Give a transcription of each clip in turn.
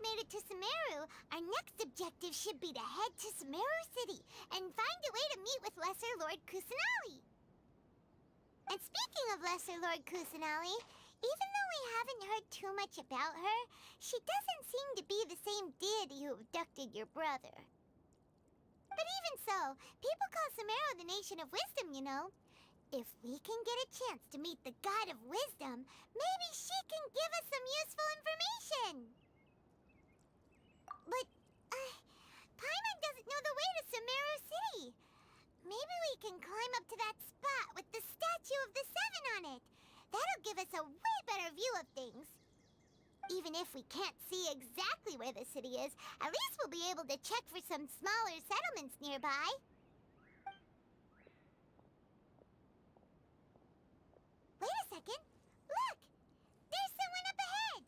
we made it to Sumeru, our next objective should be to head to Sumeru City and find a way to meet with Lesser Lord Kusanali. And speaking of Lesser Lord Kusanali, even though we haven't heard too much about her, she doesn't seem to be the same deity who abducted your brother. But even so, people call Sumeru the Nation of Wisdom, you know. If we can get a chance to meet the God of Wisdom, maybe she can give us some useful information. But, Paimon doesn't know the way to Sumeru City. Maybe we can climb up to that spot with the statue of the Seven on it. That'll give us a way better view of things. Even if we can't see exactly where the city is, at least we'll be able to check for some smaller settlements nearby. Wait a second. Look! There's someone up ahead!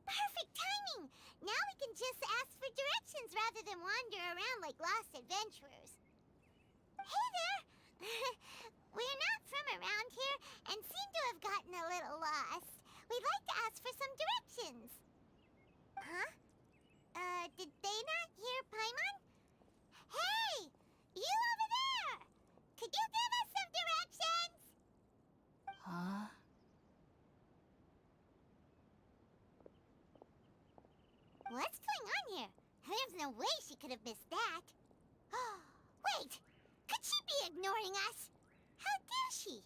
Perfect timing! Now we can just ask for directions rather than wander around like lost adventurers. Hey there! We're not from around here and seem to have gotten a little lost. We'd like to ask for some directions. Huh? Did they not hear Paimon? Hey! You over there! Could you give us some directions? Huh? What's going on here? There's no way she could have missed that. Wait! Could she be ignoring us? How dare she?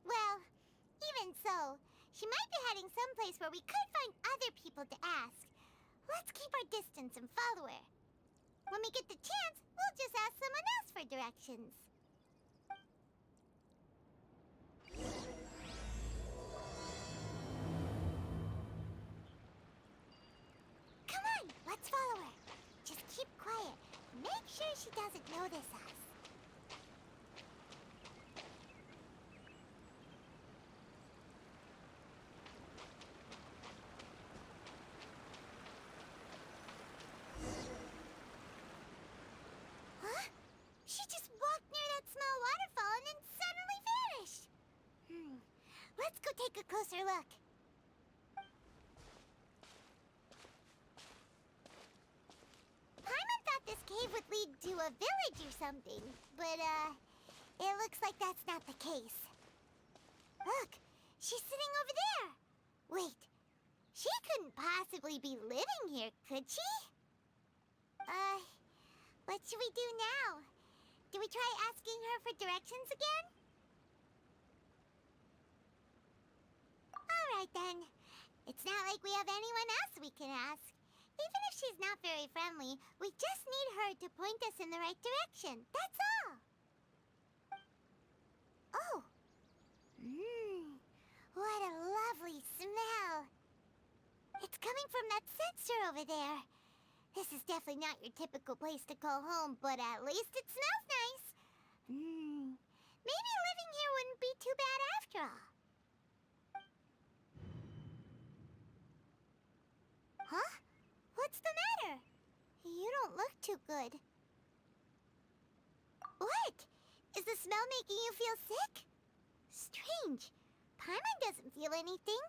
Well, even so, she might be heading someplace where we could find other people to ask. Let's keep our distance and follow her. When we get the chance, we'll just ask someone else for directions. Come on, let's follow her. Just keep quiet. Make sure she doesn't notice us. Huh? She just walked near that small waterfall and then suddenly vanished. Let's go take a closer look. Paimon thought this cave would lead to a village or something, but, it looks like that's not the case. Look, she's sitting over there. Wait, she couldn't possibly be living here, could she? What should we do now? Do we try asking her for directions again? All right, then. It's not like we have anyone else we can ask. Even if she's not very friendly, we just need her to point us in the right direction. That's all. Oh. What a lovely smell. It's coming from that sensor over there. This is definitely not your typical place to call home, but at least it smells nice. Maybe living here wouldn't be too bad after all. Huh? What's the matter? You don't look too good. What? Is the smell making you feel sick? Strange. Paimon doesn't feel anything.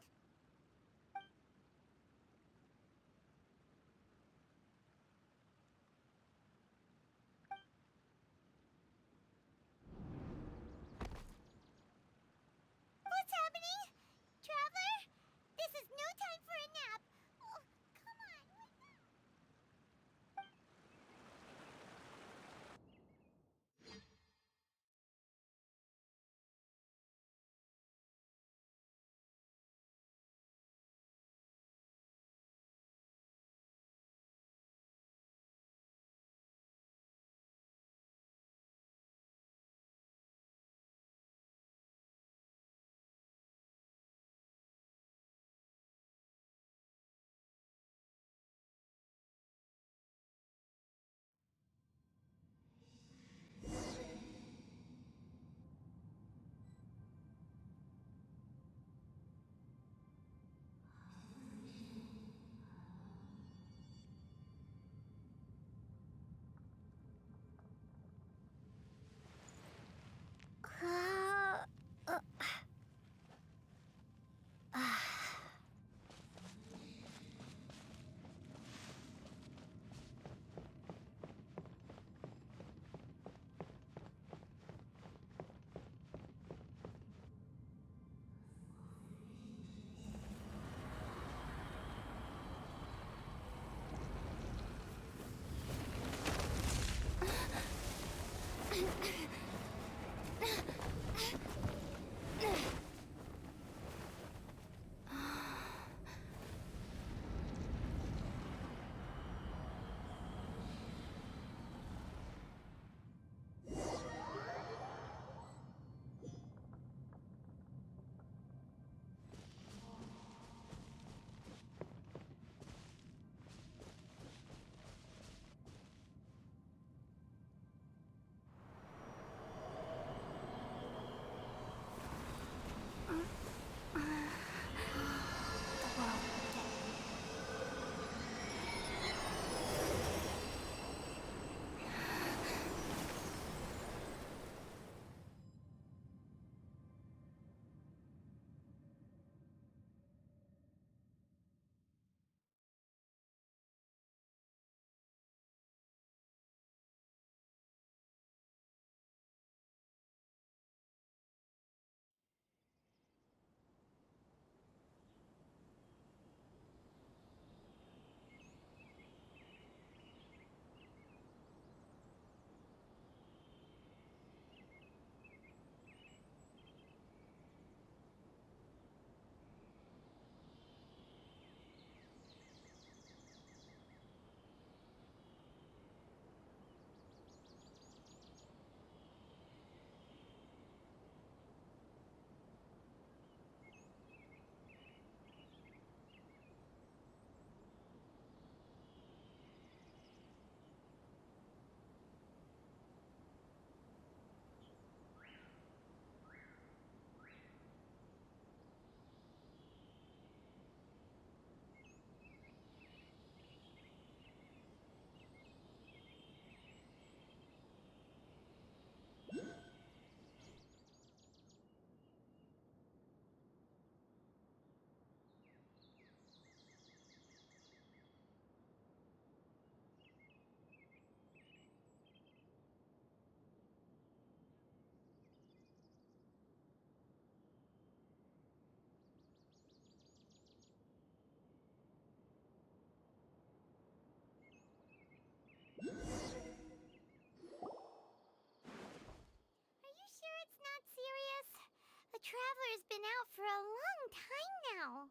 Master's been out for a long time now.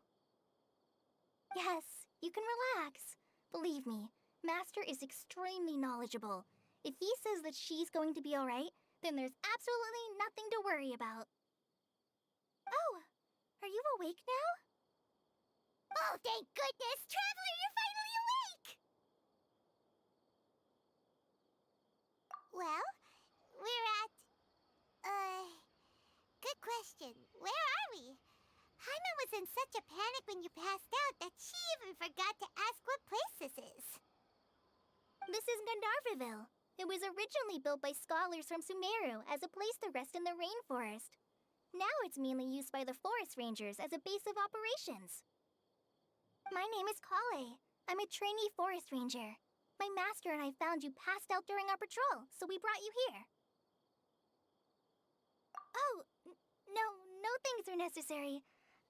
Yes, you can relax. Believe me, Master is extremely knowledgeable. If he says that she's going to be alright, then there's absolutely nothing to worry about. Oh, are you awake now? Oh, thank goodness! Traveler, you're finally awake! Well, we're at... Good question. Where are we? Haima was in such a panic when you passed out that she even forgot to ask what place this is. This is Gandharvaville. It was originally built by scholars from Sumeru as a place to rest in the rainforest. Now it's mainly used by the forest rangers as a base of operations. My name is Kale. I'm a trainee forest ranger. My master and I found you passed out during our patrol, so we brought you here. Oh, no things are necessary.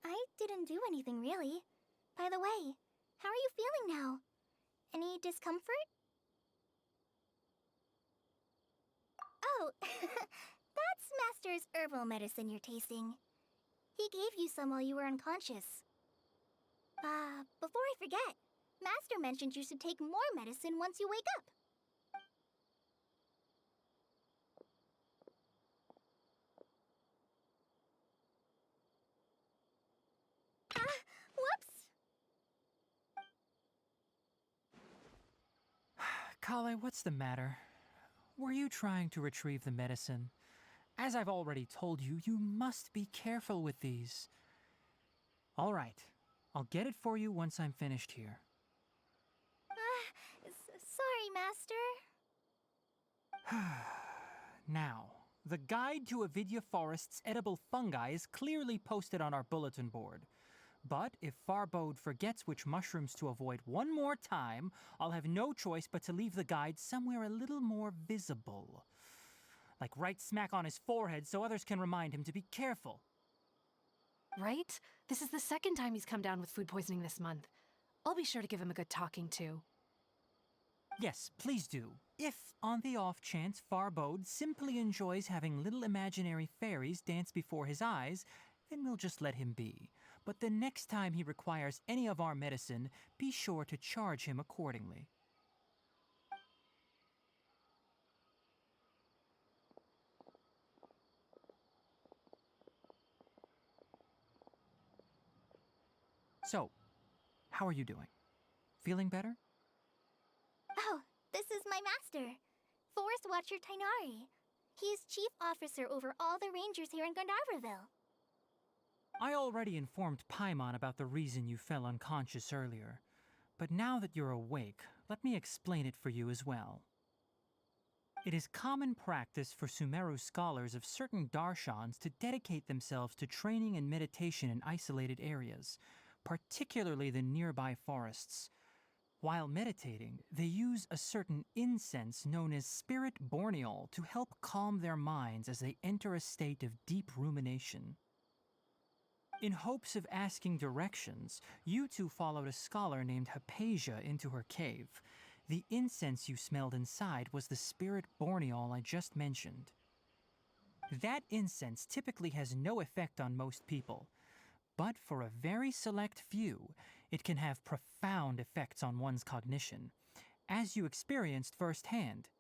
I didn't do anything, really. By the way, how are you feeling now? Any discomfort? Oh, that's Master's herbal medicine you're tasting. He gave you some while you were unconscious. Before I forget, Master mentioned you should take more medicine once you wake up. Whoops! Kale, what's the matter? Were you trying to retrieve the medicine? As I've already told you, you must be careful with these. All right, I'll get it for you once I'm finished here. Sorry, Master. Now, the guide to Avidya Forest's edible fungi is clearly posted on our bulletin board. But if Farbode forgets which mushrooms to avoid one more time, I'll have no choice but to leave the guide somewhere a little more visible. Like right smack on his forehead so others can remind him to be careful. Right? This is the second time he's come down with food poisoning this month. I'll be sure to give him a good talking to. Yes, please do. If, on the off chance, Farbode simply enjoys having little imaginary fairies dance before his eyes, then we'll just let him be. But the next time he requires any of our medicine, be sure to charge him accordingly. So, how are you doing? Feeling better? Oh, this is my master, Forest Watcher Tainari. He is chief officer over all the rangers here in Gandharvaville. I already informed Paimon about the reason you fell unconscious earlier. But now that you're awake, let me explain it for you as well. It is common practice for Sumeru scholars of certain darshans to dedicate themselves to training and meditation in isolated areas, particularly the nearby forests. While meditating, they use a certain incense known as spirit borneol to help calm their minds as they enter a state of deep rumination. In hopes of asking directions, you two followed a scholar named Hypatia into her cave. The incense you smelled inside was the spirit borneol I just mentioned. That incense typically has no effect on most people, but for a very select few, it can have profound effects on one's cognition, as you experienced firsthand.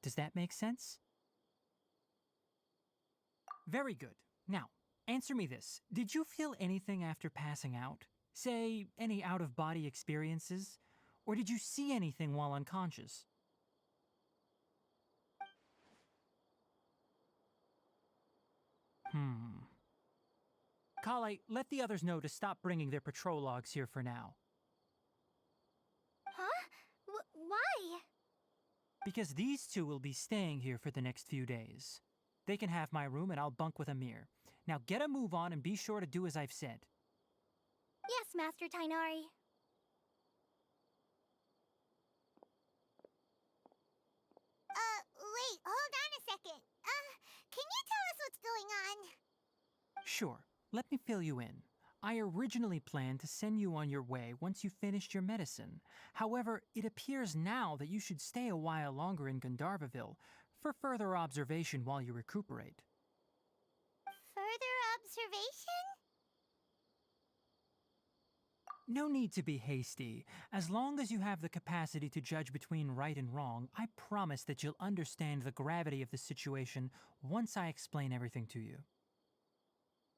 Does that make sense? Very good. Now, answer me this. Did you feel anything after passing out? Say, any out-of-body experiences? Or did you see anything while unconscious? Kale, let the others know to stop bringing their patrol logs here for now. Huh? Why? Because these two will be staying here for the next few days. They can have my room and I'll bunk with Amir. Now get a move on and be sure to do as I've said. Yes, Master Tainari. Wait, hold on a second. Can you tell us what's going on? Sure, let me fill you in. I originally planned to send you on your way once you finished your medicine. However, it appears now that you should stay a while longer in Gandharvaville for further observation while you recuperate. Further observation? No need to be hasty. As long as you have the capacity to judge between right and wrong, I promise that you'll understand the gravity of the situation once I explain everything to you.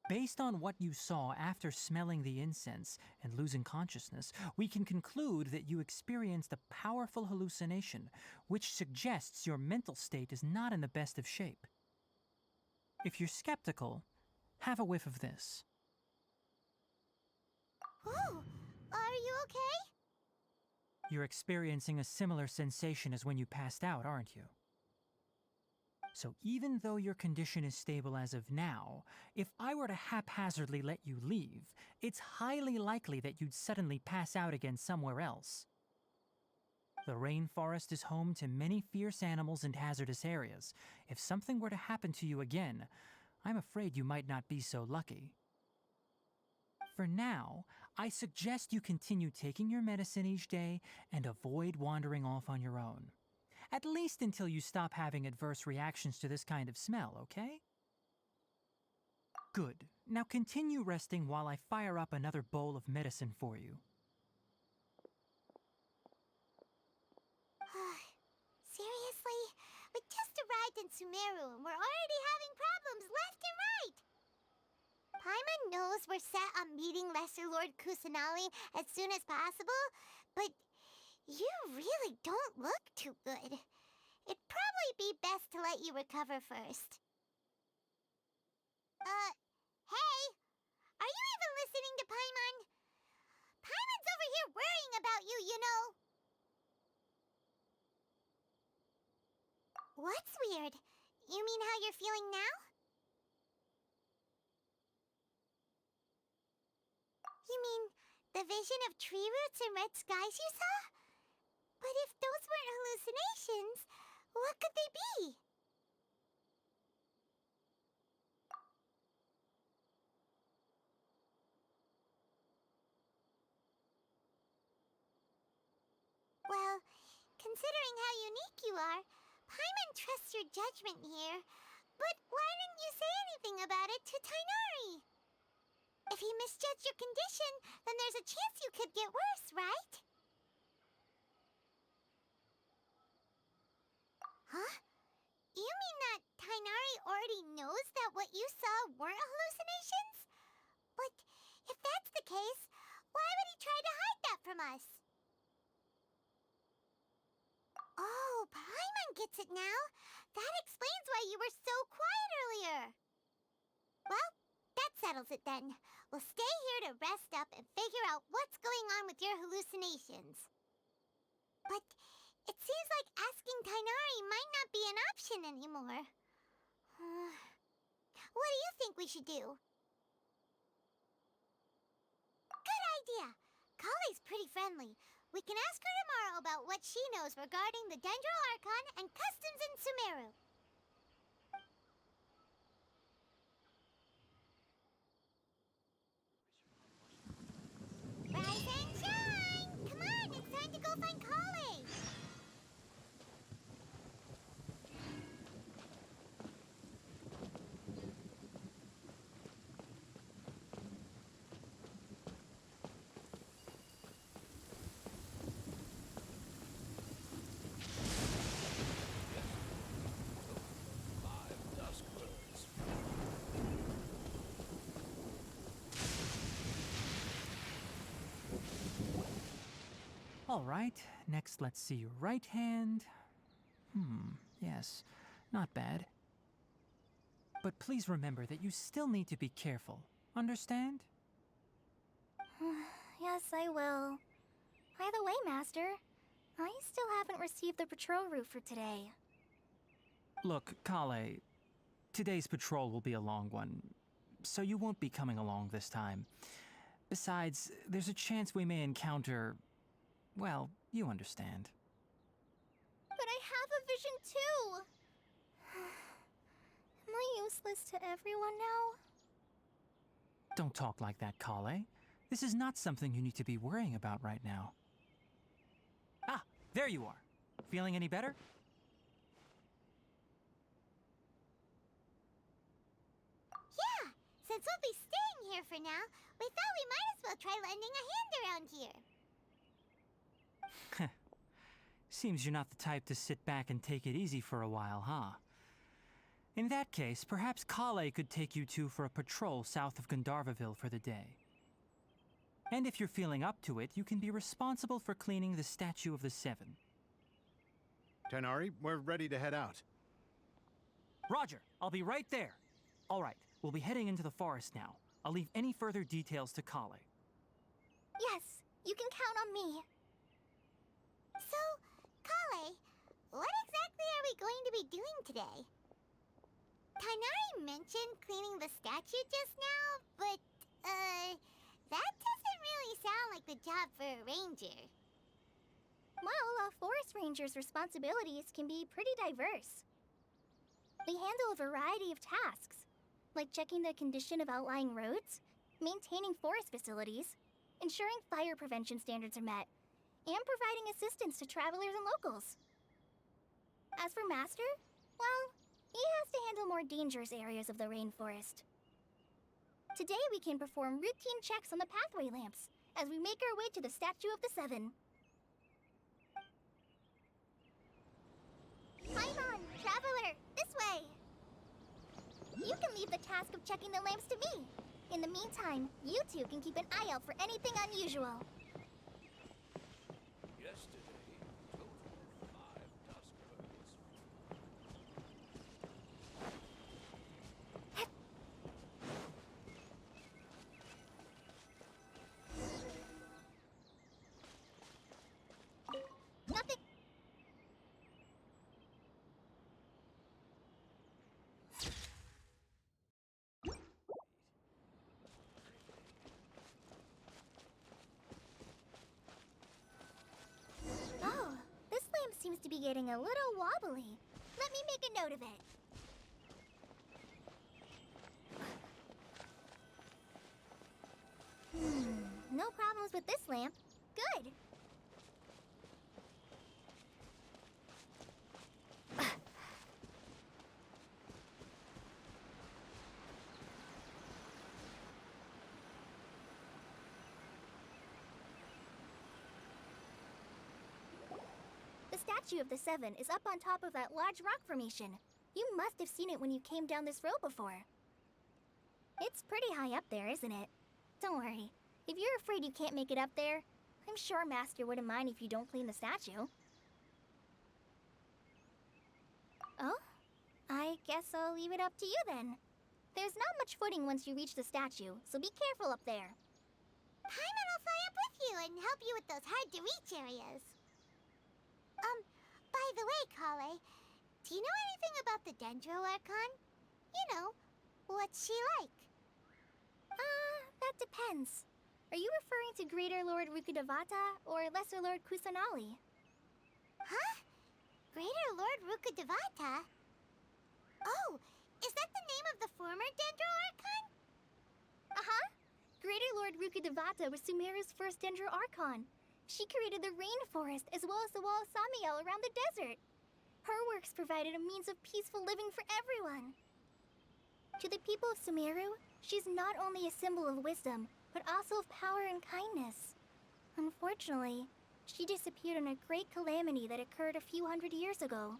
Based on what you saw after smelling the incense and losing consciousness, we can conclude that you experienced a powerful hallucination, which suggests your mental state is not in the best of shape. If you're skeptical, have a whiff of this. Oh, are you okay? You're experiencing a similar sensation as when you passed out, aren't you? So even though your condition is stable as of now, if I were to haphazardly let you leave, it's highly likely that you'd suddenly pass out again somewhere else. The rainforest is home to many fierce animals and hazardous areas. If something were to happen to you again, I'm afraid you might not be so lucky. For now, I suggest you continue taking your medicine each day and avoid wandering off on your own. At least until you stop having adverse reactions to this kind of smell, okay? Good. Now continue resting while I fire up another bowl of medicine for you. Seriously? We just arrived in Sumeru and we're already having problems left and right! Paimon knows we're set on meeting Lesser Lord Kusanali as soon as possible, but you really don't look too good. It'd probably be best to let you recover first. Hey! Are you even listening to Paimon? Paimon's over here worrying about you, you know! What's weird? You mean how you're feeling now? You mean the vision of tree roots and red skies you saw? But if those weren't hallucinations, what could they be? Well, considering how unique you are, Paimon trusts your judgment here. But why didn't you say anything about it to Tainari? If he misjudged your condition, then there's a chance you could get worse, right? Huh? You mean that Tainari already knows that what you saw weren't hallucinations? But if that's the case, why would he try to hide that from us? Oh, Paimon gets it now. That explains why you were so quiet earlier. Well, that settles it then. We'll stay here to rest up and figure out what's going on with your hallucinations. But it seems like asking Tainari might not be an option anymore. What do you think we should do? Good idea. Kale's pretty friendly. We can ask her tomorrow about what she knows regarding the Dendro Archon and customs in Sumeru. Rise and shine! Come on, it's time to go find Kale! All right, next let's see your right hand. Yes, not bad. But please remember that you still need to be careful. Understand? Yes, I will. By the way, Master, I still haven't received the patrol route for today. Look, Kale, today's patrol will be a long one, so you won't be coming along this time. Besides, there's a chance we may encounter... well, you understand. But I have a vision too! Am I useless to everyone now? Don't talk like that, Kale. This is not something you need to be worrying about right now. Ah, there you are. Feeling any better? Yeah, so Since we'll be staying here for now, we thought we might as well try lending a hand around here. Seems you're not the type to sit back and take it easy for a while, huh? In that case, perhaps Kale could take you two for a patrol south of Gandharvaville for the day. And if you're feeling up to it, you can be responsible for cleaning the Statue of the Seven. Tighnari, we're ready to head out. Roger, I'll be right there. All right, we'll be heading into the forest now. I'll leave any further details to Kale. Yes, you can count on me. So, Kale, what exactly are we going to be doing today? Tighnari mentioned cleaning the statue just now, but, that doesn't really sound like the job for a ranger. Well, a forest ranger's responsibilities can be pretty diverse. They handle a variety of tasks, like checking the condition of outlying roads, maintaining forest facilities, ensuring fire prevention standards are met, and providing assistance to travelers and locals. As for Master, well, he has to handle more dangerous areas of the rainforest. Today we can perform routine checks on the pathway lamps as we make our way to the Statue of the Seven. Paimon, traveler, this way! You can leave the task of checking the lamps to me. In the meantime, you two can keep an eye out for anything unusual. Yesterday, total 5 Duskbirds. Nothing. Oh, this lamp seems to be getting a little wobbly. Let me make a note of it. No problems with this lamp. Good. The Statue of the Seven is up on top of that large rock formation. You must have seen it when you came down this road before. It's pretty high up there, isn't it? Don't worry. If you're afraid you can't make it up there, I'm sure Master wouldn't mind if you don't clean the statue. Oh? I guess I'll leave it up to you then. There's not much footing once you reach the statue, so be careful up there. Paimon will fly up with you and help you with those hard-to-reach areas. By the way, Kale, do you know anything about the Dendro Archon? You know, what's she like? That depends. Are you referring to Greater Lord Rukkhadevata or Lesser Lord Kusanali? Huh? Greater Lord Rukkhadevata? Oh, is that the name of the former Dendro Archon? Uh-huh. Greater Lord Rukkhadevata was Sumeru's first Dendro Archon. She created the rainforest as well as the wall of Samiel around the desert. Her works provided a means of peaceful living for everyone. To the people of Sumeru, she's not only a symbol of wisdom, but also of power and kindness. Unfortunately, she disappeared in a great calamity that occurred a few hundred years ago.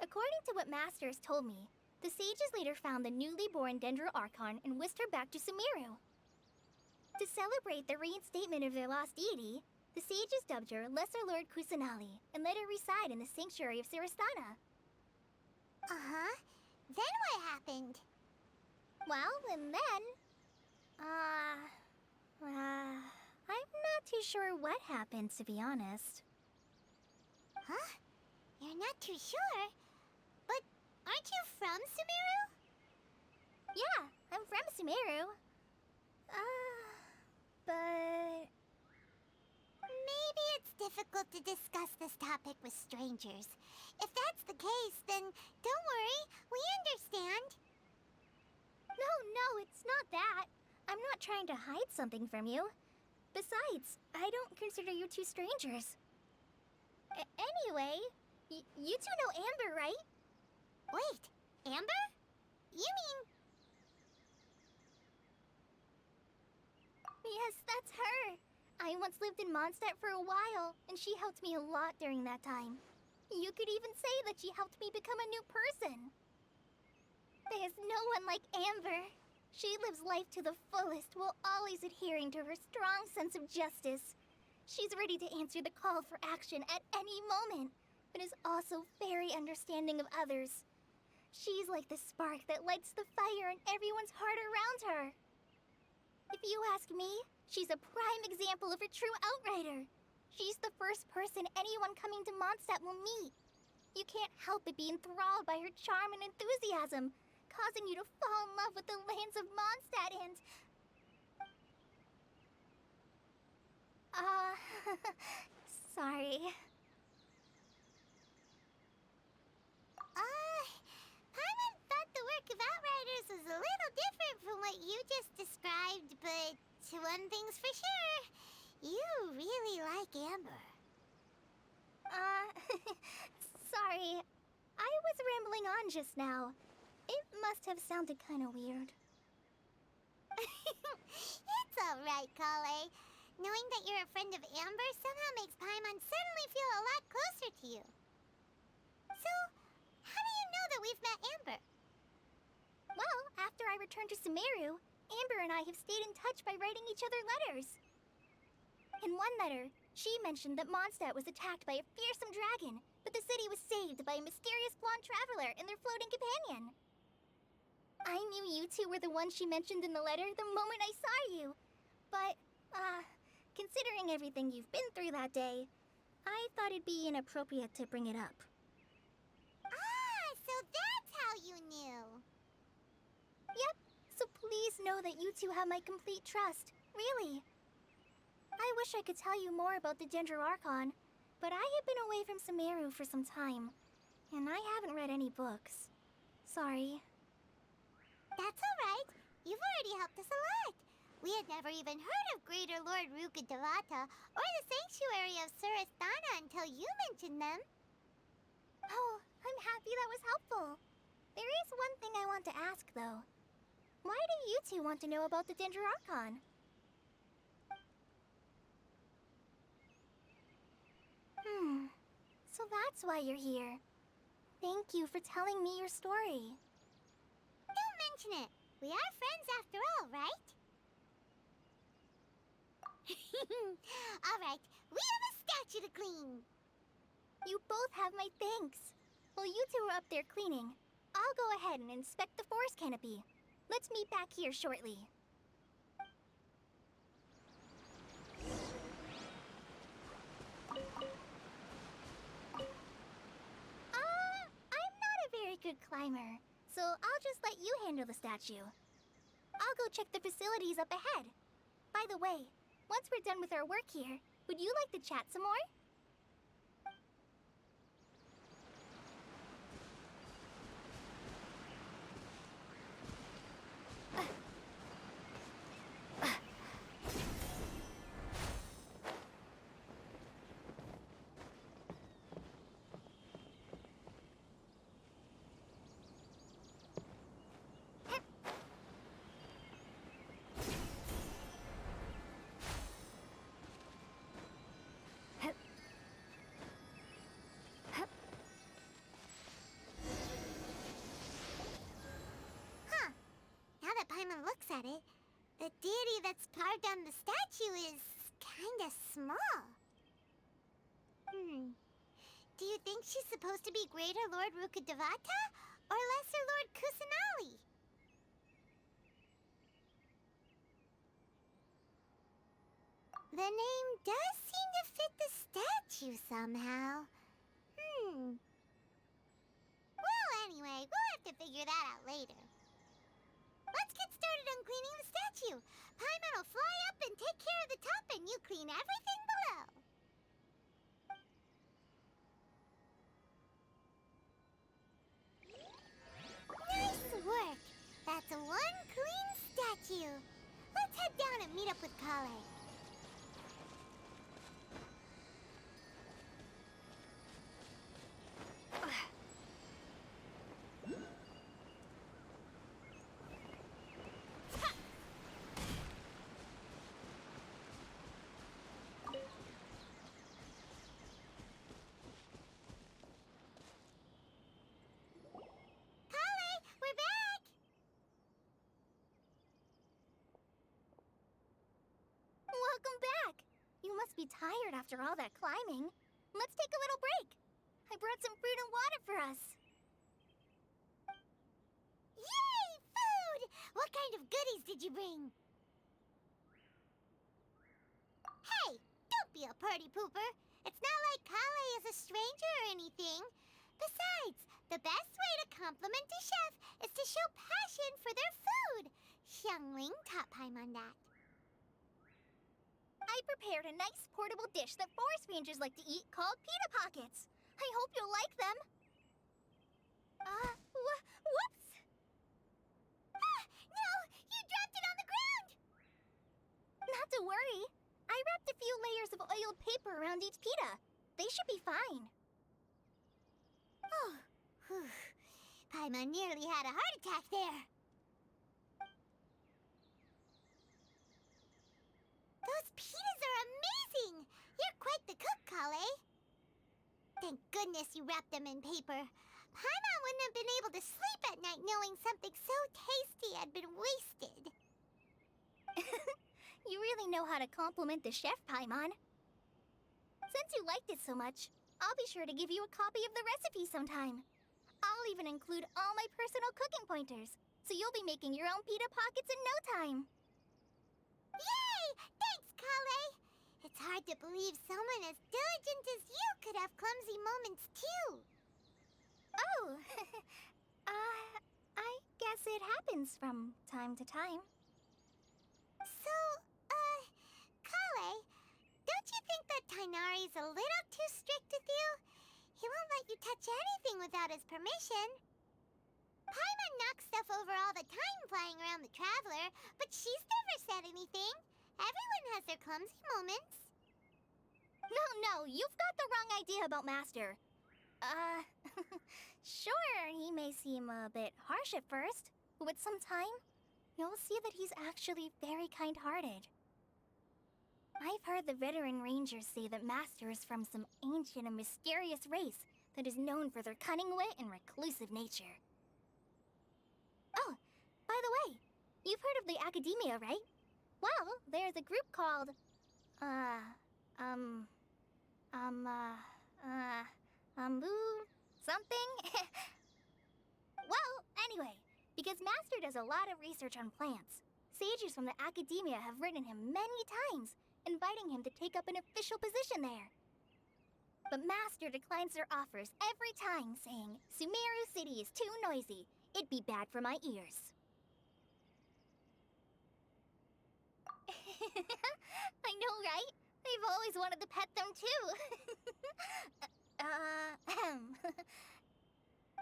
According to what Master has told me, the sages later found the newly born Dendro Archon and whisked her back to Sumeru. To celebrate the reinstatement of their lost deity, the sages dubbed her Lesser Lord Kusanali and let her reside in the sanctuary of Siristana. Uh-huh. Then what happened? Well, and then... I'm not too sure what happened, to be honest. Huh? You're not too sure? But aren't you from Sumeru? Yeah, I'm from Sumeru. But... Maybe it's difficult to discuss this topic with strangers. If that's the case, then don't worry, we understand. No, it's not that. I'm not trying to hide something from you. Besides, I don't consider you two strangers. Anyway, you two know Amber, right? Wait, Amber? You mean... Yes, that's her. I once lived in Mondstadt for a while, and she helped me a lot during that time. You could even say that she helped me become a new person. There's no one like Amber. She lives life to the fullest while always adhering to her strong sense of justice. She's ready to answer the call for action at any moment, but is also very understanding of others. She's like the spark that lights the fire in everyone's heart around her. If you ask me, she's a prime example of a true outrider. She's the first person anyone coming to Mondstadt will meet. You can't help but be enthralled by her charm and enthusiasm, causing you to fall in love with the lands of Mondstadt and... sorry. Paimon thought the work of Outriders was a little different from what you just described, but one thing's for sure. You really like Amber. Sorry. I was rambling on just now. It must have sounded kind of weird. It's alright, Kale. Knowing that you're a friend of Amber somehow makes Paimon suddenly feel a lot closer to you. So, how do you know that we've met Amber? Well, after I returned to Sumeru, Amber and I have stayed in touch by writing each other letters. In one letter, she mentioned that Mondstadt was attacked by a fearsome dragon, but the city was saved by a mysterious blonde traveler and their floating companion. I knew you two were the ones she mentioned in the letter the moment I saw you. But, considering everything you've been through that day, I thought it'd be inappropriate to bring it up. Ah, so that's how you knew. Yep, so please know that you two have my complete trust, really. I wish I could tell you more about the Ginger Archon, but I have been away from Sumeru for some time, and I haven't read any books. Sorry. That's alright. You've already helped us a lot. We had never even heard of Greater Lord Rukkhadevata or the Sanctuary of Surasthana until you mentioned them. Oh, I'm happy that was helpful. There is one thing I want to ask, though. Why do you two want to know about the Ginger Archon? So that's why you're here. Thank you for telling me your story. Don't mention it. We are friends after all, right? Alright, we have a statue to clean. You both have my thanks. While you two are up there cleaning, I'll go ahead and inspect the forest canopy. Let's meet back here shortly. I'm not a very good climber, so I'll just let you handle the statue. I'll go check the facilities up ahead. By the way, once we're done with our work here, would you like to chat some more? Now that Paimon looks at it, the deity that's carved on the statue is kinda small. Do you think she's supposed to be Greater Lord Rukkhadevata or Lesser Lord Kusanali? The name does seem to fit the statue somehow. Well, anyway, we'll have to figure that out later. Let's get started on cleaning the statue. Paimon will fly up and take care of the top, and you clean everything below. Nice work. That's one clean statue. Let's head down and meet up with Kale. must be tired after all that climbing. Let's take a little break. I brought some fruit and water for us. Yay, food! What kind of goodies did you bring? Hey, don't be a party pooper. It's not like Kale is a stranger or anything. Besides, the best way to compliment a chef is to show passion for their food. Xiangling taught Paimon that. I prepared a nice portable dish that forest rangers like to eat called pita pockets. I hope you'll like them. Whoops! Ah, no! You dropped it on the ground! Not to worry. I wrapped a few layers of oiled paper around each pita. They should be fine. Oh, whew. Paimon nearly had a heart attack there. Those pitas are amazing! You're quite the cook, Kale. Thank goodness you wrapped them in paper. Paimon wouldn't have been able to sleep at night knowing something so tasty had been wasted. You really know how to compliment the chef, Paimon. Since you liked it so much, I'll be sure to give you a copy of the recipe sometime. I'll even include all my personal cooking pointers, so you'll be making your own pita pockets in no time. Yay! Thanks, Kale! It's hard to believe someone as diligent as you could have clumsy moments, too. Oh, I guess it happens from time to time. So, Kale, don't you think that Tainari's a little too strict with you? He won't let you touch anything without his permission. Paimon knocks stuff over all the time flying around the Traveler, but she's never said anything. Everyone has their clumsy moments. No, you've got the wrong idea about Master. Sure, he may seem a bit harsh at first, but with some time, you'll see that he's actually very kind-hearted. I've heard the veteran rangers say that Master is from some ancient and mysterious race that is known for their cunning wit and reclusive nature. Oh, by the way, you've heard of the Academia, right? Well, there's a group called, something? Well, anyway, because Master does a lot of research on plants, sages from the Academia have written him many times, inviting him to take up an official position there. But Master declines their offers every time, saying, Sumeru City is too noisy. It'd be bad for my ears. I know, right? I've always wanted to pet them, too.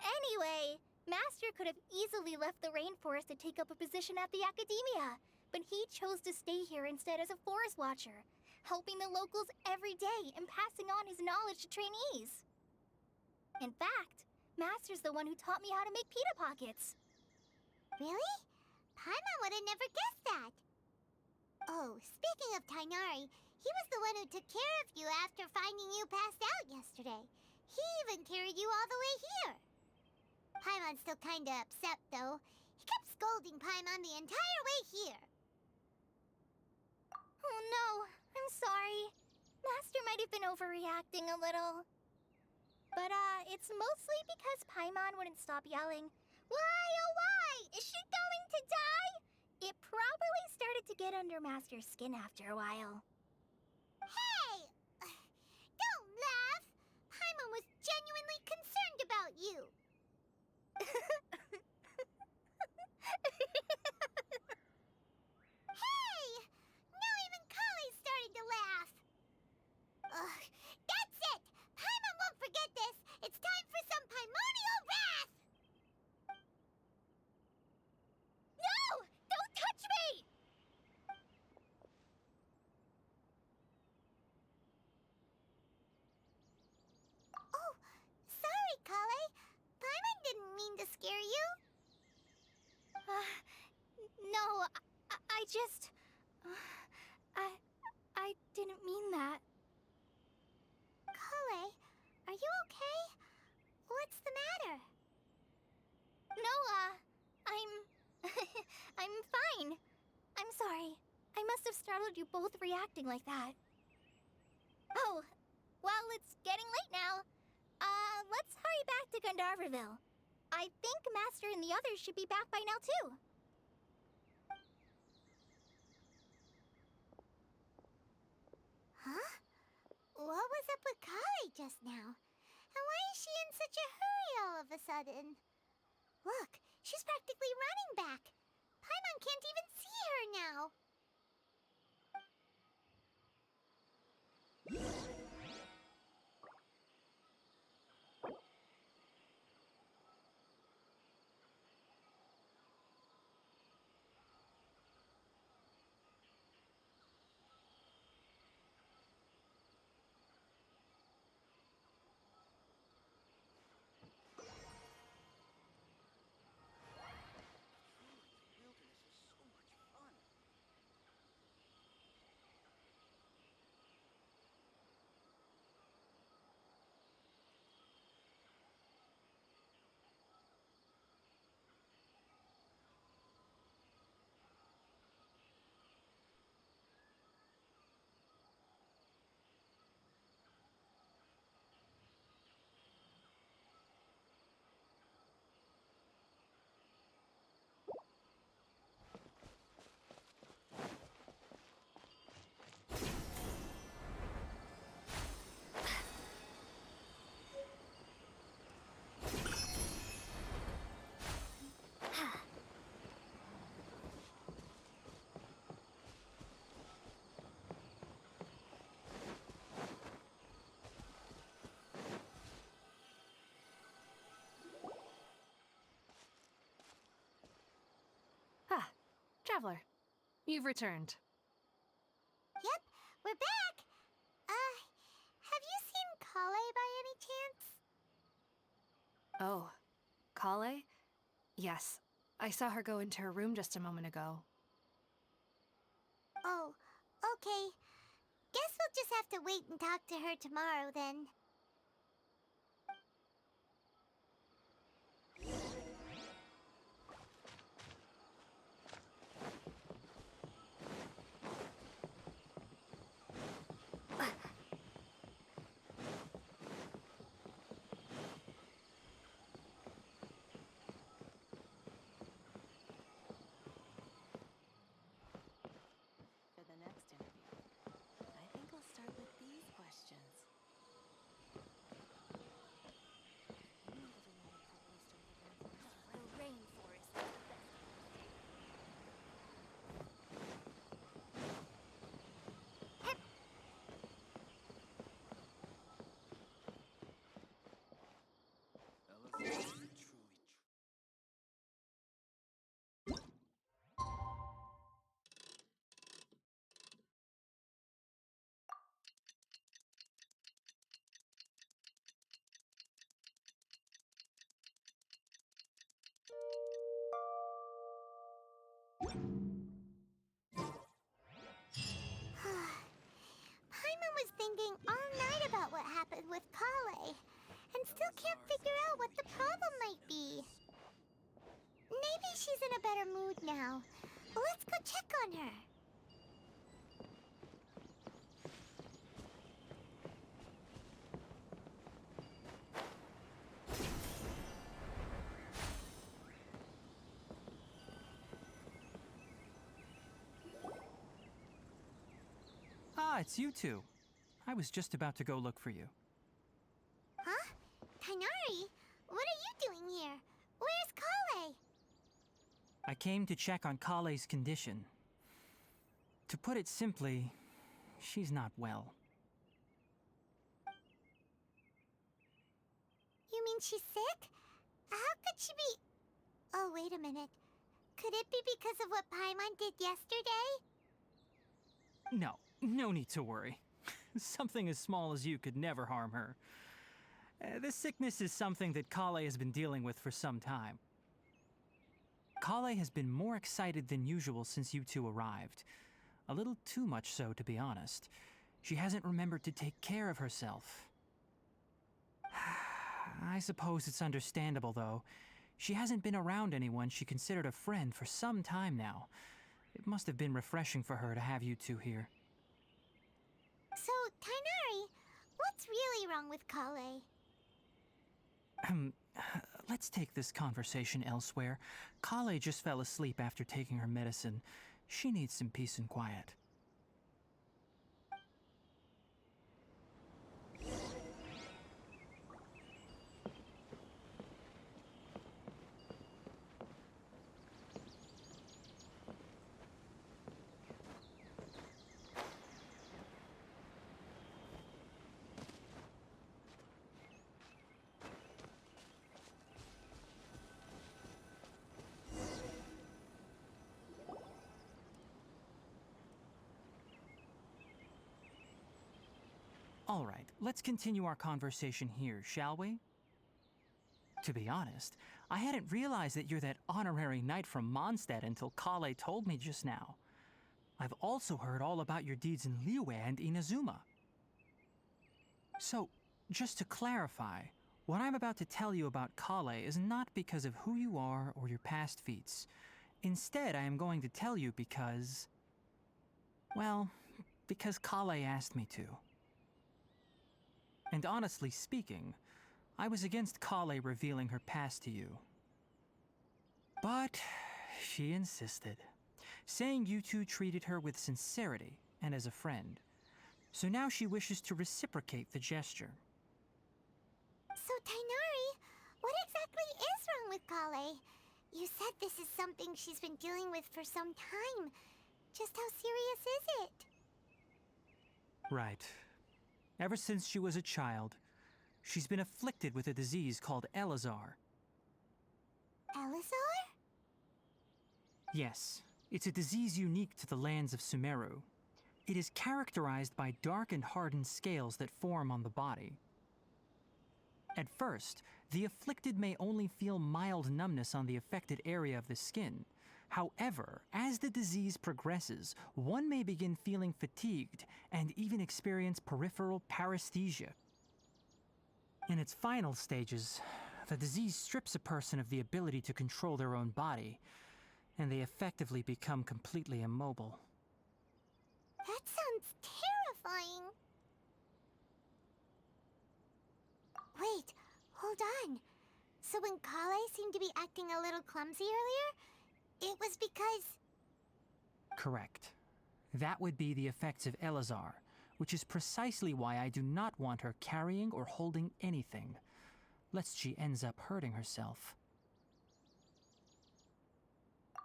Anyway, Master could have easily left the rainforest to take up a position at the Academia, but he chose to stay here instead as a forest watcher, helping the locals every day and passing on his knowledge to trainees. In fact, Master's the one who taught me how to make pita pockets. Really? Paimon would have never guessed that. Oh, speaking of Tainari, he was the one who took care of you after finding you passed out yesterday. He even carried you all the way here. Paimon's still kinda upset, though. He kept scolding Paimon the entire way here. Oh no, I'm sorry. Master might have been overreacting a little. But, it's mostly because Paimon wouldn't stop yelling, Why, oh why? Is she going to die? It probably started to get under Master's skin after a while. Hey! Don't laugh! Paimon was genuinely concerned about you. Hey! Now even Kale's starting to laugh. Ugh, that's it! Paimon won't forget this! It's time for some primordial wrath! No! Don't touch me! Oh, sorry, Kale. Paimon didn't mean to scare you. No, I just... I didn't mean that. Kale, are you okay? What's the matter? No, I'm... I'm fine. I'm sorry. I must have startled you both reacting like that. it's getting late now. Let's hurry back to Gandharville. I think Master and the others should be back by now, too. Huh? What was up with Kali just now? And why is she in such a hurry all of a sudden? Look, she's practically running back. Paimon can't even see her now. Ah, Traveler. You've returned. Yep, we're back. Have you seen Kale by any chance? Oh, Kale? Yes. I saw her go into her room just a moment ago. Oh, okay. Guess we'll just have to wait and talk to her tomorrow then. For the next interview, I think I'll start with these questions. The rainforest is the best. Paimon was thinking all night about what happened with Kale, and still can't figure out what the problem might be. Maybe she's in a better mood now. Let's go check on her. Ah, it's you two. I was just about to go look for you. Huh? Tainari? What are you doing here? Where's Kale? I came to check on Kale's condition. To put it simply, she's not well. You mean she's sick? How could she be... Oh, wait a minute. Could it be because of what Paimon did yesterday? No need to worry. Something as small as you could never harm her. This sickness is something that Kale has been dealing with for some time. Kale has been more excited than usual since you two arrived. A little too much so, to be honest. She hasn't remembered to take care of herself. I suppose it's understandable, though. She hasn't been around anyone she considered a friend for some time now. It must have been refreshing for her to have you two here. So, Tainari, what's really wrong wrong with Kale? Let's take this conversation elsewhere. Kale just fell asleep after taking her medicine. She needs some peace and quiet. All right, let's continue our conversation here, shall we? To be honest, I hadn't realized that you're that honorary knight from Mondstadt until Kale told me just now. I've also heard all about your deeds in Liyue and Inazuma. So, just to clarify, what I'm about to tell you about Kale is not because of who you are or your past feats. Instead, I am going to tell you because... well, because Kale asked me to. And honestly speaking, I was against Kale revealing her past to you. But she insisted, saying you two treated her with sincerity and as a friend. So now she wishes to reciprocate the gesture. So, Tainari, what exactly is wrong with Kale? You said this is something she's been dealing with for some time. Just how serious is it? Right. Ever since she was a child, she's been afflicted with a disease called Elazar. Elazar? Yes, it's a disease unique to the lands of Sumeru. It is characterized by dark and hardened scales that form on the body. At first, the afflicted may only feel mild numbness on the affected area of the skin. However, as the disease progresses, one may begin feeling fatigued and even experience peripheral paresthesia. In its final stages, the disease strips a person of the ability to control their own body, and they effectively become completely immobile. That sounds terrifying. Wait, hold on. So when Kale seemed to be acting a little clumsy earlier, it was because... Correct. That would be the effects of Elazar, which is precisely why I do not want her carrying or holding anything, lest she ends up hurting herself.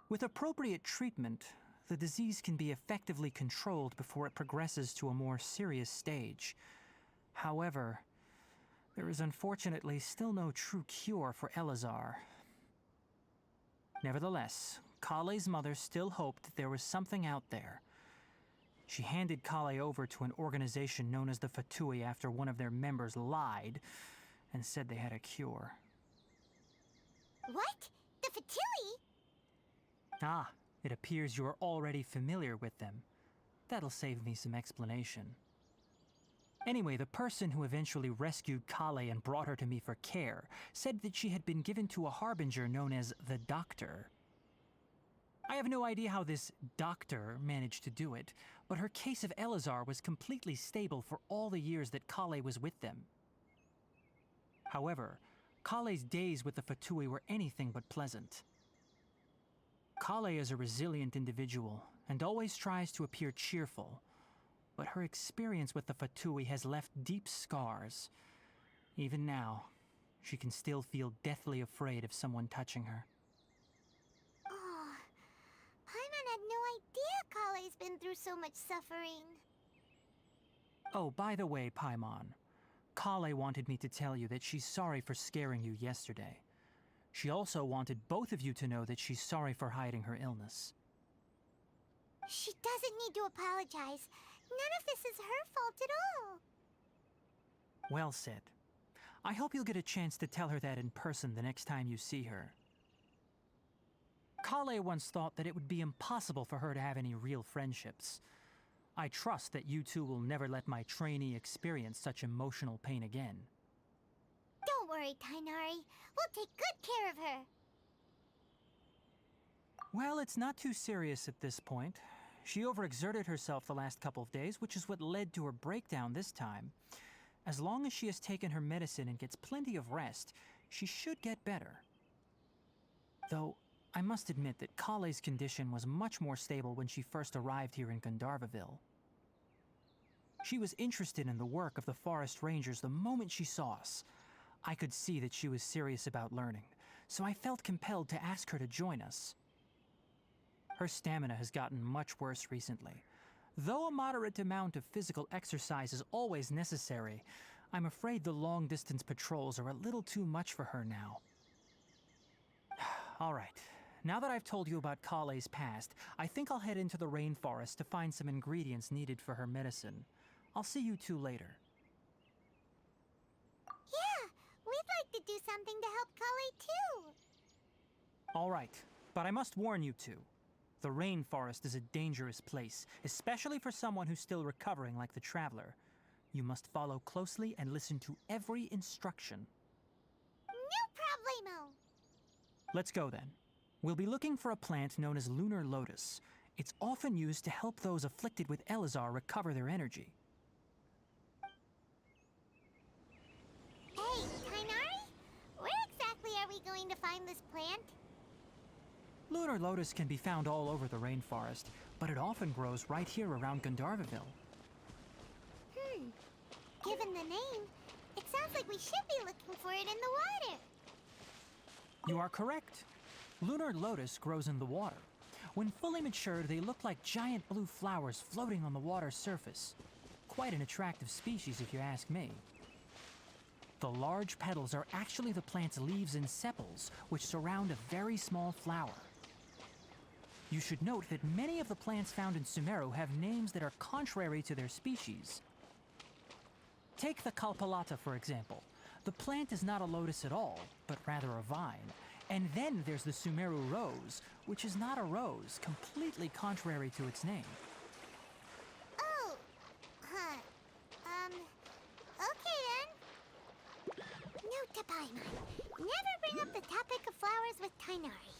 With appropriate treatment, the disease can be effectively controlled before it progresses to a more serious stage. However, there is unfortunately still no true cure for Elazar. Nevertheless, Kale's mother still hoped that there was something out there. She handed Kale over to an organization known as the Fatui after one of their members lied and said they had a cure. What? The Fatui? Ah, it appears you are already familiar with them. That'll save me some explanation. Anyway, the person who eventually rescued Kale and brought her to me for care said that she had been given to a harbinger known as the Doctor. I have no idea how this doctor managed to do it, but her case of Elazar was completely stable for all the years that Kale was with them. However, Kale's days with the Fatui were anything but pleasant. Kale is a resilient individual and always tries to appear cheerful, but her experience with the Fatui has left deep scars. Even now, she can still feel deathly afraid of someone touching her. Oh, Paimon had no idea Kale's been through so much suffering. Oh, by the way, Paimon, Kale wanted me to tell you that she's sorry for scaring you yesterday. She also wanted both of you to know that she's sorry for hiding her illness. She doesn't need to apologize. None of this is her fault at all. Well said. I hope you'll get a chance to tell her that in person the next time you see her. Kale once thought that it would be impossible for her to have any real friendships. I trust that you two will never let my trainee experience such emotional pain again. Don't worry, Tainari. We'll take good care of her. Well, it's not too serious at this point. She overexerted herself the last couple of days, which is what led to her breakdown this time. As long as she has taken her medicine and gets plenty of rest, she should get better. Though, I must admit that Kale's condition was much more stable when she first arrived here in Gandharvaville. She was interested in the work of the forest rangers the moment she saw us. I could see that she was serious about learning, so I felt compelled to ask her to join us. Her stamina has gotten much worse recently. Though a moderate amount of physical exercise is always necessary, I'm afraid the long-distance patrols are a little too much for her now. All right. Now that I've told you about Kale's past, I think I'll head into the rainforest to find some ingredients needed for her medicine. I'll see you two later. Yeah, we'd like to do something to help Kale too. All right, but I must warn you two. The rainforest is a dangerous place, especially for someone who's still recovering like the Traveler. You must follow closely and listen to every instruction. No problemo. Let's go then. We'll be looking for a plant known as lunar lotus. It's often used to help those afflicted with Elazar recover their energy. Hey, Tainari? Where exactly are we going to find this plant? Lunar lotus can be found all over the rainforest, but it often grows right here around Gandharvaville. Given the name, it sounds like we should be looking for it in the water. You are correct. Lunar lotus grows in the water. When fully matured, they look like giant blue flowers floating on the water's surface. Quite an attractive species, if you ask me. The large petals are actually the plant's leaves and sepals, which surround a very small flower. You should note that many of the plants found in Sumeru have names that are contrary to their species. Take the Kalpalata, for example. The plant is not a lotus at all, but rather a vine. And then there's the Sumeru rose, which is not a rose, completely contrary to its name. Oh, huh. Okay then. Note to Paimon. Never bring up the topic of flowers with Tainari.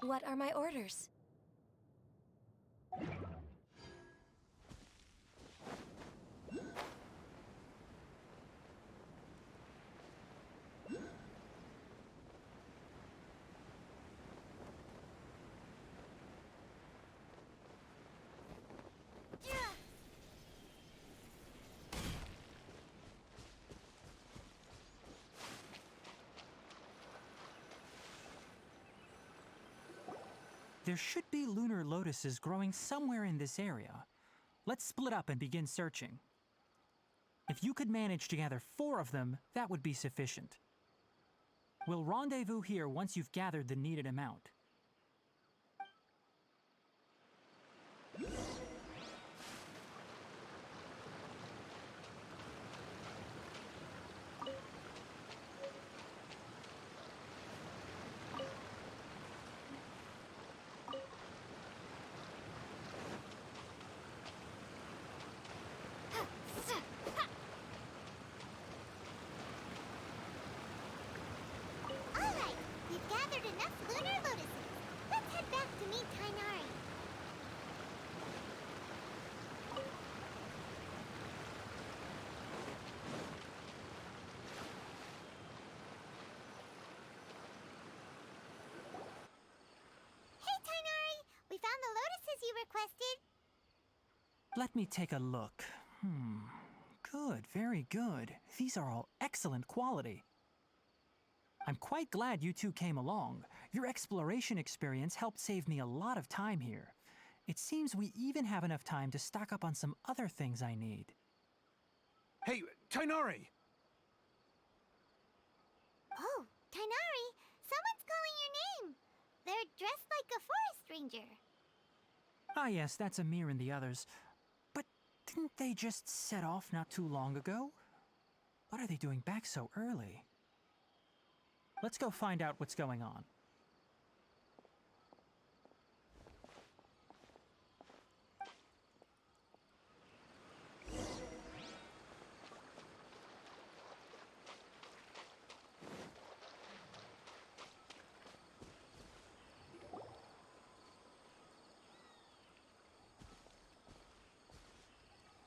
What are my orders? There should be lunar lotuses growing somewhere in this area. Let's split up and begin searching. If you could manage to gather 4 of them, that would be sufficient. We'll rendezvous here once you've gathered the needed amount. Alright, we've gathered enough lunar lotuses. Let's head back to meet Tainari. Hey, Tainari! We found the lotuses you requested. Let me take a look. Good, very good. These are all excellent quality. I'm quite glad you two came along. Your exploration experience helped save me a lot of time here. It seems we even have enough time to stock up on some other things I need. Hey, Tainari! Oh, Tainari, someone's calling your name. They're dressed like a forest ranger. Ah yes, that's Amir and the others. But didn't they just set off not too long ago? What are they doing back so early? Let's go find out what's going on.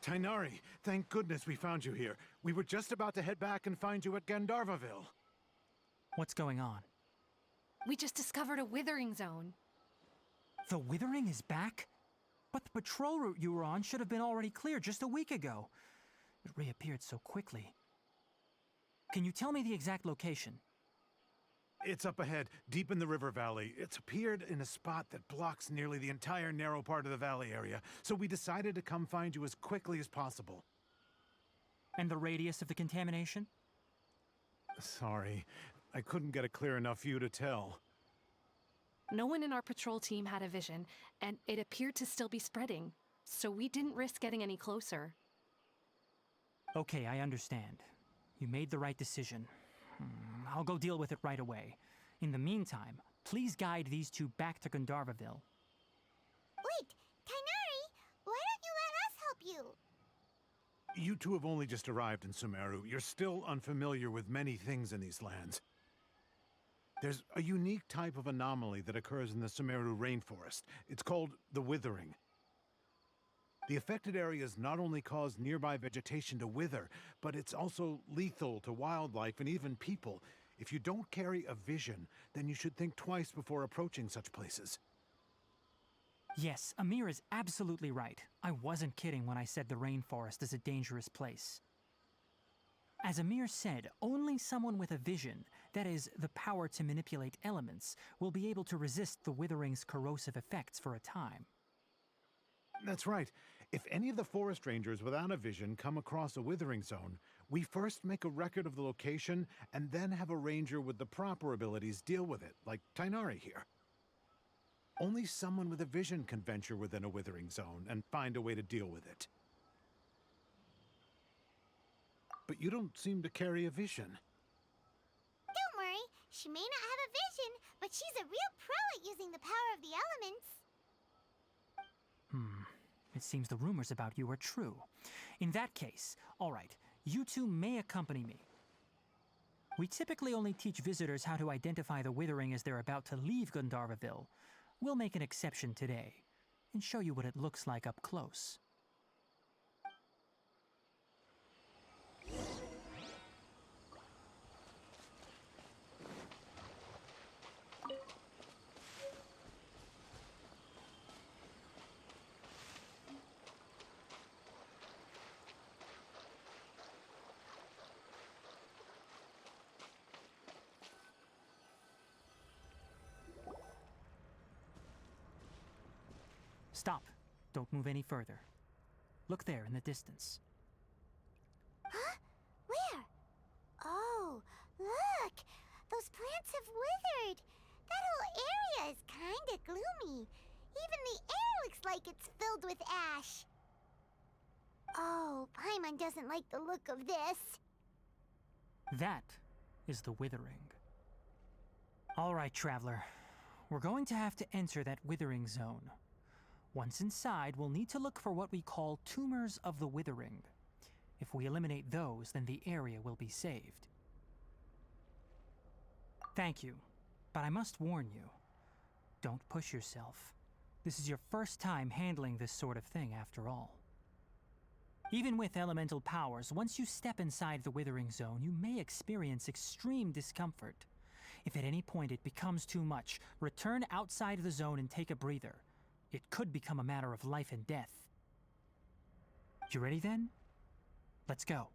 Tainari, thank goodness we found you here. We were just about to head back and find you at Gandharvaville. What's going on? We just discovered a withering zone. The Withering is back? But the patrol route you were on should have been already cleared just a week ago. It reappeared so quickly. Can you tell me the exact location? It's up ahead, deep in the river valley. It's appeared in a spot that blocks nearly the entire narrow part of the valley area, so we decided to come find you as quickly as possible. And the radius of the contamination? Sorry, I couldn't get a clear enough view to tell. No one in our patrol team had a vision, and it appeared to still be spreading, so we didn't risk getting any closer. Okay, I understand. You made the right decision. I'll go deal with it right away. In the meantime, please guide these two back to Gandharvaville. Wait, Tainari, why don't you let us help you? You two have only just arrived in Sumeru. You're still unfamiliar with many things in these lands. There's a unique type of anomaly that occurs in the Sumeru rainforest. It's called the Withering. The affected areas not only cause nearby vegetation to wither, but it's also lethal to wildlife and even people. If you don't carry a vision, then you should think twice before approaching such places. Yes, Amir is absolutely right. I wasn't kidding when I said the rainforest is a dangerous place. As Amir said, only someone with a vision, that is, the power to manipulate elements, will be able to resist the Withering's corrosive effects for a time. That's right. If any of the forest rangers without a vision come across a withering zone, we first make a record of the location and then have a ranger with the proper abilities deal with it, like Tainari here. Only someone with a vision can venture within a withering zone and find a way to deal with it. But you don't seem to carry a vision. Don't worry, she may not have a vision, but she's a real pro at using the power of the elements. It seems the rumors about you are true. In that case, all right, you two may accompany me. We typically only teach visitors how to identify the Withering as they're about to leave Gandharvaville. We'll make an exception today and show you what it looks like up close. Stop. Don't move any further. Look there in the distance. Huh? Where? Oh, look! Those plants have withered! That whole area is kinda gloomy. Even the air looks like it's filled with ash. Oh, Paimon doesn't like the look of this. That is the Withering. All right, Traveler. We're going to have to enter that Withering zone. Once inside, we'll need to look for what we call tumors of the Withering. If we eliminate those, then the area will be saved. Thank you, but I must warn you. Don't push yourself. This is your first time handling this sort of thing, after all. Even with elemental powers, once you step inside the Withering zone, you may experience extreme discomfort. If at any point it becomes too much, return outside the zone and take a breather. It could become a matter of life and death. You ready then? Let's go.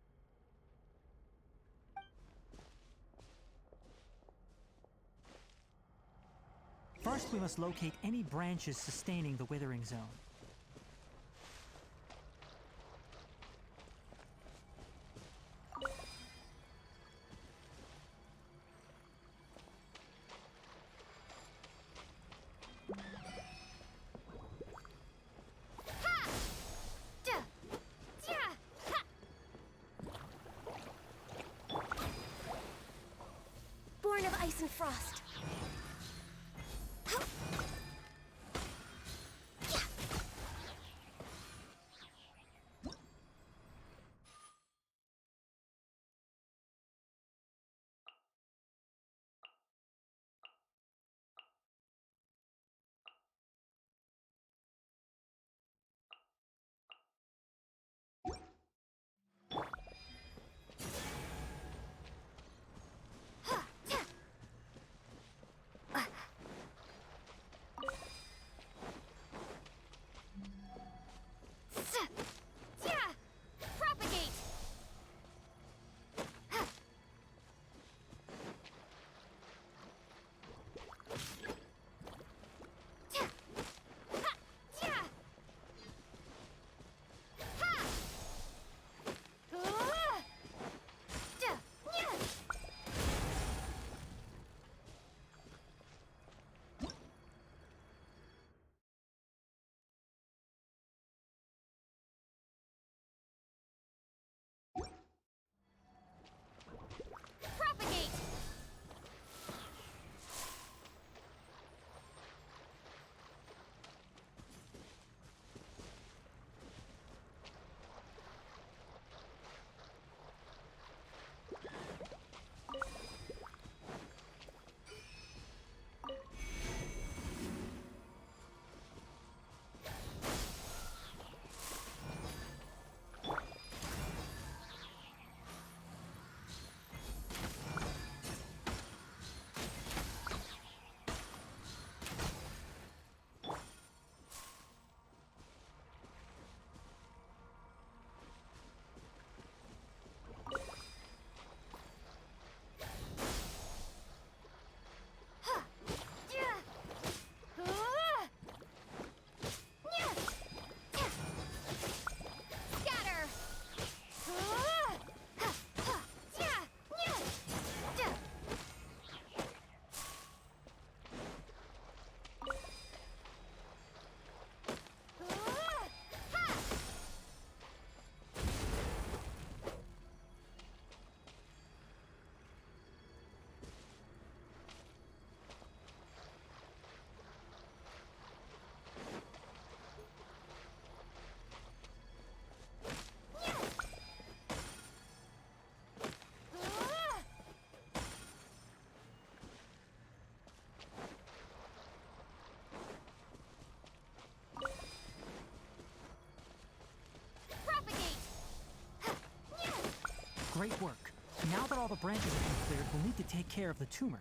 First, we must locate any branches sustaining the Withering zone. Born of ice and frost. Great work. Now that all the branches have been cleared, we'll need to take care of the tumor.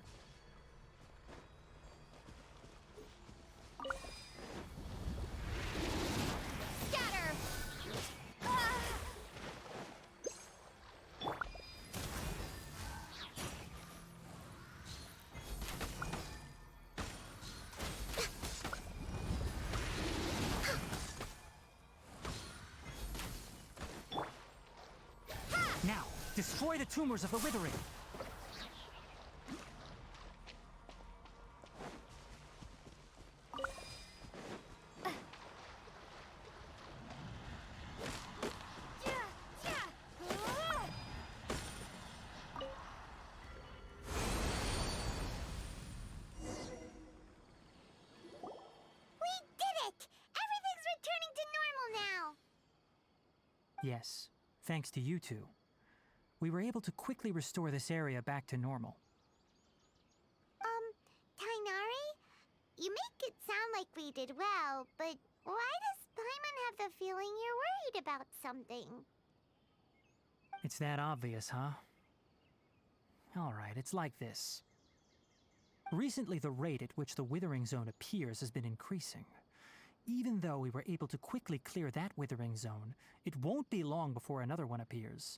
Scatter! Ah! Now, destroy the tumors of the withering. We did it! Everything's returning to normal now! Yes, thanks to you two. We were able to quickly restore this area back to normal. Kainari? You make it sound like we did well, but why does Paimon have the feeling you're worried about something? It's that obvious, huh? Alright, it's like this. Recently, the rate at which the withering zone appears has been increasing. Even though we were able to quickly clear that withering zone, it won't be long before another one appears.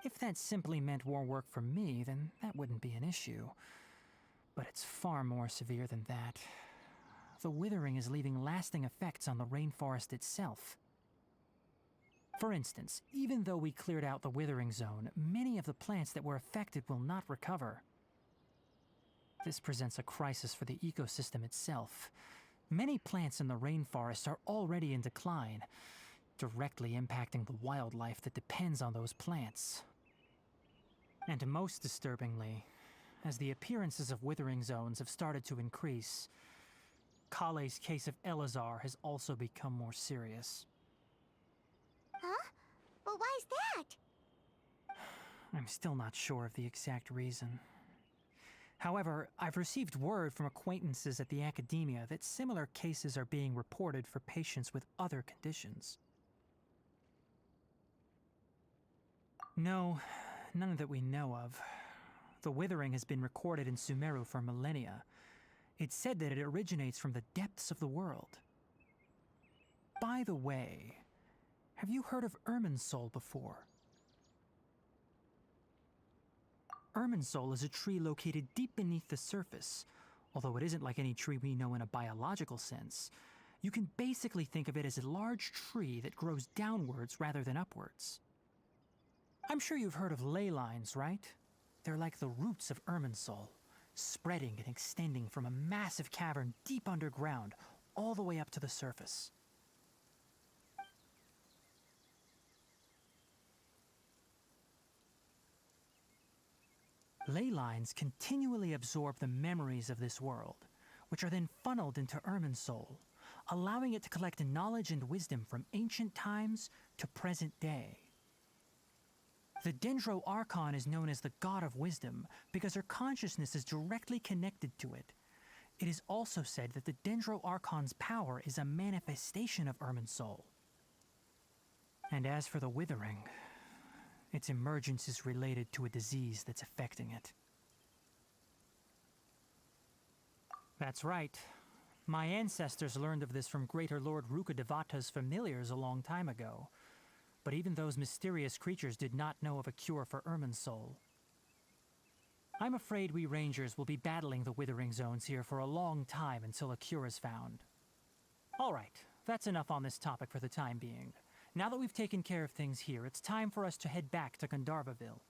If that simply meant more work for me, then that wouldn't be an issue. But it's far more severe than that. The withering is leaving lasting effects on the rainforest itself. For instance, even though we cleared out the withering zone, many of the plants that were affected will not recover. This presents a crisis for the ecosystem itself. Many plants in the rainforest are already in decline, directly impacting the wildlife that depends on those plants. And most disturbingly, as the appearances of withering zones have started to increase, Kale's case of Elazar has also become more serious. Huh? But why's that? I'm still not sure of the exact reason. However, I've received word from acquaintances at the academia that similar cases are being reported for patients with other conditions. No, none that we know of. The withering has been recorded in Sumeru for millennia. It's said that it originates from the depths of the world. By the way, have you heard of Irminsul before? Irminsul is a tree located deep beneath the surface. Although it isn't like any tree we know in a biological sense, you can basically think of it as a large tree that grows downwards rather than upwards. I'm sure you've heard of ley lines, right? They're like the roots of Irminsul, spreading and extending from a massive cavern deep underground all the way up to the surface. Ley lines continually absorb the memories of this world, which are then funneled into Irminsul, allowing it to collect knowledge and wisdom from ancient times to present day. The Dendro Archon is known as the God of Wisdom because her consciousness is directly connected to it. It is also said that the Dendro Archon's power is a manifestation of Irminsul. And as for the Withering, its emergence is related to a disease that's affecting it. That's right. My ancestors learned of this from Greater Lord Rukkhadevata's familiars a long time ago. But even those mysterious creatures did not know of a cure for Irminsul. I'm afraid we Rangers will be battling the Withering Zones here for a long time until a cure is found. Alright, that's enough on this topic for the time being. Now that we've taken care of things here, it's time for us to head back to Gandharvaville.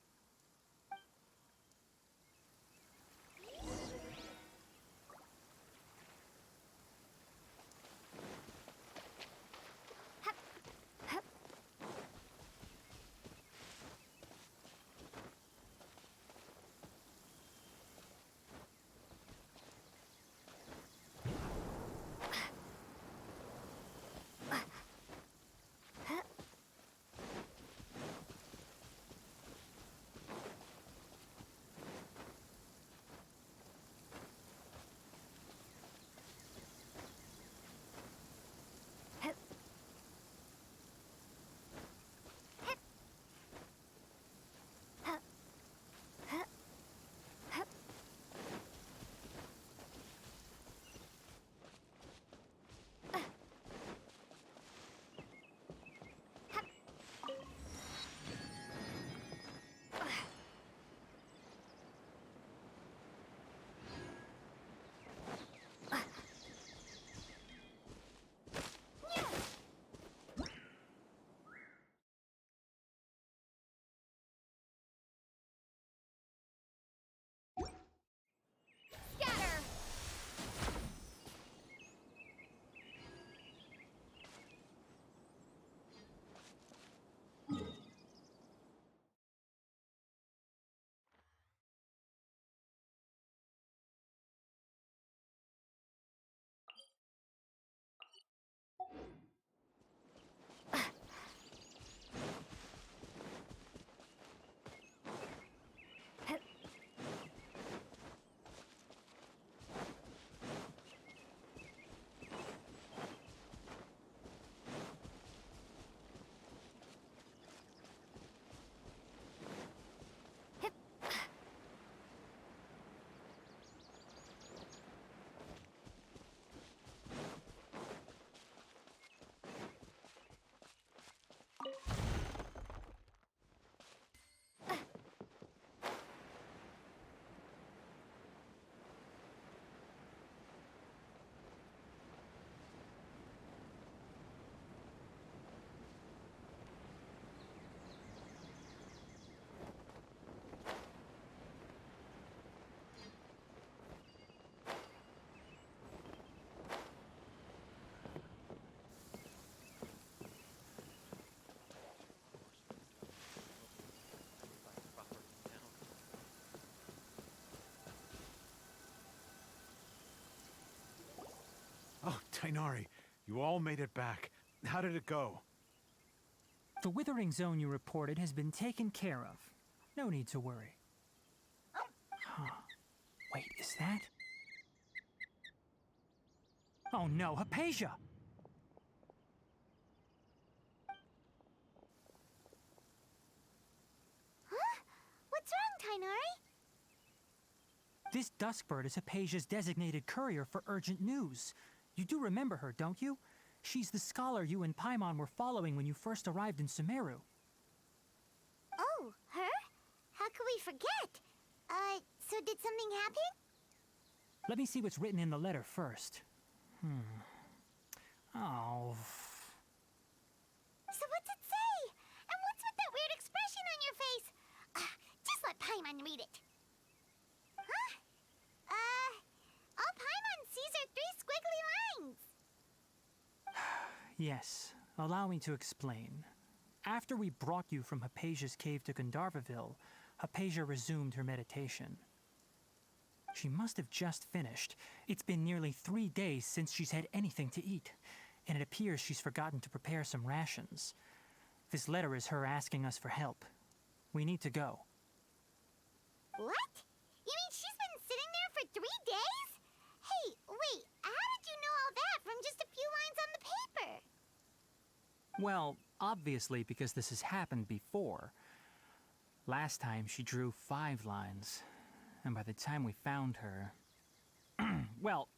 Oh, Tainari, you all made it back. How did it go? The withering zone you reported has been taken care of. No need to worry. Huh. Wait, is that? Oh no, Hypatia! Huh? What's wrong, Tainari? This Duskbird is Hypatia's designated courier for urgent news. You do remember her, don't you? She's the scholar you and Paimon were following when you first arrived in Sumeru. Oh, her? How could we forget? So did something happen? Let me see what's written in the letter first. Oh. So what's it say? And what's with that weird expression on your face? Just let Paimon read it. Huh? All Paimon sees are 3 squiggly lines. Yes, allow me to explain. After we brought you from Hypatia's cave to Gandharvaville, Hypatia resumed her meditation. She must have just finished. It's been nearly 3 days since she's had anything to eat, and it appears she's forgotten to prepare some rations. This letter is her asking us for help. We need to go. What? You mean she's been sitting there for 3 days? Hey, wait, how did you know all that from just a few lines on the paper? Well, obviously because this has happened before. Last time she drew 5 lines, and by the time we found her... well,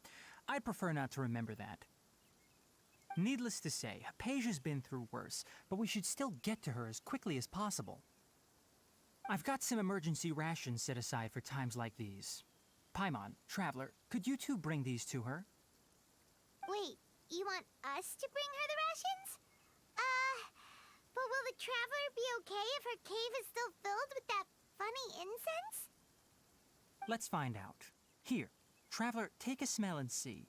I'd prefer not to remember that. Needless to say, Hypatia's been through worse, but we should still get to her as quickly as possible. I've got some emergency rations set aside for times like these. Paimon, Traveler, could you two bring these to her? Wait, you want us to bring her the rations? But will the Traveler be okay if her cave is still filled with that funny incense? Let's find out. Here, Traveler, take a smell and see.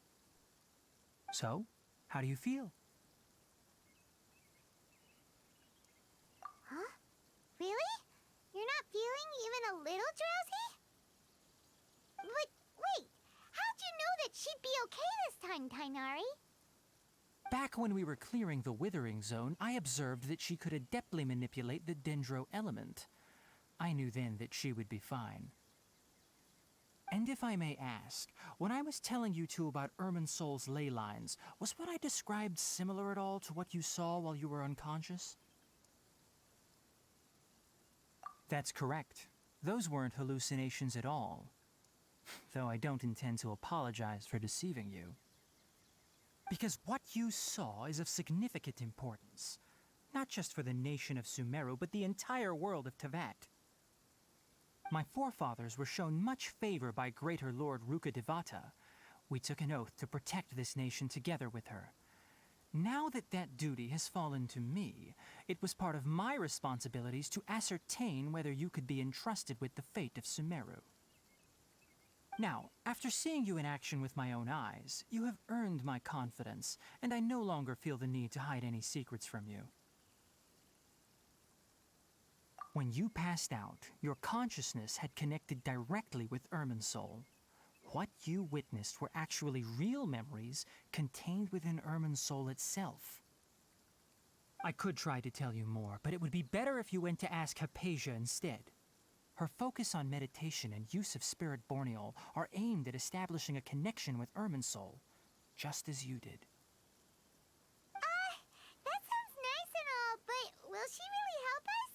So, how do you feel? Huh? Really? You're not feeling even a little drowsy? But wait, how'd you know that she'd be okay this time, Tainari? Back when we were clearing the Withering Zone, I observed that she could adeptly manipulate the Dendro element. I knew then that she would be fine. And if I may ask, when I was telling you two about Irminsol's ley lines, was what I described similar at all to what you saw while you were unconscious? That's correct. Those weren't hallucinations at all. Though I don't intend to apologize for deceiving you. Because what you saw is of significant importance. Not just for the nation of Sumeru, but the entire world of Tevat. My forefathers were shown much favor by Greater Lord Rukkhadevata. We took an oath to protect this nation together with her. Now that that duty has fallen to me, it was part of my responsibilities to ascertain whether you could be entrusted with the fate of Sumeru. Now, after seeing you in action with my own eyes, you have earned my confidence, and I no longer feel the need to hide any secrets from you. When you passed out, your consciousness had connected directly with Irminsul. What you witnessed were actually real memories contained within Irminsul itself. I could try to tell you more, but it would be better if you went to ask Hypatia instead. Her focus on meditation and use of Spirit Borneol are aimed at establishing a connection with Irminsul, just as you did. That sounds nice and all, but will she really help us?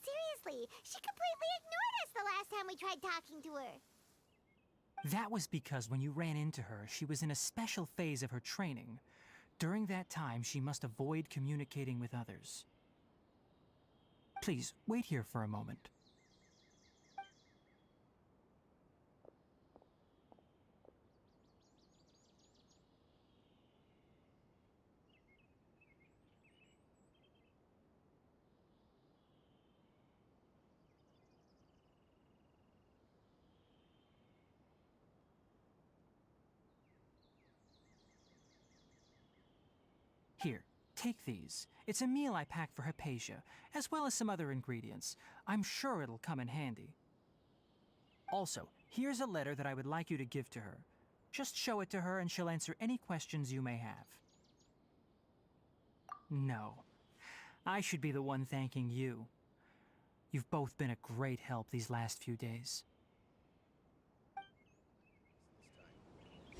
Seriously, she completely ignored us the last time we tried talking to her. That was because when you ran into her, she was in a special phase of her training. During that time, she must avoid communicating with others. Please, wait here for a moment. Here, take these. It's a meal I packed for Hypatia, as well as some other ingredients. I'm sure it'll come in handy. Also, here's a letter that I would like you to give to her. Just show it to her and she'll answer any questions you may have. No. I should be the one thanking you. You've both been a great help these last few days.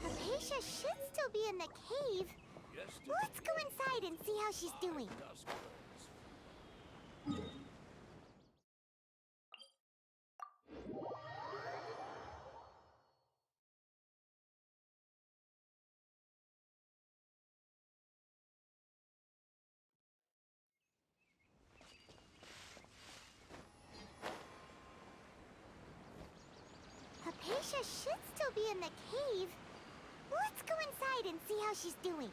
Hypatia should still be in the cave. Yesterday, Let's go inside and see how she's doing. dusk birds. Hypatia should still be in the cave. Let's go inside and see how she's doing.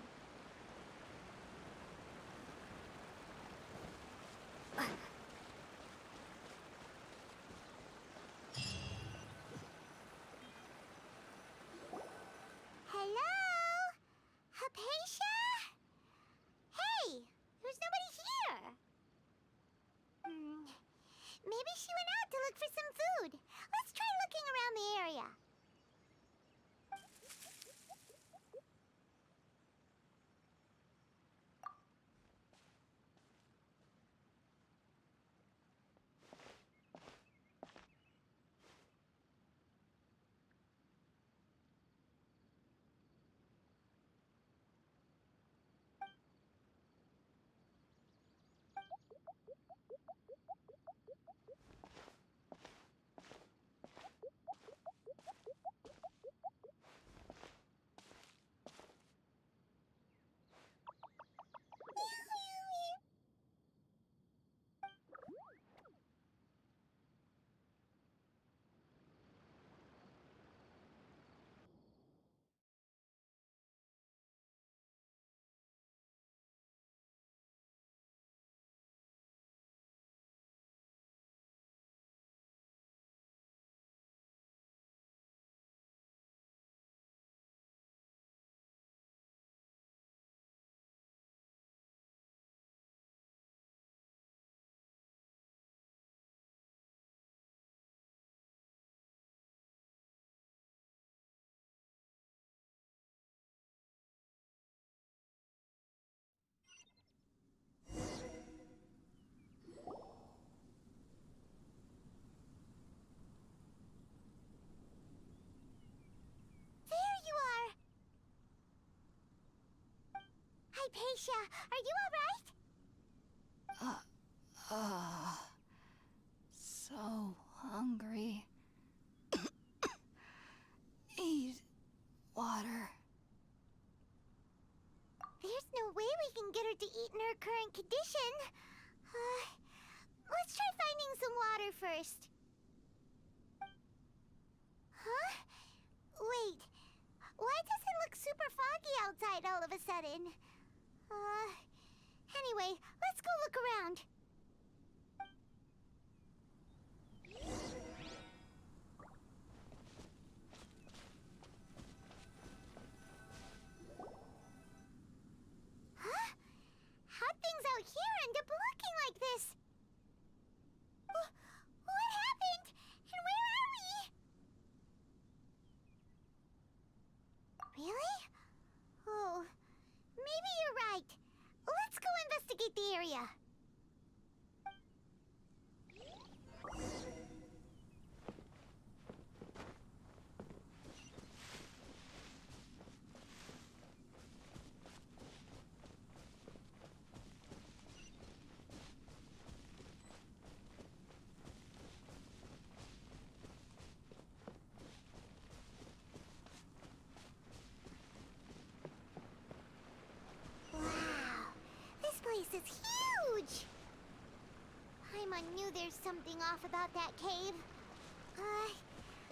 Hello? Hypatia? Hey, there's nobody here. Maybe she went out to look for some food. Let's try looking around the area. Hypatia, are you alright? So hungry. Eat water. There's no way we can get her to eat in her current condition. Let's try finding some water first. Huh? Wait. Why does it look super foggy outside all of a sudden? Anyway, let's go look around. Huh? How'd things out here end up looking like this? What happened? And where are we? Really? Oh, maybe you're right. Let's go investigate the area. This is huge! Paimon knew there's something off about that cave.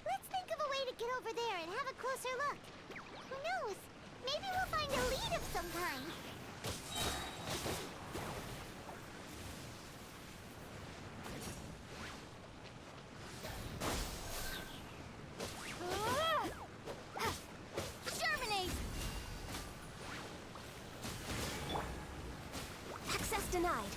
Let's think of a way to get over there and have a closer look. Who knows? Maybe we'll find a lead of some kind. Germinate! Access denied.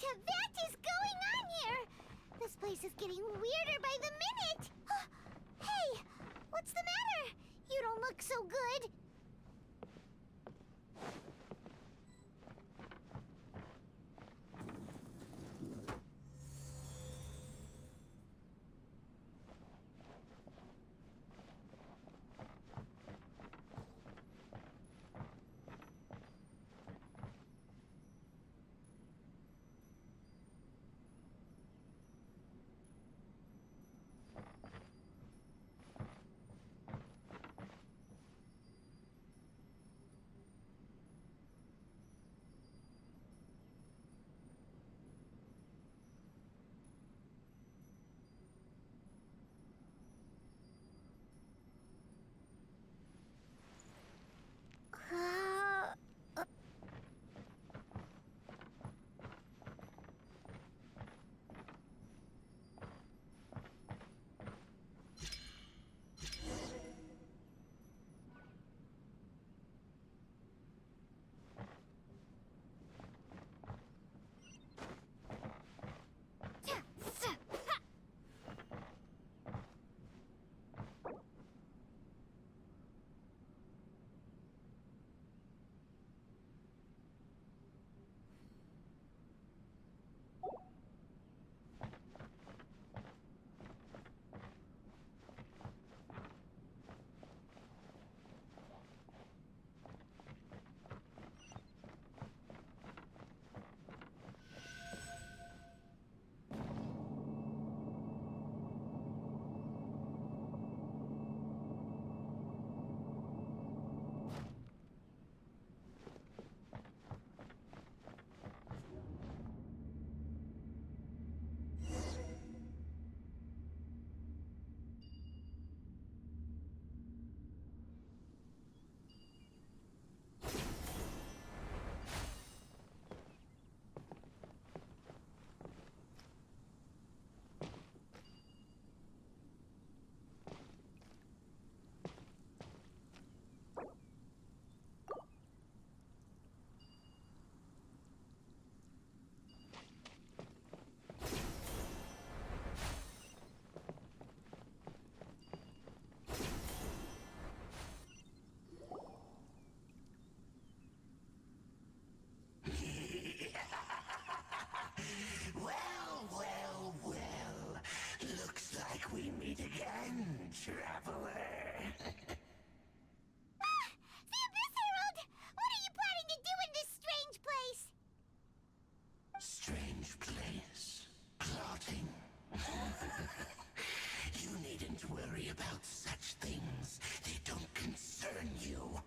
What is going on here? This place is getting weirder by the minute. Hey, what's the matter? You don't look so good. Traveler. The Abyss Herald! What are you planning to do in this strange place? Strange place. Plotting. You needn't worry about such things. They don't concern you.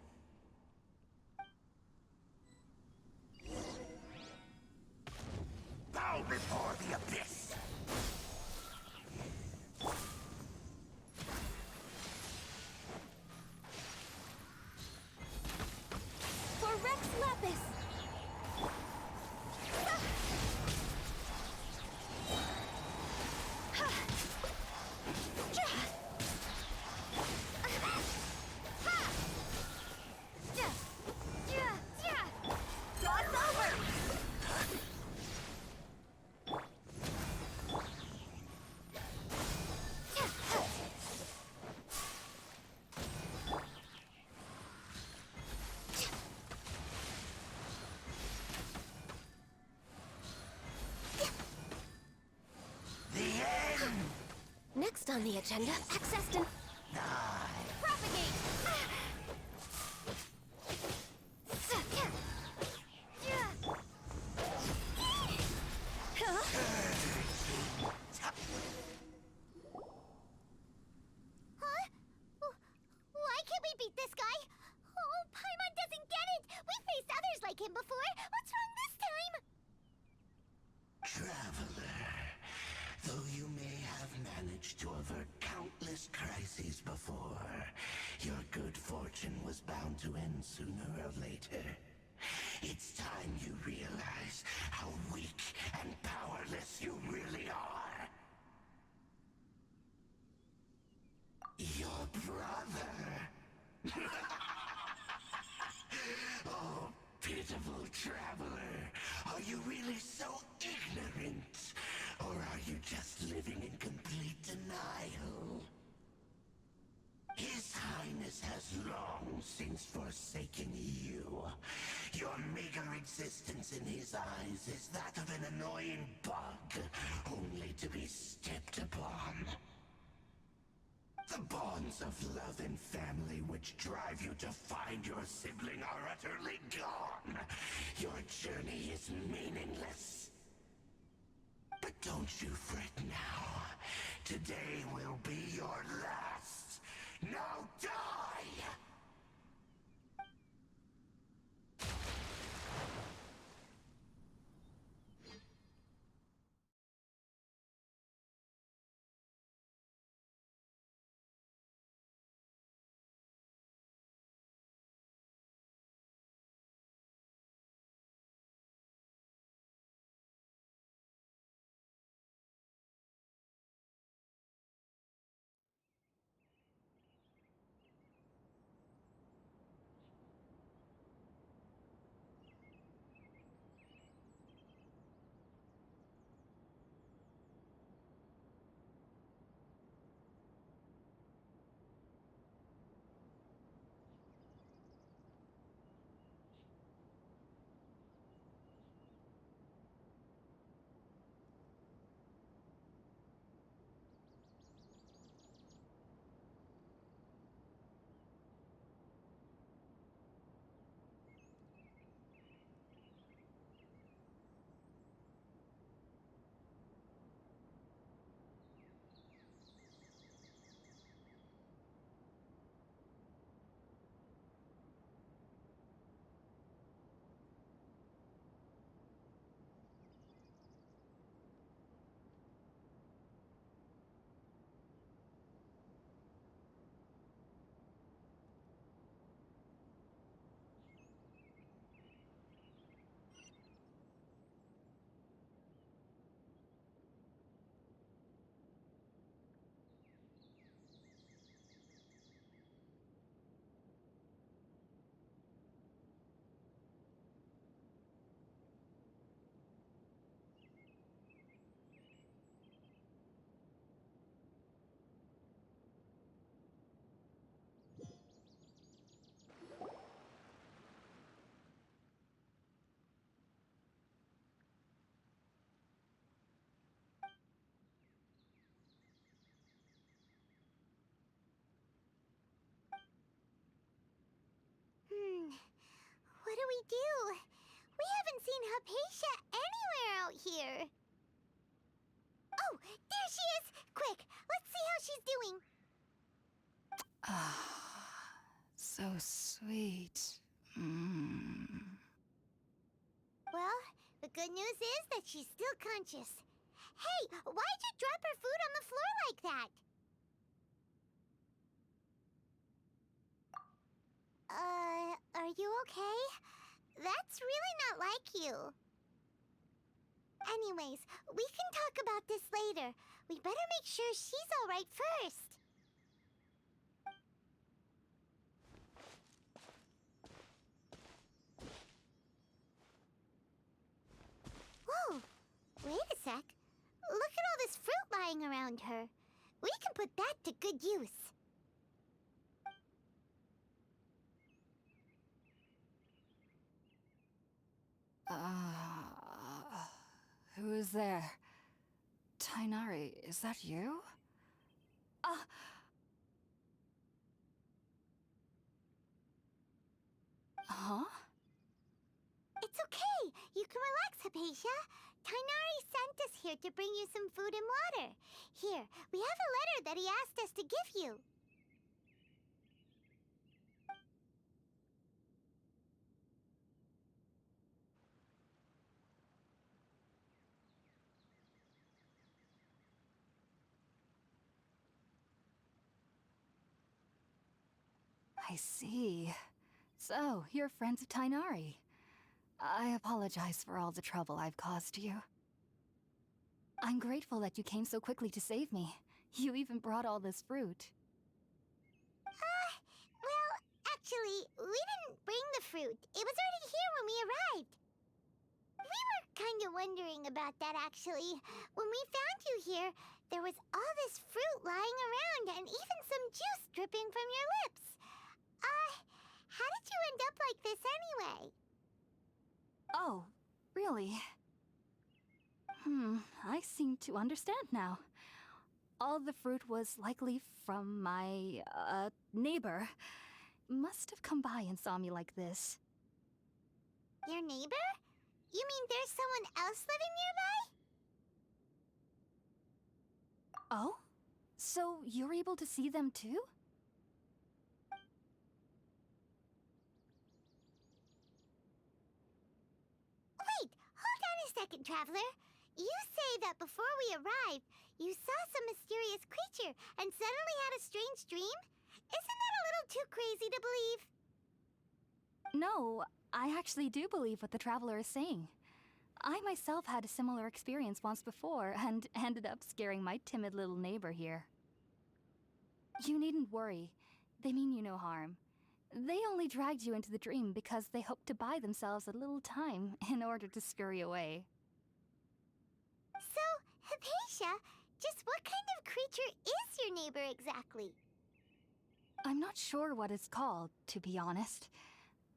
Bow before the abyss! For Rex Lapis! Cross over! The end! Next on the agenda, access to... Propagate! Huh? Why can't we beat this guy? Oh, Paimon doesn't get it! We faced others like him before! What's wrong this time? Traveler, though you may have managed to avert countless crises before, your good fortune was bound to end sooner or later. It's time you realize how weak and powerless you really are. Your brother. Oh, pitiful traveler. Are you really so ignorant long since forsaken you. Your meager existence in his eyes is that of an annoying bug, only to be stepped upon. The bonds of love and family which drive you to find your sibling are utterly gone. Your journey is meaningless. But don't you fret now. Today will be your last. Now die! What do we do? We haven't seen Hypatia anywhere out here. Oh, there she is! Quick, let's see how she's doing. So sweet. Well, the good news is that she's still conscious. Hey, why'd you drop her food on the floor like that? Are you okay? That's really not like you. Anyways, we can talk about this later. We better make sure she's all right first. Whoa, wait a sec. Look at all this fruit lying around her. We can put that to good use. Who is there? Tainari, is that you? Huh? It's okay. You can relax, Hypatia. Tainari sent us here to bring you some food and water. Here, we have a letter that he asked us to give you. I see. So, you're friends of Tainari. I apologize for all the trouble I've caused you. I'm grateful that you came so quickly to save me. You even brought all this fruit. Well, actually, we didn't bring the fruit. It was already here when we arrived. We were kind of wondering about that, actually. When we found you here, there was all this fruit lying around and even some juice dripping from your lips. How did you end up like this anyway? Oh, really? I seem to understand now. All the fruit was likely from my, neighbor. Must have come by and saw me like this. Your neighbor? You mean there's someone else living nearby? Oh? So you're able to see them too? Wait, hold on a second, Traveler. You say that before we arrived, you saw some mysterious creature and suddenly had a strange dream? Isn't that a little too crazy to believe? No, I actually do believe what the traveler is saying. I myself had a similar experience once before and ended up scaring my timid little neighbor here. You needn't worry. They mean you no harm. They only dragged you into the dream because they hoped to buy themselves a little time in order to scurry away. So, Hypatia, just what kind of creature is your neighbor exactly? I'm not sure what it's called, to be honest.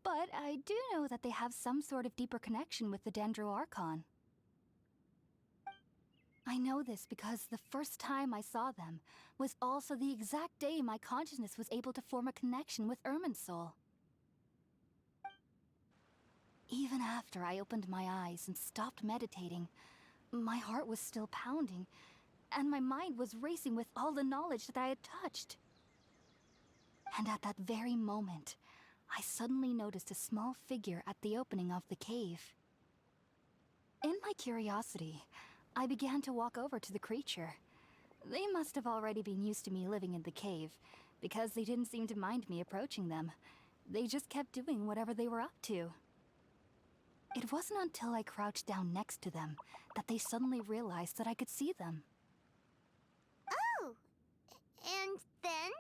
But I do know that they have some sort of deeper connection with the Archon. I know this because the first time I saw them was also the exact day my consciousness was able to form a connection with Irminsul. Even after I opened my eyes and stopped meditating, my heart was still pounding, and my mind was racing with all the knowledge that I had touched. And at that very moment, I suddenly noticed a small figure at the opening of the cave. In my curiosity, I began to walk over to the creature. They must have already been used to me living in the cave, because they didn't seem to mind me approaching them. They just kept doing whatever they were up to. It wasn't until I crouched down next to them that they suddenly realized that I could see them. Oh, and then?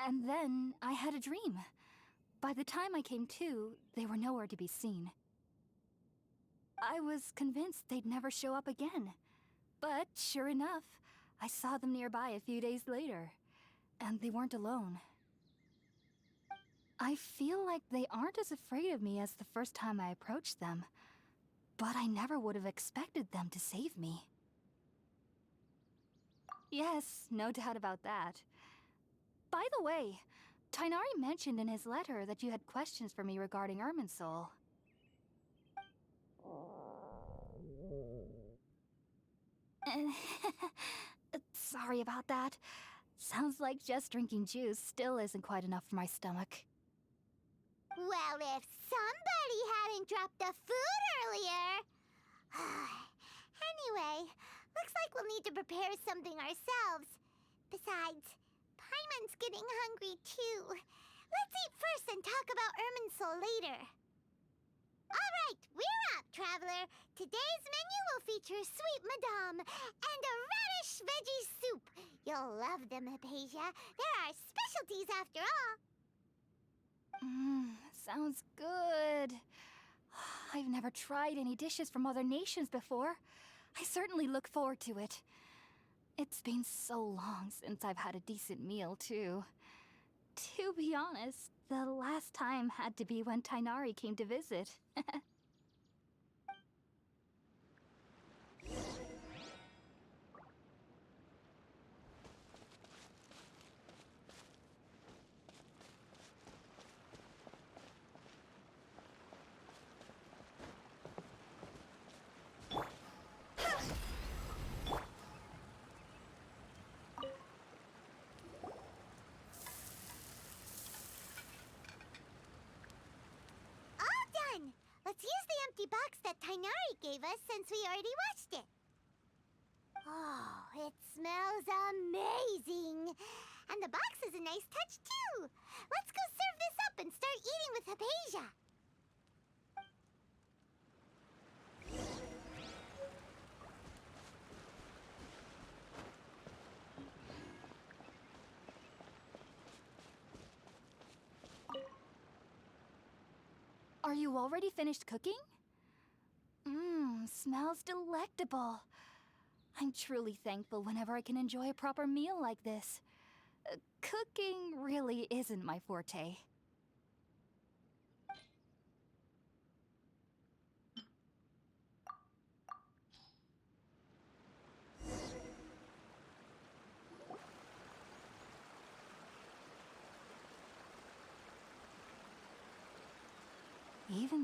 And then I had a dream. By the time I came to, they were nowhere to be seen. I was convinced they'd never show up again. But sure enough, I saw them nearby a few days later. And they weren't alone. I feel like they aren't as afraid of me as the first time I approached them. But I never would have expected them to save me. Yes, no doubt about that. By the way, Tighnari mentioned in his letter that you had questions for me regarding Irminsul. Sorry about that. Sounds like just drinking juice still isn't quite enough for my stomach. Well, if somebody hadn't dropped the food earlier... Anyway, looks like we'll need to prepare something ourselves. Besides, Paimon's getting hungry too. Let's eat first and talk about Irminsul later. All right, we're up, Traveler. Today's menu will feature sweet madame and a radish veggie soup. You'll love them, Hypatia. They're our specialties after all. Sounds good. I've never tried any dishes from other nations before. I certainly look forward to it. It's been so long since I've had a decent meal, too. To be honest, the last time had to be when Tighnari came to visit. Let's use the empty box that Tighnari gave us since we already watched it. Oh, it smells amazing. And the box is a nice touch, too. Let's go serve this up and start eating with Hypatia. Are you already finished cooking? Smells delectable. I'm truly thankful whenever I can enjoy a proper meal like this. Cooking really isn't my forte.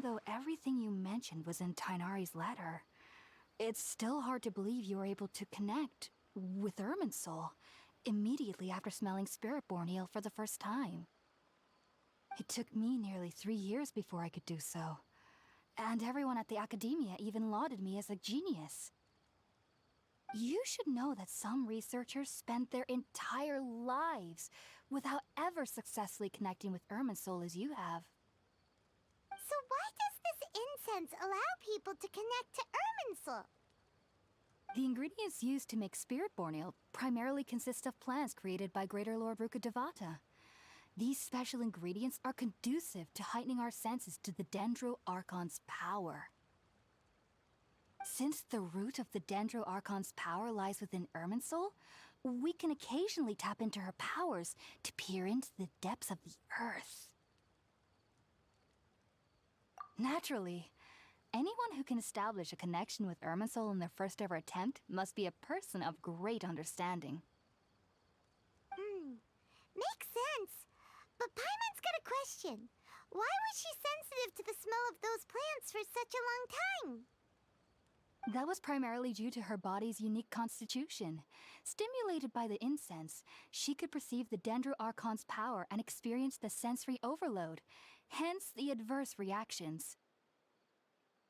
though everything you mentioned was in Tainari's letter, it's still hard to believe you were able to connect with Irminsul immediately after smelling Spiritborn ale for the first time. It took me nearly 3 years before I could do so, and everyone at the Academia even lauded me as a genius. You should know that some researchers spend their entire lives without ever successfully connecting with Irminsul as you have. So why does this incense allow people to connect to Irminsul? The ingredients used to make Spiritborn ale primarily consist of plants created by Greater Lord Rukkhadevata. These special ingredients are conducive to heightening our senses to the Dendro Archon's power. Since the root of the Dendro Archon's power lies within Irminsul, we can occasionally tap into her powers to peer into the depths of the earth. Naturally, anyone who can establish a connection with Irminsul in their first ever attempt must be a person of great understanding. Makes sense. But Paimon's got a question. Why was she sensitive to the smell of those plants for such a long time? That was primarily due to her body's unique constitution. Stimulated by the incense, she could perceive the Dendro Archon's power and experience the sensory overload, hence the adverse reactions.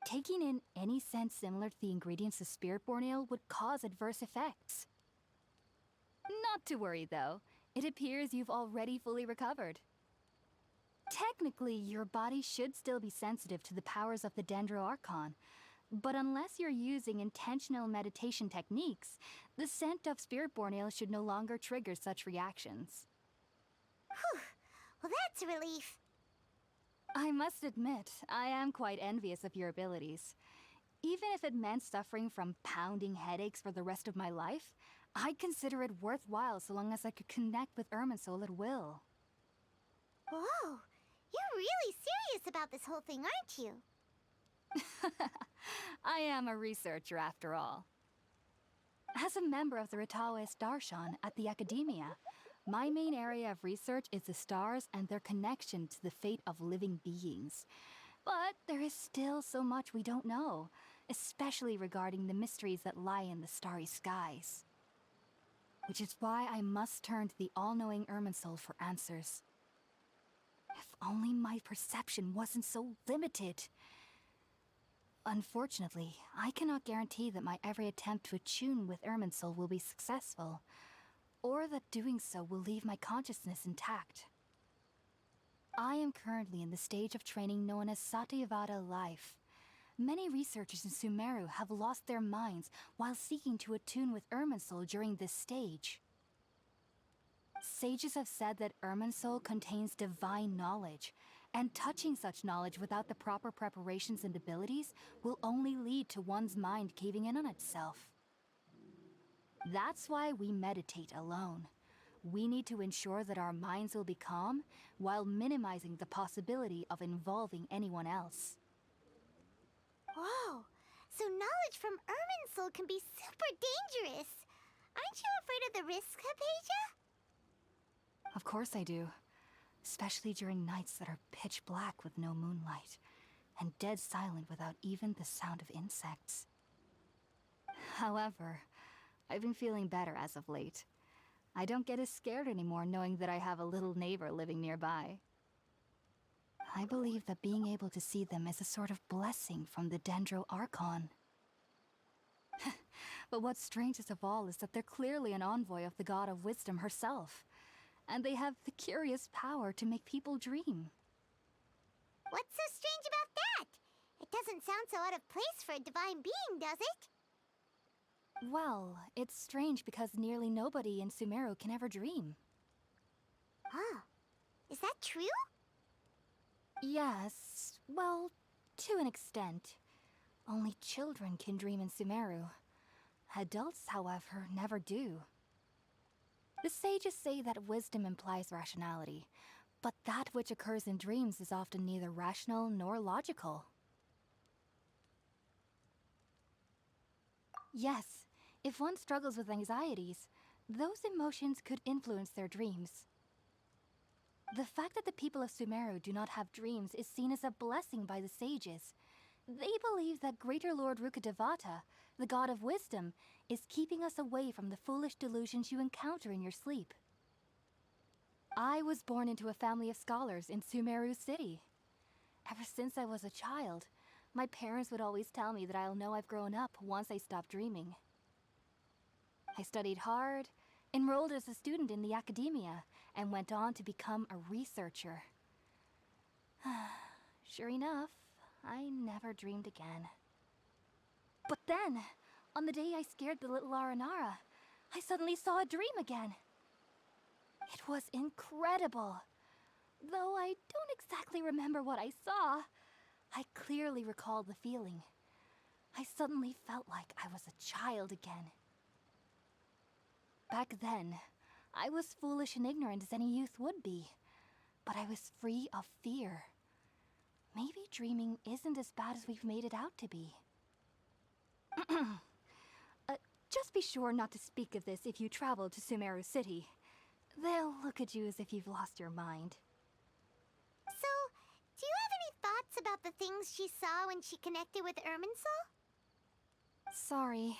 Taking in any scent similar to the ingredients of Spiritborn ale would cause adverse effects. Not to worry, though. It appears you've already fully recovered. Technically, your body should still be sensitive to the powers of the Dendro Archon, but unless you're using intentional meditation techniques, the scent of Spiritborn ale should no longer trigger such reactions. Whew. Well, that's a relief. I must admit, I am quite envious of your abilities. Even if it meant suffering from pounding headaches for the rest of my life, I'd consider it worthwhile so long as I could connect with Irminsul at will. Whoa, you're really serious about this whole thing, aren't you? I am a researcher after all. As a member of the Ritaoist Archon at the Academia, my main area of research is the stars and their connection to the fate of living beings. But there is still so much we don't know, especially regarding the mysteries that lie in the starry skies. Which is why I must turn to the all-knowing Irminsul for answers. If only my perception wasn't so limited. Unfortunately, I cannot guarantee that my every attempt to attune with Irminsul will be successful, or that doing so will leave my consciousness intact. I am currently in the stage of training known as Satyavada life. Many researchers in Sumeru have lost their minds while seeking to attune with Irminsul during this stage. Sages have said that Irminsul contains divine knowledge, and touching such knowledge without the proper preparations and abilities will only lead to one's mind caving in on itself. That's why we meditate alone. We need to ensure that our minds will be calm while minimizing the possibility of involving anyone else. Whoa, so knowledge from Irminsul can be super dangerous. Aren't you afraid of the risks, Hypatia? Of course I do. Especially during nights that are pitch black with no moonlight, and dead silent without even the sound of insects. However, I've been feeling better as of late. I don't get as scared anymore knowing that I have a little neighbor living nearby. I believe that being able to see them is a sort of blessing from the Dendro Archon. But what's strangest of all is that they're clearly an envoy of the god of wisdom herself, and they have the curious power to make people dream. What's so strange about that? It doesn't sound so out of place for a divine being, does it? Well, it's strange because nearly nobody in Sumeru can ever dream. Huh. Is that true? Yes, well, to an extent. Only children can dream in Sumeru. Adults, however, never do. The sages say that wisdom implies rationality, but that which occurs in dreams is often neither rational nor logical. Yes, if one struggles with anxieties, those emotions could influence their dreams. The fact that the people of Sumeru do not have dreams is seen as a blessing by the sages. They believe that Greater Lord Rukkhadevata, the god of wisdom, is keeping us away from the foolish delusions you encounter in your sleep. I was born into a family of scholars in Sumeru City. Ever since I was a child, my parents would always tell me that I'll know I've grown up once I stop dreaming. I studied hard, enrolled as a student in the academia, and went on to become a researcher. Sure enough, I never dreamed again. But then, on the day I scared the little Aranara, I suddenly saw a dream again. It was incredible. Though I don't exactly remember what I saw, I clearly recall the feeling. I suddenly felt like I was a child again. Back then, I was foolish and ignorant as any youth would be, but I was free of fear. Maybe dreaming isn't as bad as we've made it out to be. Just be sure not to speak of this if you travel to Sumeru City. They'll look at you as if you've lost your mind. So, do you have any thoughts about the things she saw when she connected with Irminsul? Sorry.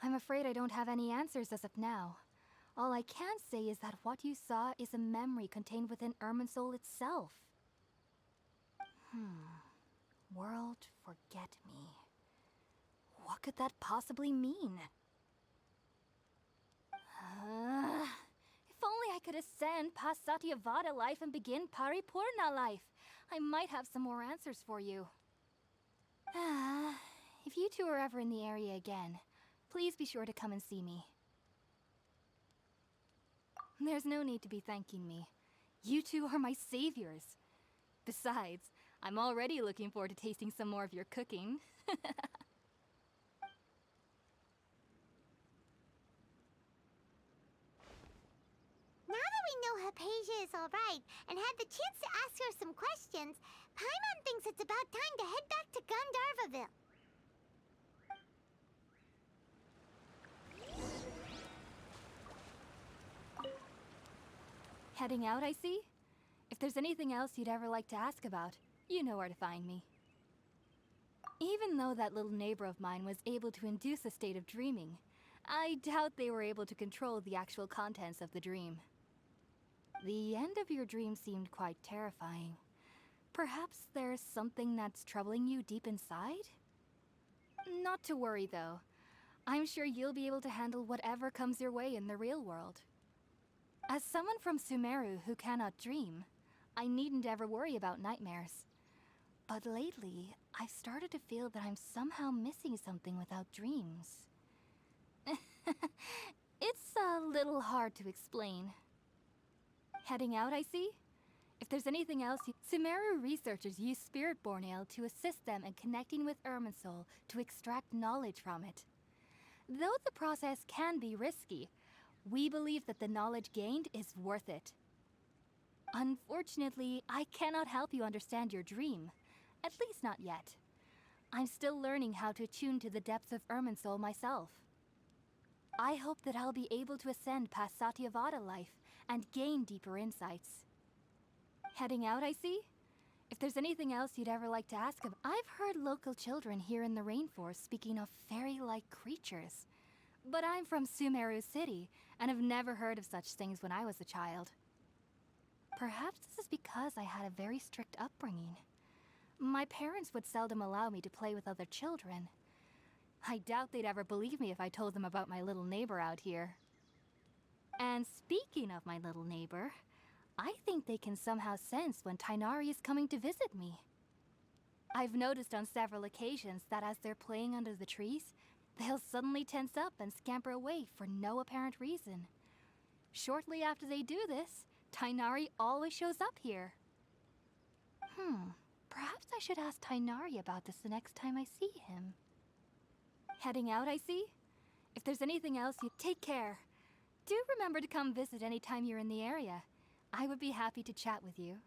I'm afraid I don't have any answers as of now. All I can say is that what you saw is a memory contained within Irminsul itself. World forget me. What could that possibly mean? If only I could ascend past Satyavada life and begin Paripurna life, I might have some more answers for you. If you two are ever in the area again, please be sure to come and see me. There's no need to be thanking me. You two are my saviors. Besides, I'm already looking forward to tasting some more of your cooking. Now that we know Hypatia is alright and had the chance to ask her some questions, Paimon thinks it's about time to head back to Gandharvaville. Heading out, I see? If there's anything else you'd ever like to ask about, you know where to find me. Even though that little neighbor of mine was able to induce a state of dreaming, I doubt they were able to control the actual contents of the dream. The end of your dream seemed quite terrifying. Perhaps there's something that's troubling you deep inside? Not to worry, though. I'm sure you'll be able to handle whatever comes your way in the real world. As someone from Sumeru who cannot dream, I needn't ever worry about nightmares. But lately, I've started to feel that I'm somehow missing something without dreams. It's a little hard to explain. Heading out, I see? If there's anything else, Sumeru researchers use Spiritborn Ale to assist them in connecting with Irminsul to extract knowledge from it. Though the process can be risky, we believe that the knowledge gained is worth it. Unfortunately, I cannot help you understand your dream. At least not yet. I'm still learning how to attune to the depths of Irminsul myself. I hope that I'll be able to ascend past Satyavada life and gain deeper insights. Heading out, I see? If there's anything else you'd ever like to ask about, I've heard local children here in the rainforest speaking of fairy-like creatures. But I'm from Sumeru City, and have never heard of such things when I was a child. Perhaps this is because I had a very strict upbringing. My parents would seldom allow me to play with other children. I doubt they'd ever believe me if I told them about my little neighbor out here. And speaking of my little neighbor, I think they can somehow sense when Tighnari is coming to visit me. I've noticed on several occasions that as they're playing under the trees, they'll suddenly tense up and scamper away for no apparent reason. Shortly after they do this, Tighnari always shows up here. Perhaps I should ask Tighnari about this the next time I see him. Heading out, I see? If there's anything else, you take care. Do remember to come visit anytime you're in the area. I would be happy to chat with you.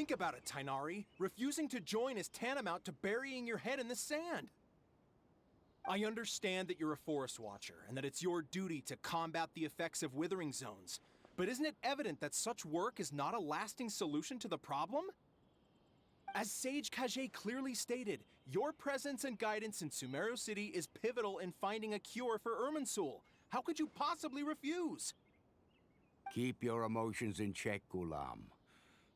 Think about it, Tainari. Refusing to join is tantamount to burying your head in the sand. I understand that you're a Forest Watcher, and that it's your duty to combat the effects of withering zones. But isn't it evident that such work is not a lasting solution to the problem? As Sage Kage clearly stated, your presence and guidance in Sumeru City is pivotal in finding a cure for Irminsul. How could you possibly refuse? Keep your emotions in check, Gulam.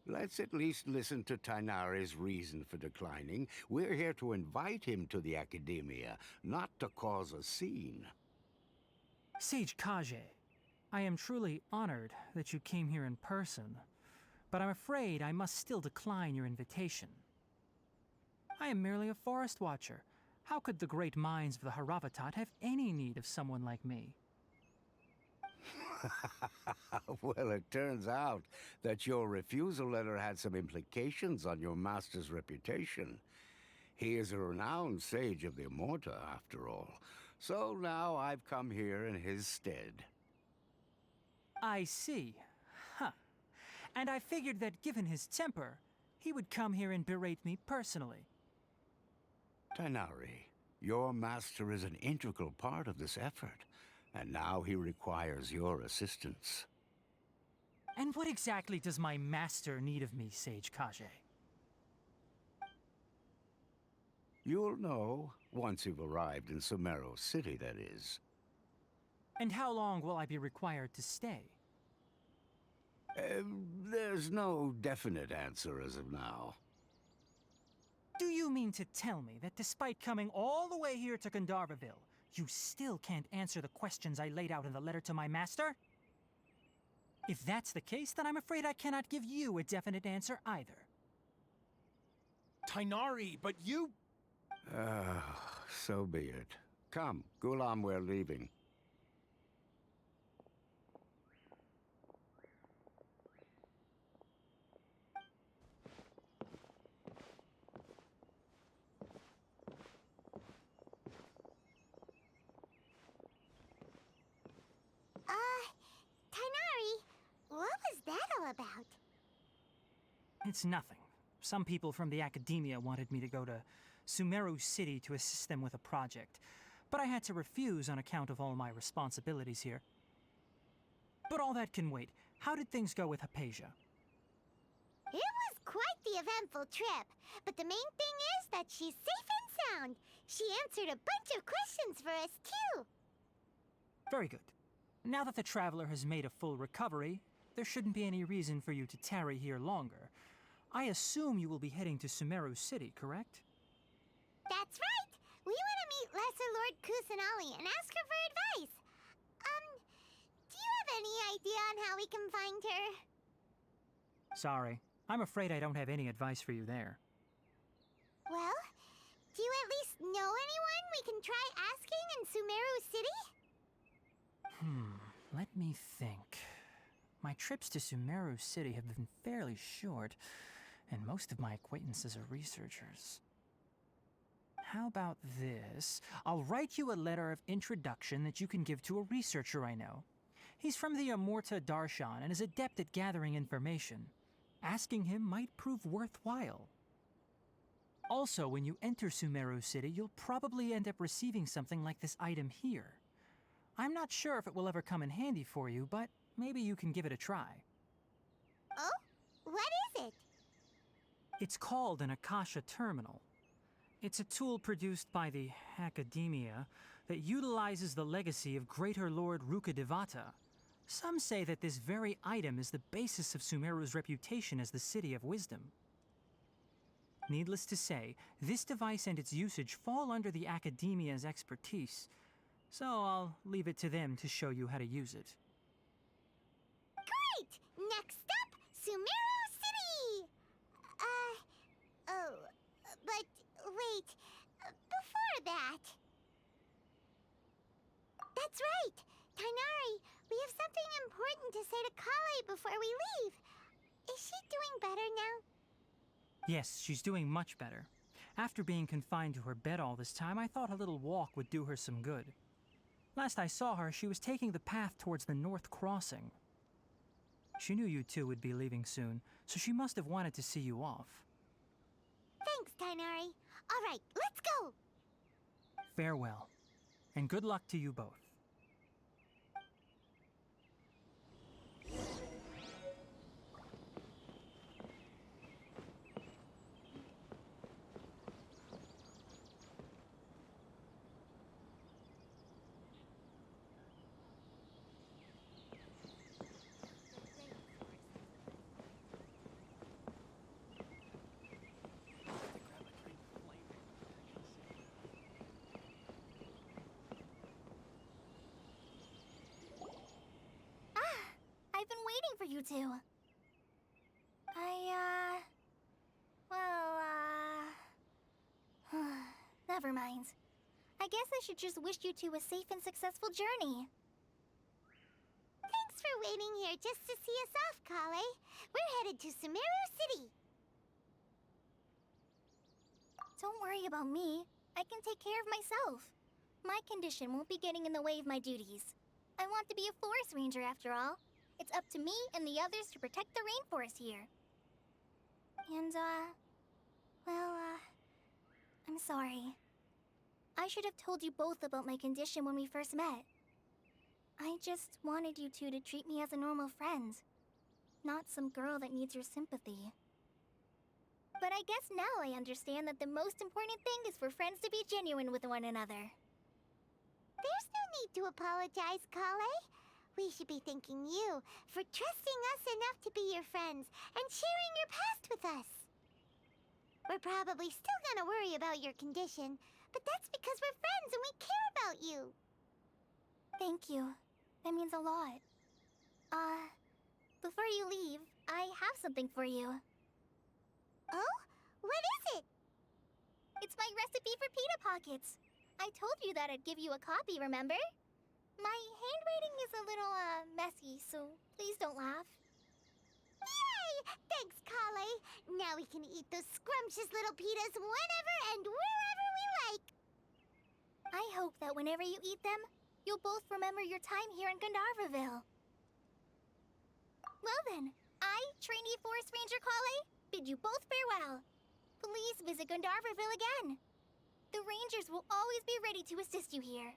Let's at least listen to Tainari's reason for declining. We're here to invite him to the Academia, not to cause a scene. Sage Kage, I am truly honored that you came here in person, but I'm afraid I must still decline your invitation. I am merely a Forest Watcher. How could the great minds of the Haravatat have any need of someone like me? Well, it turns out that your refusal letter had some implications on your master's reputation. He is a renowned sage of the Immorta, after all. So now I've come here in his stead. I see. Huh. And I figured that given his temper, he would come here and berate me personally. Tainari, your master is an integral part of this effort, and now he requires your assistance. And what exactly does my master need of me, Sage Kage? You'll know once you've arrived in Sumeru City, that is. And how long will I be required to stay? There's no definite answer as of now. Do you mean to tell me that despite coming all the way here to Gandharvaville, you still can't answer the questions I laid out in the letter to my master? If that's the case, then I'm afraid I cannot give you a definite answer either. Tainari, but you... So be it. Come, Gulam, we're leaving. Tainari, what was that all about? It's nothing. Some people from the Academia wanted me to go to Sumeru City to assist them with a project, but I had to refuse on account of all my responsibilities here. But all that can wait. How did things go with Hypatia? It was quite the eventful trip, but the main thing is that she's safe and sound. She answered a bunch of questions for us, too. Very good. Now that the traveler has made a full recovery, there shouldn't be any reason for you to tarry here longer. I assume you will be heading to Sumeru City, correct? That's right. We want to meet Lesser Lord Kusanali and ask her for advice. Do you have any idea on how we can find her? Sorry. I'm afraid I don't have any advice for you there. Well, do you at least know anyone we can try asking in Sumeru City? Let me think. My trips to Sumeru City have been fairly short, and most of my acquaintances are researchers. How about this? I'll write you a letter of introduction that you can give to a researcher I know. He's from the Immorta Darshan and is adept at gathering information. Asking him might prove worthwhile. Also, when you enter Sumeru City, you'll probably end up receiving something like this item here. I'm not sure if it will ever come in handy for you, but maybe you can give it a try. Oh? What is it? It's called an Akasha Terminal. It's a tool produced by the Academia that utilizes the legacy of Greater Lord Rukkhadevata. Some say that this very item is the basis of Sumeru's reputation as the City of Wisdom. Needless to say, this device and its usage fall under the Academia's expertise, so I'll leave it to them to show you how to use it. Great! Next up, Sumeru City! But wait, before that... That's right! Tainari, we have something important to say to Kale before we leave. Is she doing better now? Yes, she's doing much better. After being confined to her bed all this time, I thought a little walk would do her some good. Last I saw her, she was taking the path towards the North Crossing. She knew you two would be leaving soon, so she must have wanted to see you off. Thanks, Tainari. All right, let's go! Farewell, and good luck to you both. I've been waiting for you two. Never mind. I guess I should just wish you two a safe and successful journey. Thanks for waiting here just to see us off, Kale. We're headed to Sumeru City. Don't worry about me. I can take care of myself. My condition won't be getting in the way of my duties. I want to be a forest ranger after all. It's up to me and the others to protect the rainforest here. And, I'm sorry. I should have told you both about my condition when we first met. I just wanted you two to treat me as a normal friend, not some girl that needs your sympathy. But I guess now I understand that the most important thing is for friends to be genuine with one another. There's no need to apologize, Kale. We should be thanking you for trusting us enough to be your friends and sharing your past with us. We're probably still gonna worry about your condition, but that's because we're friends and we care about you. Thank you. That means a lot. Before you leave, I have something for you. Oh? What is it? It's my recipe for pita pockets. I told you that I'd give you a copy, remember? My handwriting is a little, messy, so please don't laugh. Yay! Thanks, Kale. Now we can eat those scrumptious little pitas whenever and wherever we like. I hope that whenever you eat them, you'll both remember your time here in Gandharvaville. Well then, I, trainee Forest Ranger Kale, bid you both farewell. Please visit Gandharvaville again. The Rangers will always be ready to assist you here.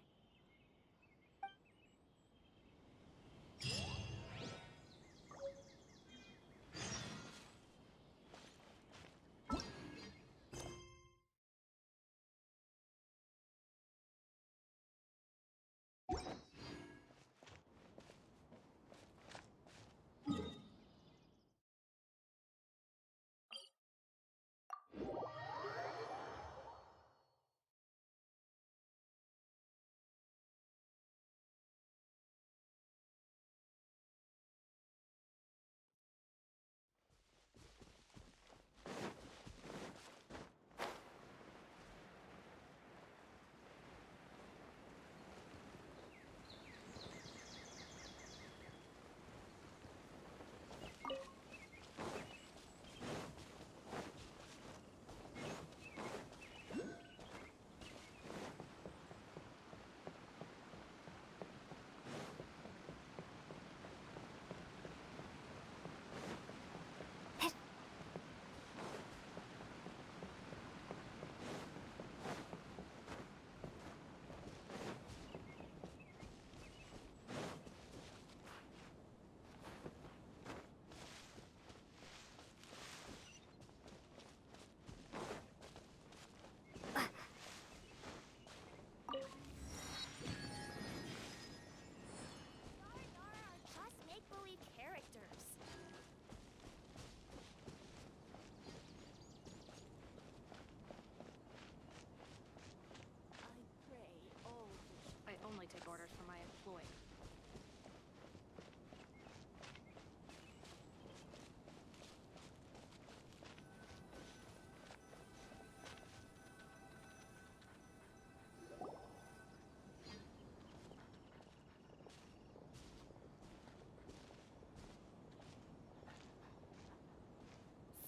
Only take orders from my employee.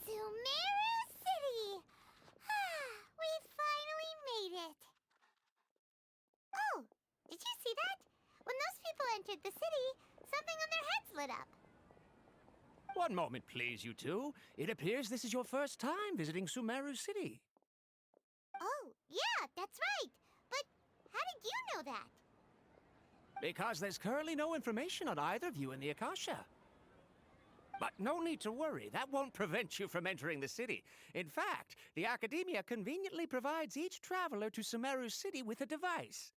Sumeru City! We finally made it! Oh! Did you see that? When those people entered the city, something on their heads lit up. One moment, please, you two. It appears this is your first time visiting Sumeru City. Oh, yeah, that's right. But how did you know that? Because there's currently no information on either of you in the Akasha. But no need to worry, that won't prevent you from entering the city. In fact, the Academia conveniently provides each traveler to Sumeru City with a device.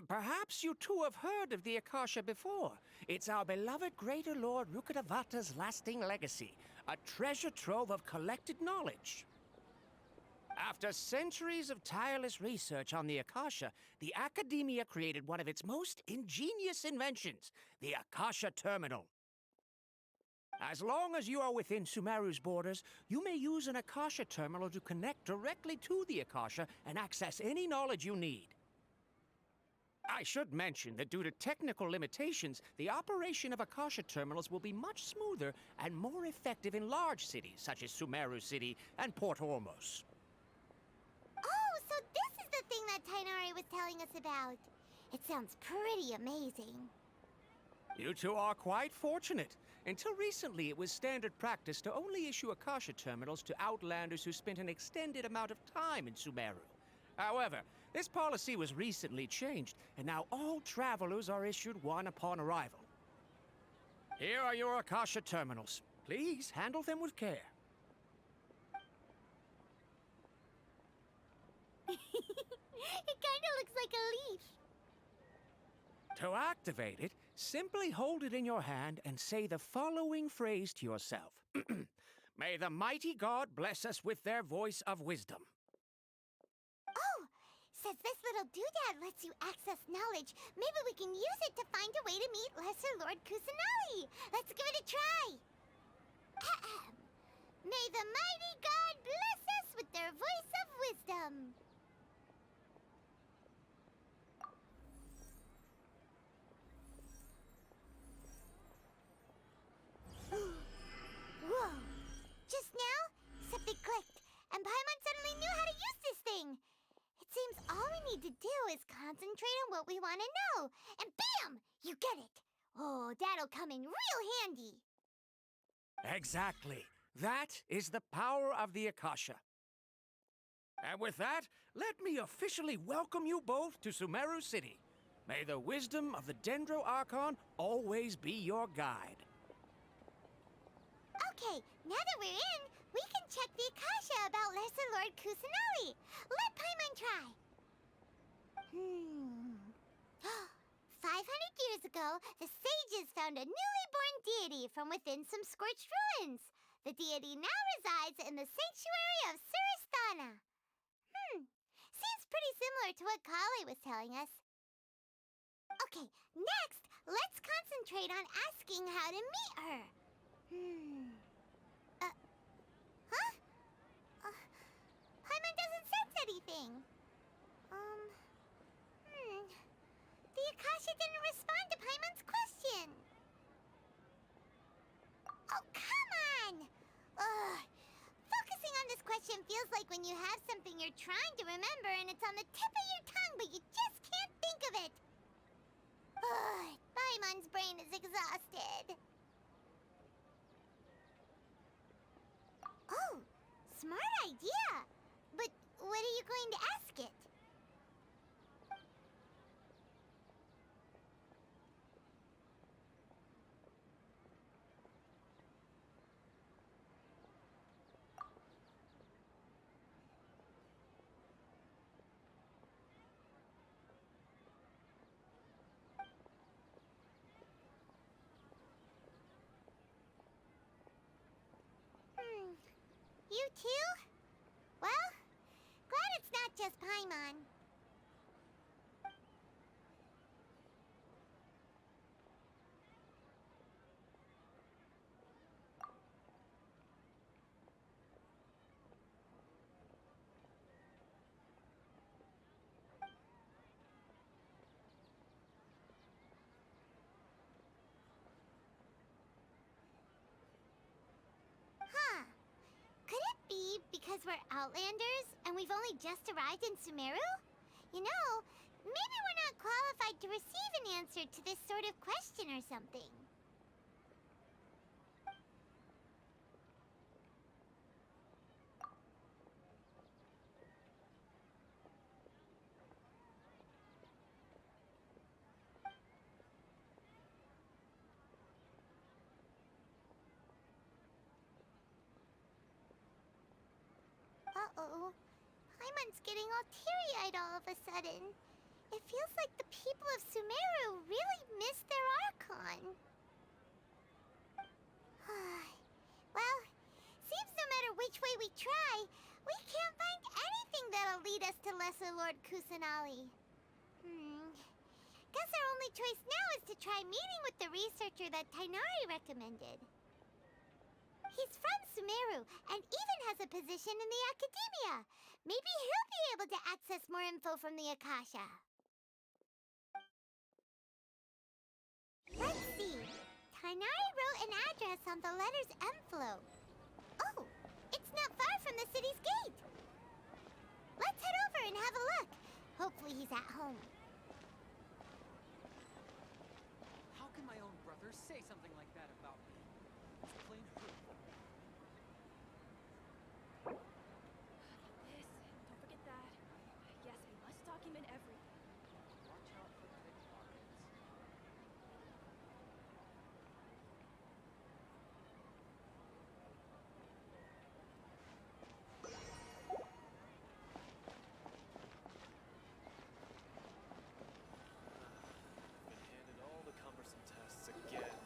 Perhaps you two have heard of the Akasha before. It's our beloved Greater Lord Rukkhadevata's lasting legacy, a treasure trove of collected knowledge. After centuries of tireless research on the Akasha, the Academia created one of its most ingenious inventions, the Akasha Terminal. As long as you are within Sumeru's borders, you may use an Akasha Terminal to connect directly to the Akasha and access any knowledge you need. I should mention that due to technical limitations, the operation of Akasha Terminals will be much smoother and more effective in large cities such as Sumeru City and Port Ormos. Oh, so this is the thing that Tainari was telling us about. It sounds pretty amazing. You two are quite fortunate. Until recently, it was standard practice to only issue Akasha Terminals to outlanders who spent an extended amount of time in Sumeru. However, this policy was recently changed, and now all travelers are issued one upon arrival. Here are your Akasha Terminals. Please handle them with care. It kinda looks like a leaf. To activate it, simply hold it in your hand and say the following phrase to yourself. May the mighty God bless us with their voice of wisdom. Oh, says this little doodad lets you access knowledge. Maybe we can use it to find a way to meet Lesser Lord Kusanali. Let's give it a try. Ahem. May the mighty God bless us with their voice of wisdom. Whoa! Just now, something clicked, and Paimon suddenly knew how to use this thing. It seems all we need to do is concentrate on what we want to know, and bam! You get it! Oh, that'll come in real handy. Exactly. That is the power of the Akasha. And with that, let me officially welcome you both to Sumeru City. May the wisdom of the Dendro Archon always be your guide. Okay, now that we're in, we can check the Akasha about Lesser Lord Kusanali. Let Paimon try. 500 years ago, the sages found a newly born deity from within some scorched ruins. The deity now resides in the sanctuary of Suristana. Seems pretty similar to what Kali was telling us. Okay, next, let's concentrate on asking how to meet her. Paimon doesn't sense anything. The Akasha didn't respond to Paimon's question. Oh, come on! Ugh. Focusing on this question feels like when you have something you're trying to remember and it's on the tip of your tongue, but you just can't think of it. Ugh. Paimon's brain is exhausted. Oh, smart idea. But what are you going to ask it? You too? Well, glad it's not just Paimon. Huh. Could it be because we're Outlanders and we've only just arrived in Sumeru? You know, maybe we're not qualified to receive an answer to this sort of question or something. Uh-oh. Paimon's getting all teary-eyed all of a sudden. It feels like the people of Sumeru really miss their Archon. Well, seems no matter which way we try, we can't find anything that'll lead us to Lesser Lord Kusanali. Guess our only choice now is to try meeting with the researcher that Tainari recommended. He's from Sumeru and even has a position in the academia. Maybe he'll be able to access more info from the Akasha. Let's see. Tainari wrote an address on the letter's envelope. Oh, it's not far from the city's gate. Let's head over and have a look. Hopefully he's at home. How can my own brother say something like that about me? It's plain hurtful. This, don't forget that. Yes, we must document everything. Watch out for the pickpockets. Been handed all the cumbersome tests again.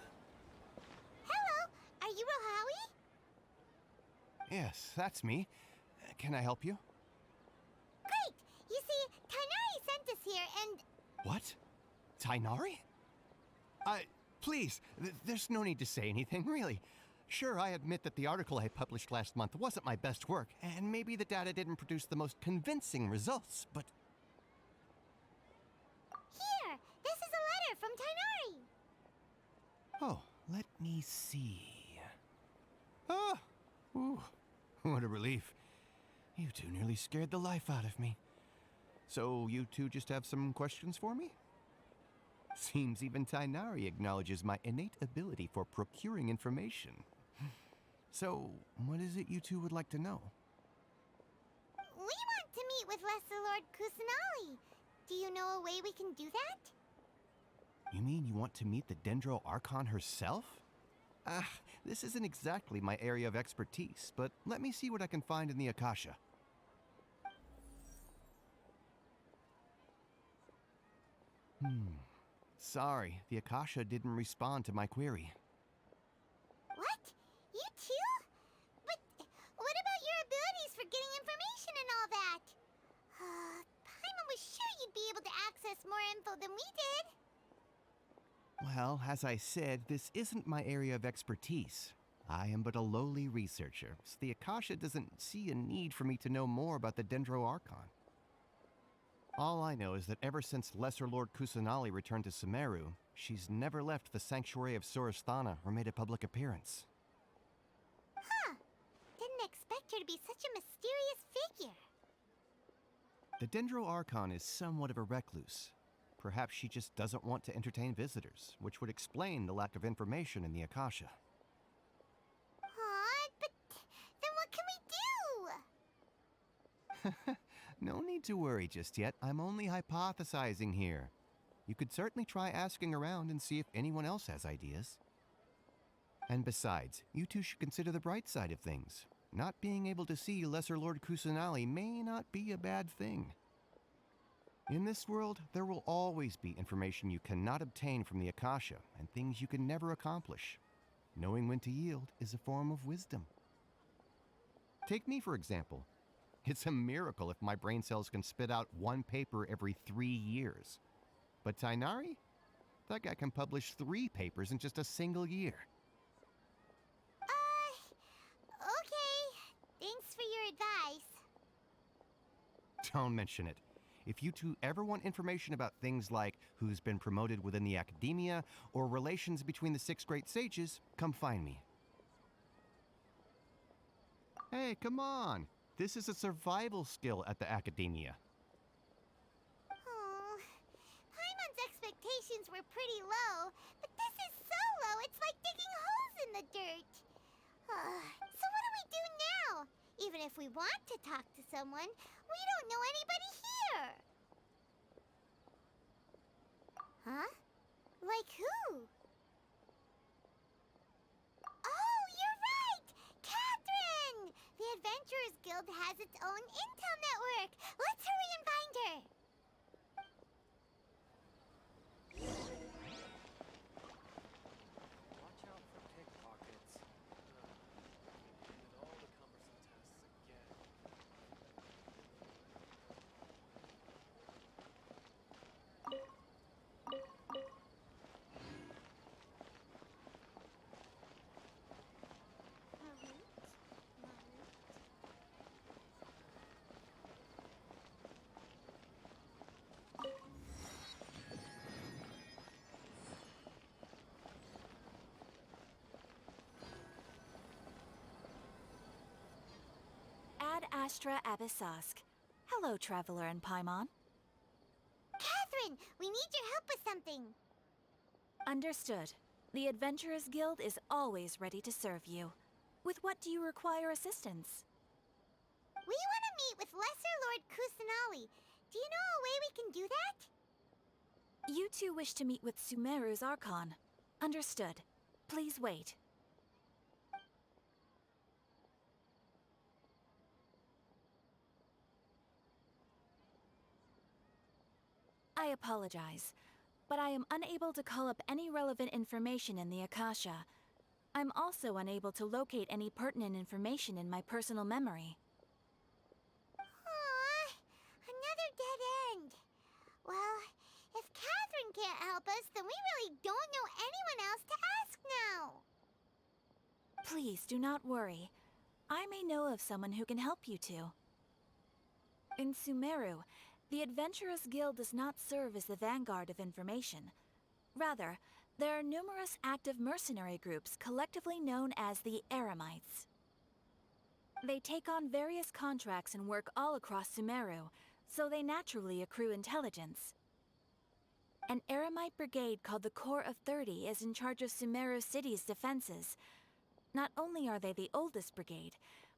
Hello, are you Rohawi? Yes, that's me. Can I help you? Great! You see, Tainari sent us here and... What? Tainari? Please, there's no need to say anything, really. Sure, I admit that the article I published last month wasn't my best work, and maybe the data didn't produce the most convincing results, but... Here, this is a letter from Tainari. Oh, let me see. Ah! Ooh, what a relief. You two nearly scared the life out of me. So you two just have some questions for me? Seems even Tainari acknowledges my innate ability for procuring information. So, what is it you two would like to know? We want to meet with Lesser Lord Kusanali. Do you know a way we can do that? You mean you want to meet the Dendro Archon herself? This isn't exactly my area of expertise, but let me see what I can find in the Akasha. Sorry, the Akasha didn't respond to my query. What? You too? But what about your abilities for getting information and all that? Paimon was sure you'd be able to access more info than we did. Well, as I said, this isn't my area of expertise. I am but a lowly researcher, so the Akasha doesn't see a need for me to know more about the Dendro Archon. All I know is that ever since Lesser Lord Kusanali returned to Sumeru, she's never left the Sanctuary of Sorasthana or made a public appearance. Huh. Didn't expect her to be such a mysterious figure. The Dendro Archon is somewhat of a recluse. Perhaps she just doesn't want to entertain visitors, which would explain the lack of information in the Akasha. But then what can we do? No need to worry just yet. I'm only hypothesizing here. You could certainly try asking around and see if anyone else has ideas. And besides, you two should consider the bright side of things. Not being able to see Lesser Lord Kusanali may not be a bad thing. In this world, there will always be information you cannot obtain from the Akasha and things you can never accomplish. Knowing when to yield is a form of wisdom. Take me, for example. It's a miracle if my brain cells can spit out one paper every 3 years. But Tainari? That guy can publish 3 papers in just a single year. Okay. Thanks for your advice. Don't mention it. If you two ever want information about things like who's been promoted within the academia or relations between the 6 great sages, come find me. Hey, come on. This is a survival skill at the academia. Paimon's expectations were pretty low, but this is so low it's like digging holes in the dirt. So what do we do now? Even if we want to talk to someone, we don't know anybody here. Huh? Like who? Oh, you're right! Catherine! The Adventurers Guild has has its own intel network. Let's hurry and find her. Watch out for pickpockets. And all the cumbersome tests again. Ad Astra Abyssosk. Hello, Traveler and Paimon. Catherine, we need your help with something. Understood. The Adventurers Guild is always ready to serve you. With what do you require assistance? We want to meet with Lesser Lord Kusanali. Do you know a way we can do that? You two wish to meet with Sumeru's Archon. Understood. Please wait. I apologize, but I am unable to call up any relevant information in the Akasha. I'm also unable to locate any pertinent information in my personal memory. Aww, another dead end. Well, if Catherine can't help us, then we really don't know anyone else to ask now. Please do not worry. I may know of someone who can help you two. In Sumeru, the Adventurers Guild does not serve as the vanguard of information. Rather, there are numerous active mercenary groups collectively known as the Eremites. They take on various contracts and work all across Sumeru, so they naturally accrue intelligence. An Eremite brigade called the Corps of 30 is in charge of Sumeru City's defenses. Not only are they the oldest brigade,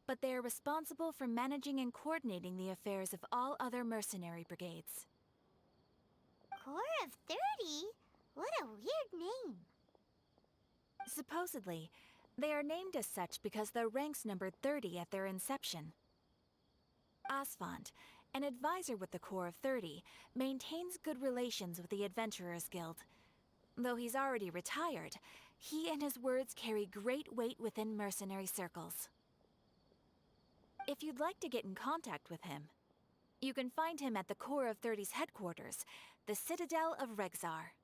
but they are responsible for managing and coordinating the affairs of all other mercenary brigades. Corps of 30? What a weird name. Supposedly, they are named as such because their ranks numbered 30 at their inception. Asfand, an advisor with the Corps of 30, maintains good relations with the Adventurers Guild. Though he's already retired, he and his words carry great weight within mercenary circles. If you'd like to get in contact with him, you can find him at the Corps of 30's headquarters, the Citadel of Rexar.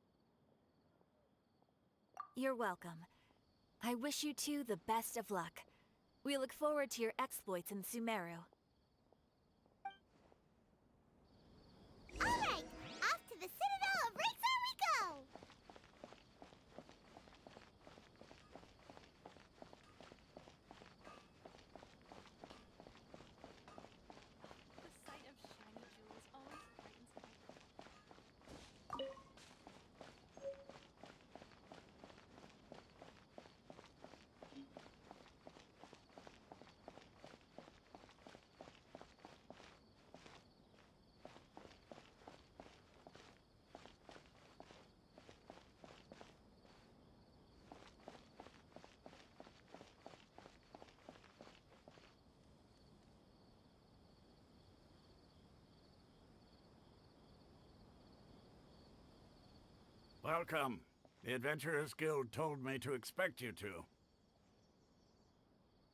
You're welcome. I wish you two the best of luck. We look forward to your exploits in Sumeru. All right, off to the Citadel of Rexar we go! The sight of shiny jewels always frightens me. Welcome. The Adventurers Guild told me to expect you two.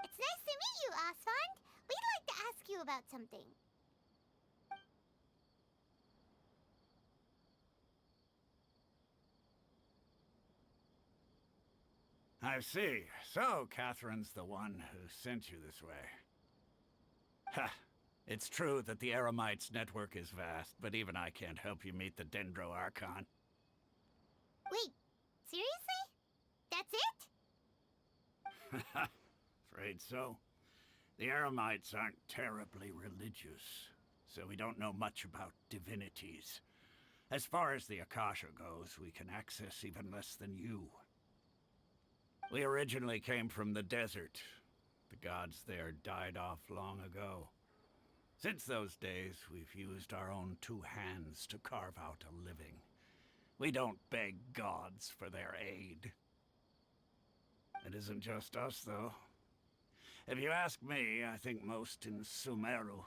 It's nice to meet you, Asfand. We'd like to ask you about something. I see. So, Catherine's the one who sent you this way. Ha! It's true that the Eremites' network is vast, but even I can't help you meet the Dendro Archon. Wait, seriously? That's it? Afraid so. The Eremites aren't terribly religious, so we don't know much about divinities. As far as the Akasha goes, we can access even less than you. We originally came from the desert. The gods there died off long ago. Since those days, we've used our own two hands to carve out a living. We don't beg gods for their aid. It isn't just us, though. If you ask me, I think most in Sumeru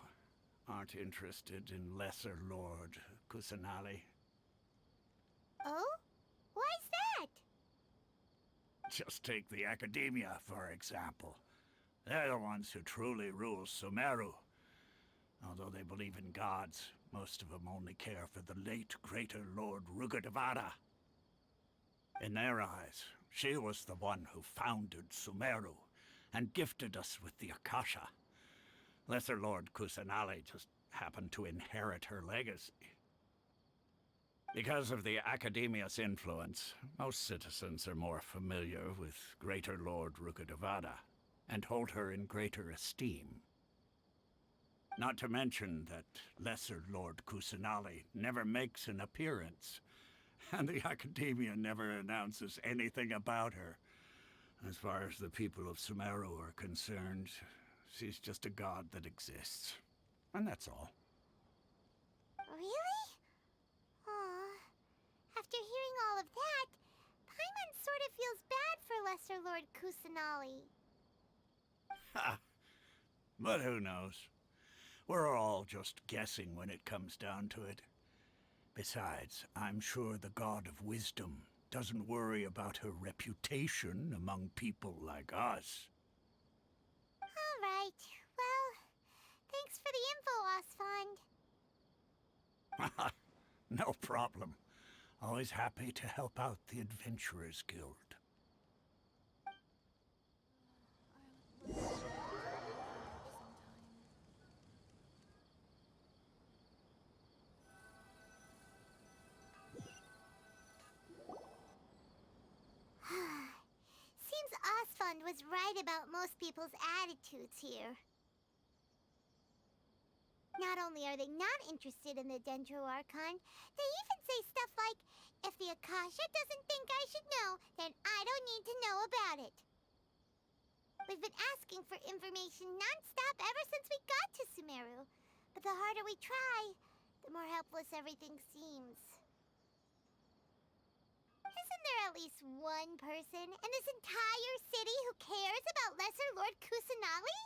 aren't interested in Lesser Lord Kusanali. Oh? Why's that? Just take the Academia, for example. They're the ones who truly rule Sumeru. Although they believe in gods, most of them only care for the late Greater Lord Rukkhadevata. In their eyes, she was the one who founded Sumeru and gifted us with the Akasha. Lesser Lord Kusanali just happened to inherit her legacy. Because of the Academia's influence, most citizens are more familiar with Greater Lord Rukkhadevata and hold her in greater esteem. Not to mention that Lesser Lord Kusanali never makes an appearance, and the Academia never announces anything about her. As far as the people of Sumeru are concerned, she's just a god that exists. And that's all. Really? Aw. After hearing all of that, Paimon sort of feels bad for Lesser Lord Kusanali. Ha! But who knows? We're all just guessing when it comes down to it. Besides, I'm sure the God of Wisdom doesn't worry about her reputation among people like us. All right. Well, thanks for the info, Osfond. No problem. Always happy to help out the Adventurers Guild. Seems Osfond was right about most people's attitudes here. Not only are they not interested in the Dendro Archon, they even say stuff like, if the Akasha doesn't think I should know, then I don't need to know about it. We've been asking for information non-stop ever since we got to Sumeru. But the harder we try, the more helpless everything seems. Isn't there at least one person in this entire city who cares about Lesser Lord Kusanali?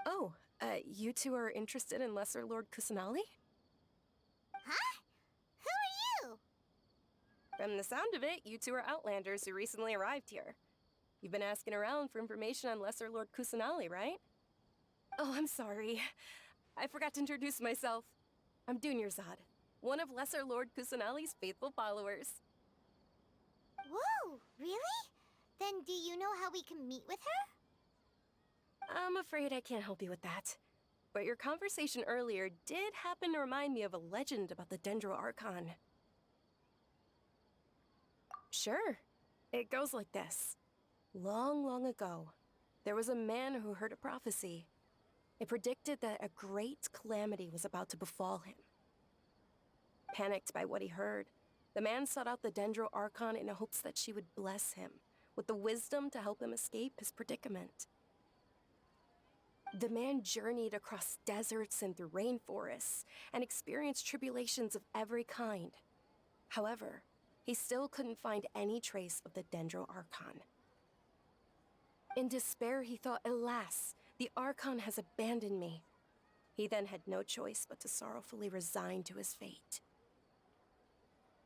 Oh, you two are interested in Lesser Lord Kusanali? Huh? Who are you? From the sound of it, you two are Outlanders who recently arrived here. You've been asking around for information on Lesser Lord Kusanali, right? Oh, I'm sorry. I forgot to introduce myself. I'm Dunyarzad, one of Lesser Lord Kusanali's faithful followers. Whoa, really? Then do you know how we can meet with her? I'm afraid I can't help you with that. But your conversation earlier did happen to remind me of a legend about the Dendro Archon. Sure. It goes like this. Long, long ago, there was a man who heard a prophecy. It predicted that a great calamity was about to befall him. Panicked by what he heard, the man sought out the Dendro Archon in hopes that she would bless him with the wisdom to help him escape his predicament. The man journeyed across deserts and through rainforests and experienced tribulations of every kind. However, he still couldn't find any trace of the Dendro Archon. In despair, he thought, alas, the Archon has abandoned me. He then had no choice but to sorrowfully resign to his fate.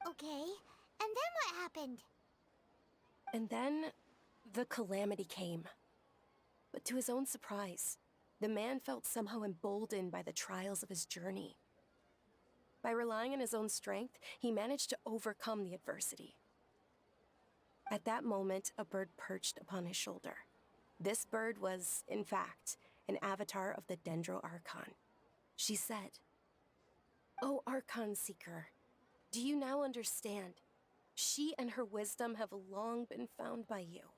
Okay, and then what happened? And then, the calamity came. But to his own surprise, the man felt somehow emboldened by the trials of his journey. By relying on his own strength, he managed to overcome the adversity. At that moment, a bird perched upon his shoulder. This bird was, in fact, an avatar of the Dendro Archon. She said, "O Archon Seeker, do you now understand? She and her wisdom have long been found by you.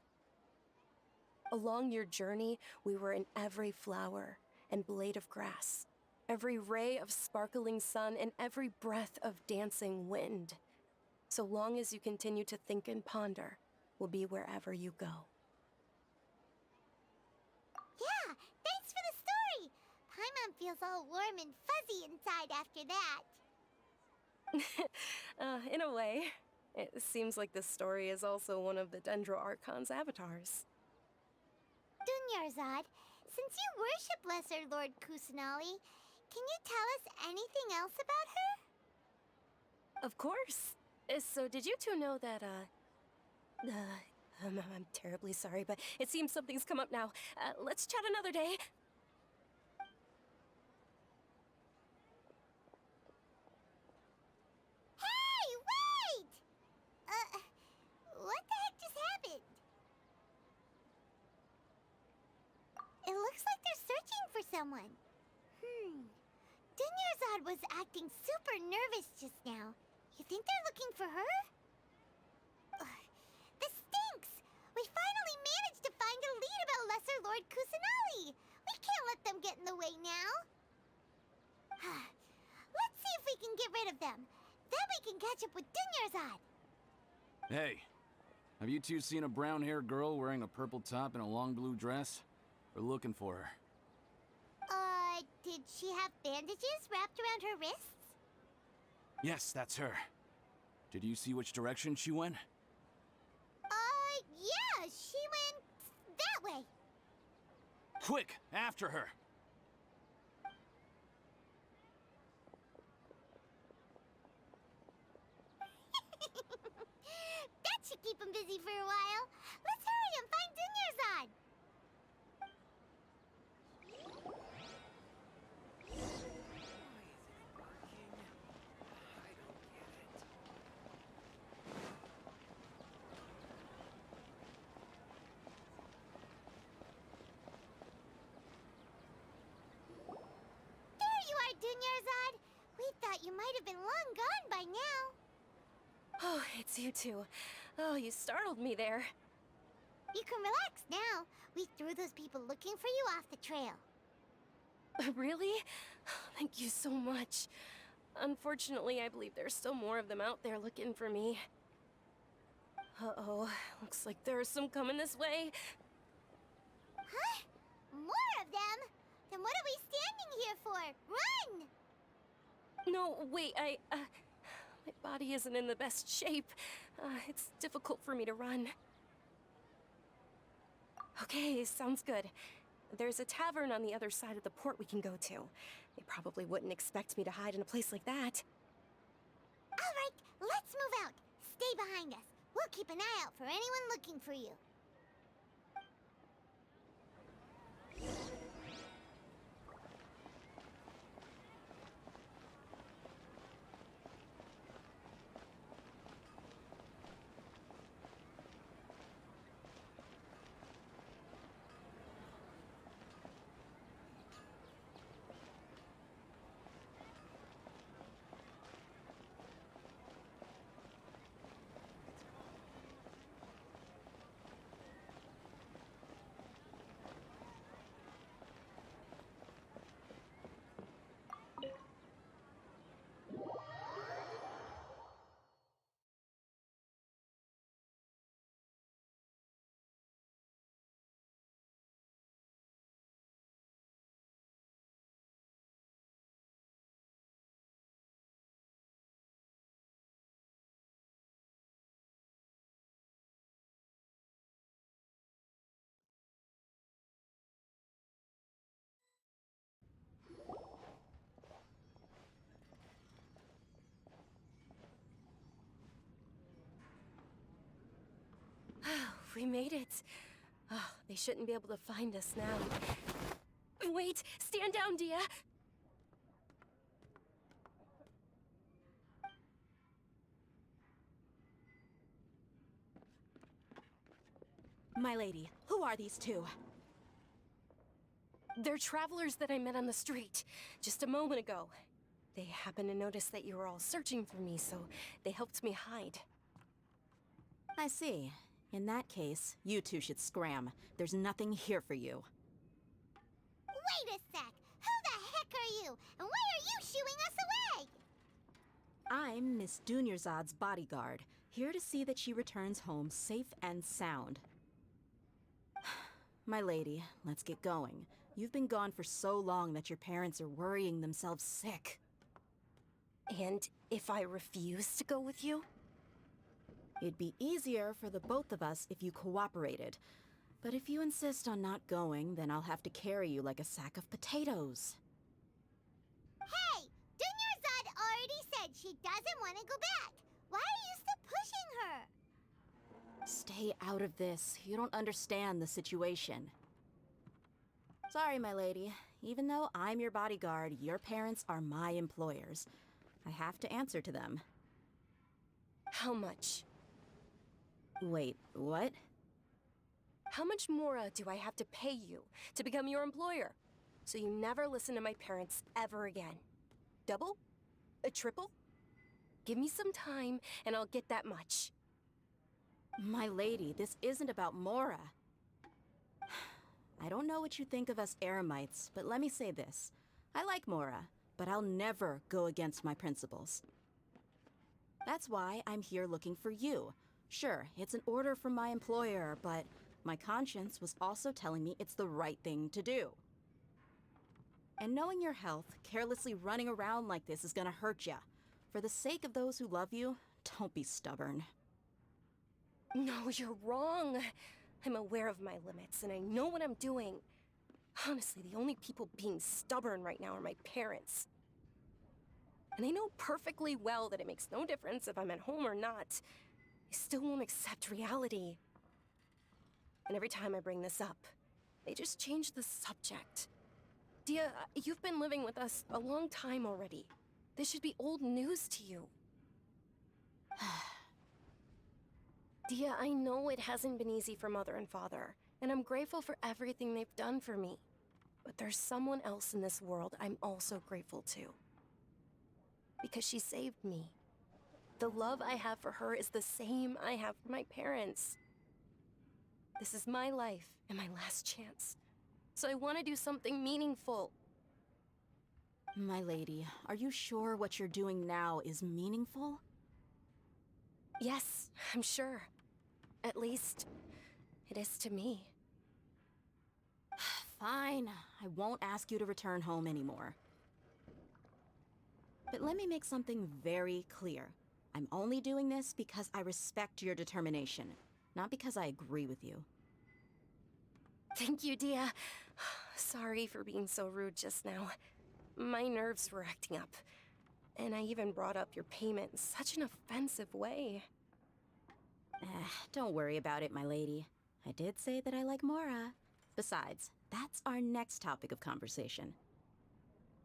Along your journey, we were in every flower and blade of grass, every ray of sparkling sun, and every breath of dancing wind. So long as you continue to think and ponder, we'll be wherever you go." Yeah, thanks for the story! Paimon feels all warm and fuzzy inside after that. In a way, it seems like this story is also one of the Dendro Archon's avatars. Dunyarzad, since you worship Lesser Lord Kusanali, can you tell us anything else about her? Of course. So did you two know that, I'm terribly sorry, but it seems something's come up now. Let's chat another day. Hey, wait! What the heck just happened? It looks like they're searching for someone. Dunyarzad was acting super nervous just now. You think they're looking for her? This stinks! We finally managed to find a lead about Lesser Lord Kusanali! We can't let them get in the way now! Let's see if we can get rid of them. Then we can catch up with Dunyarzad! Hey, have you two seen a brown-haired girl wearing a purple top and a long blue dress? We're looking for her. Did she have bandages wrapped around her wrists? Yes, that's her. Did you see which direction she went? Yeah, she went that way. Quick, after her! That should keep him busy for a while. Let's hurry and find Dunyarzad. Dunyarzad, we thought you might have been long gone by now. Oh, it's you two. Oh, you startled me there. You can relax now. We threw those people looking for you off the trail. Really? Thank you so much. Unfortunately, I believe there's still more of them out there looking for me. Uh-oh, looks like there are some coming this way. Huh? More of them? Then what are we standing here for? Run! No, wait, my body isn't in the best shape. It's difficult for me to run. Okay, sounds good. There's a tavern on the other side of the port we can go to. They probably wouldn't expect me to hide in a place like that. All right, let's move out. Stay behind us. We'll keep an eye out for anyone looking for you. We made it. Oh, they shouldn't be able to find us now. Wait, stand down, Dia. My lady, who are these two? They're travelers that I met on the street just a moment ago. They happened to notice that you were all searching for me, so they helped me hide. I see. In that case, you two should scram. There's nothing here for you. Wait a sec! Who the heck are you? And why are you shooing us away? I'm Miss Dunyarzad's bodyguard, here to see that she returns home safe and sound. My lady, let's get going. You've been gone for so long that your parents are worrying themselves sick. And if I refuse to go with you? It'd be easier for the both of us if you cooperated. But if you insist on not going, then I'll have to carry you like a sack of potatoes. Hey! Dunyarzad already said she doesn't want to go back. Why are you still pushing her? Stay out of this. You don't understand the situation. Sorry, my lady. Even though I'm your bodyguard, your parents are my employers. I have to answer to them. How much? Wait, what? How much more do I have to pay you to become your employer? So you never listen to my parents ever again. Double? A triple? Give me some time and I'll get that much. My lady, this isn't about Mora. I don't know what you think of us Eremites, but let me say this. I like Mora, but I'll never go against my principles. That's why I'm here looking for you. Sure, it's an order from my employer, but my conscience was also telling me it's the right thing to do. And knowing your health, carelessly running around like this is gonna hurt ya. For the sake of those who love you, don't be stubborn. No, you're wrong. I'm aware of my limits, and I know what I'm doing. Honestly, the only people being stubborn right now are my parents. And I know perfectly well that it makes no difference if I'm at home or not. I still won't accept reality. And every time I bring this up, they just change the subject. Dia, you've been living with us a long time already. This should be old news to you. Dia, I know it hasn't been easy for Mother and Father, and I'm grateful for everything they've done for me. But there's someone else in this world I'm also grateful to. Because she saved me. The love I have for her is the same I have for my parents. This is my life and my last chance. So I want to do something meaningful. My lady, are you sure what you're doing now is meaningful? Yes, I'm sure. At least, it is to me. Fine, I won't ask you to return home anymore. But let me make something very clear. I'm only doing this because I respect your determination, not because I agree with you. Thank you, Dia. Sorry for being so rude just now. My nerves were acting up. And I even brought up your payment in such an offensive way. Don't worry about it, my lady. I did say that I like Mora. Besides, that's our next topic of conversation.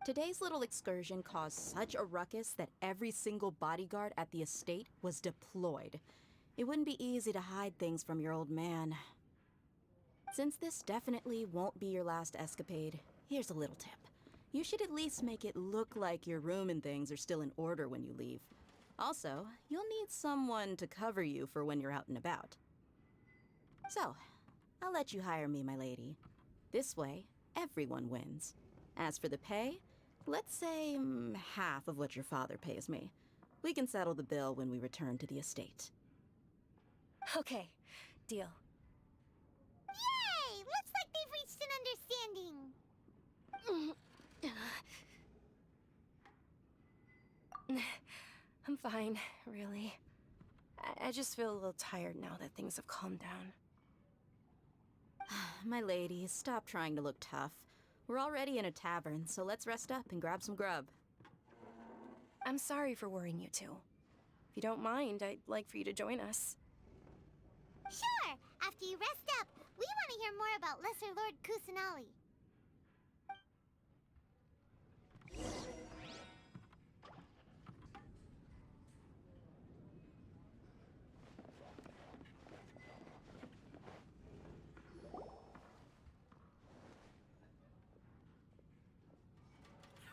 Today's little excursion caused such a ruckus that every single bodyguard at the estate was deployed. It wouldn't be easy to hide things from your old man. Since this definitely won't be your last escapade, here's a little tip. You should at least make it look like your room and things are still in order when you leave. Also, you'll need someone to cover you for when you're out and about. So, I'll let you hire me, my lady. This way, everyone wins. As for the pay, let's say half of what your father pays me. We can settle the bill when we return to the estate. Okay, deal. Yay! Looks like they've reached an understanding. I'm fine, really. I just feel a little tired now that things have calmed down. My lady, stop trying to look tough. We're already in a tavern, so let's rest up and grab some grub. I'm sorry for worrying you two. If you don't mind, I'd like for you to join us. Sure! After you rest up, we want to hear more about Lesser Lord Kusanali.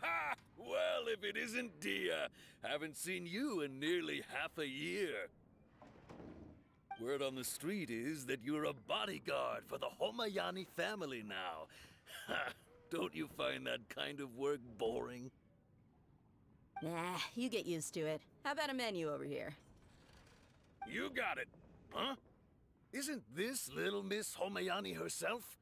Ha! Well, if it isn't Dia. Haven't seen you in nearly half a year. Word on the street is that you're a bodyguard for the Homayani family now. Ha! Don't you find that kind of work boring? Nah, you get used to it. How about a menu over here? You got it. Huh? Isn't this little Miss Homayani herself?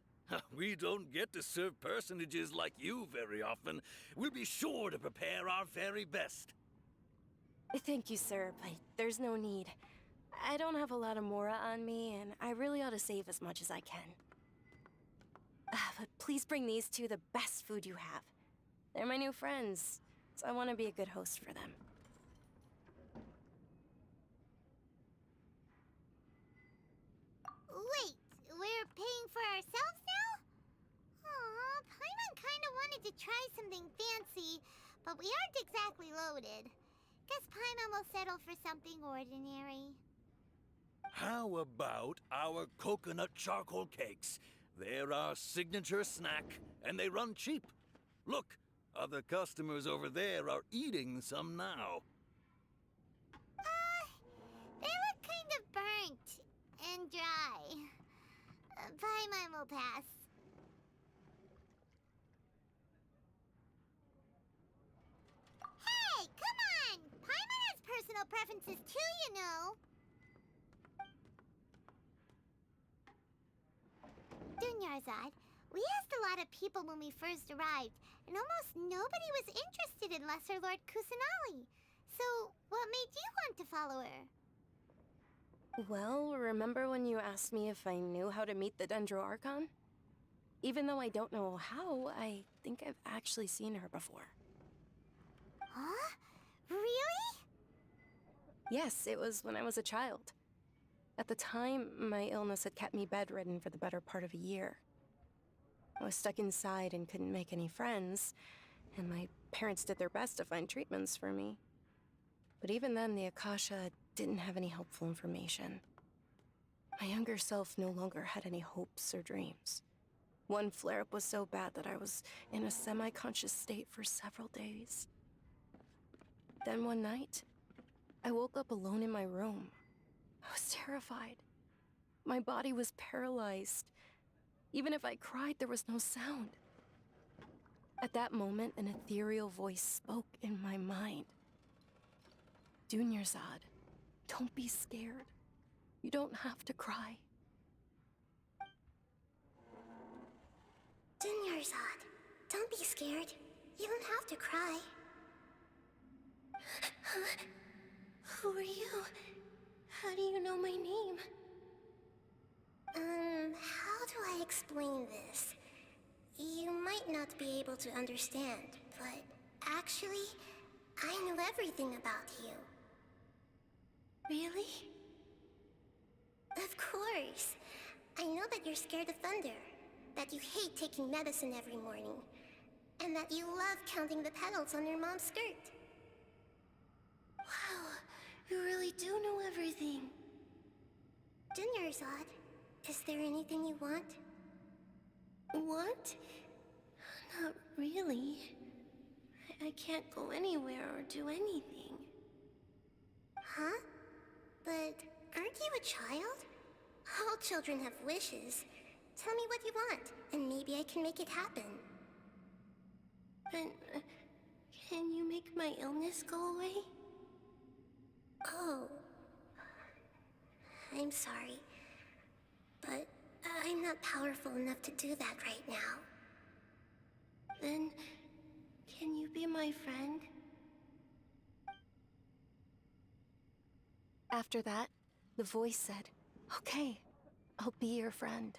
We don't get to serve personages like you very often. We'll be sure to prepare our very best. Thank you, sir, but there's no need. I don't have a lot of Mora on me, and I really ought to save as much as I can. please bring these two the best food you have. They're my new friends, so I want to be a good host for them. Wait, we're paying for ourselves now? Aw, Paimon kinda wanted to try something fancy, but we aren't exactly loaded. Guess Paimon will settle for something ordinary. How about our coconut charcoal cakes? They're our signature snack, and they run cheap. Look, other customers over there are eating some now. They look kind of burnt and dry. Paimon will pass. Hey, come on! Paimon has personal preferences too, you know. Dunyarzad, we asked a lot of people when we first arrived, and almost nobody was interested in Lesser Lord Kusanali. So, what made you want to follow her? Well, remember when you asked me if I knew how to meet the Dendro Archon? Even though I don't know how, I think I've actually seen her before. Huh? Really? Yes, it was when I was a child. At the time, my illness had kept me bedridden for the better part of a year. I was stuck inside and couldn't make any friends, and my parents did their best to find treatments for me. But even then, the Akasha didn't have any helpful information. My younger self no longer had any hopes or dreams. One flare-up was so bad that I was in a semi-conscious state for several days. Then one night, I woke up alone in my room. I was terrified. My body was paralyzed. Even if I cried, there was no sound. At that moment, an ethereal voice spoke in my mind. Dunyarzad, don't be scared. You don't have to cry. Dunyarzad, don't be scared. You don't have to cry. Who are you? How do you know my name? How do I explain this? You might not be able to understand, but actually, I know everything about you. Really? Of course. I know that you're scared of thunder, that you hate taking medicine every morning, and that you love counting the petals on your mom's skirt. Wow, you really do know everything. Dunyarzad, is there anything you want? Want? Not really. I can't go anywhere or do anything. Huh? But aren't you a child? All children have wishes. Tell me what you want, and maybe I can make it happen. But, can you make my illness go away? Oh. I'm sorry. But I'm not powerful enough to do that right now. Then, can you be my friend? After that, the voice said, "Okay, I'll be your friend."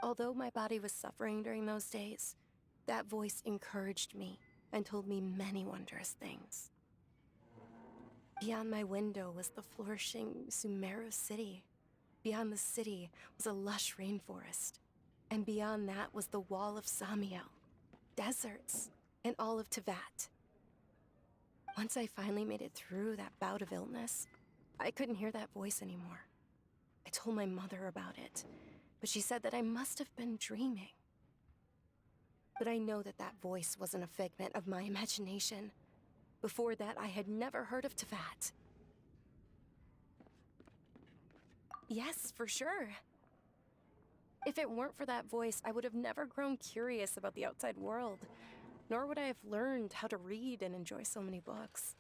Although my body was suffering during those days, that voice encouraged me and told me many wondrous things. Beyond my window was the flourishing Sumeru city. Beyond the city was a lush rainforest. And beyond that was the wall of Samiel, deserts, and all of Tevat. Once I finally made it through that bout of illness, I couldn't hear that voice anymore. I told my mother about it, but she said that I must have been dreaming. But I know that that voice wasn't a figment of my imagination. Before that, I had never heard of Tevat. Yes, for sure. If it weren't for that voice, I would have never grown curious about the outside world, nor would I have learned how to read and enjoy so many books.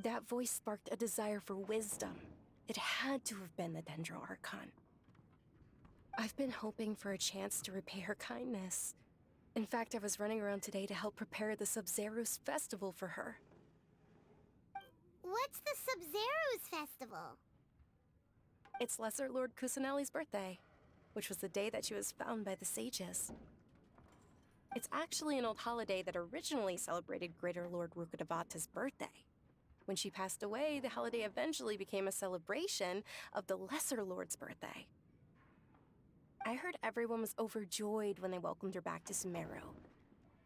That voice sparked a desire for wisdom. It had to have been the Dendro Archon. I've been hoping for a chance to repay her kindness. In fact, I was running around today to help prepare the Sub-Zerus festival for her. What's the Sub-Zerus festival? It's Lesser Lord Kusanali's birthday, which was the day that she was found by the sages. It's actually an old holiday that originally celebrated Greater Lord Rukkhadevata's birthday. When she passed away, the holiday eventually became a celebration of the Lesser Lord's birthday. I heard everyone was overjoyed when they welcomed her back to Sumeru.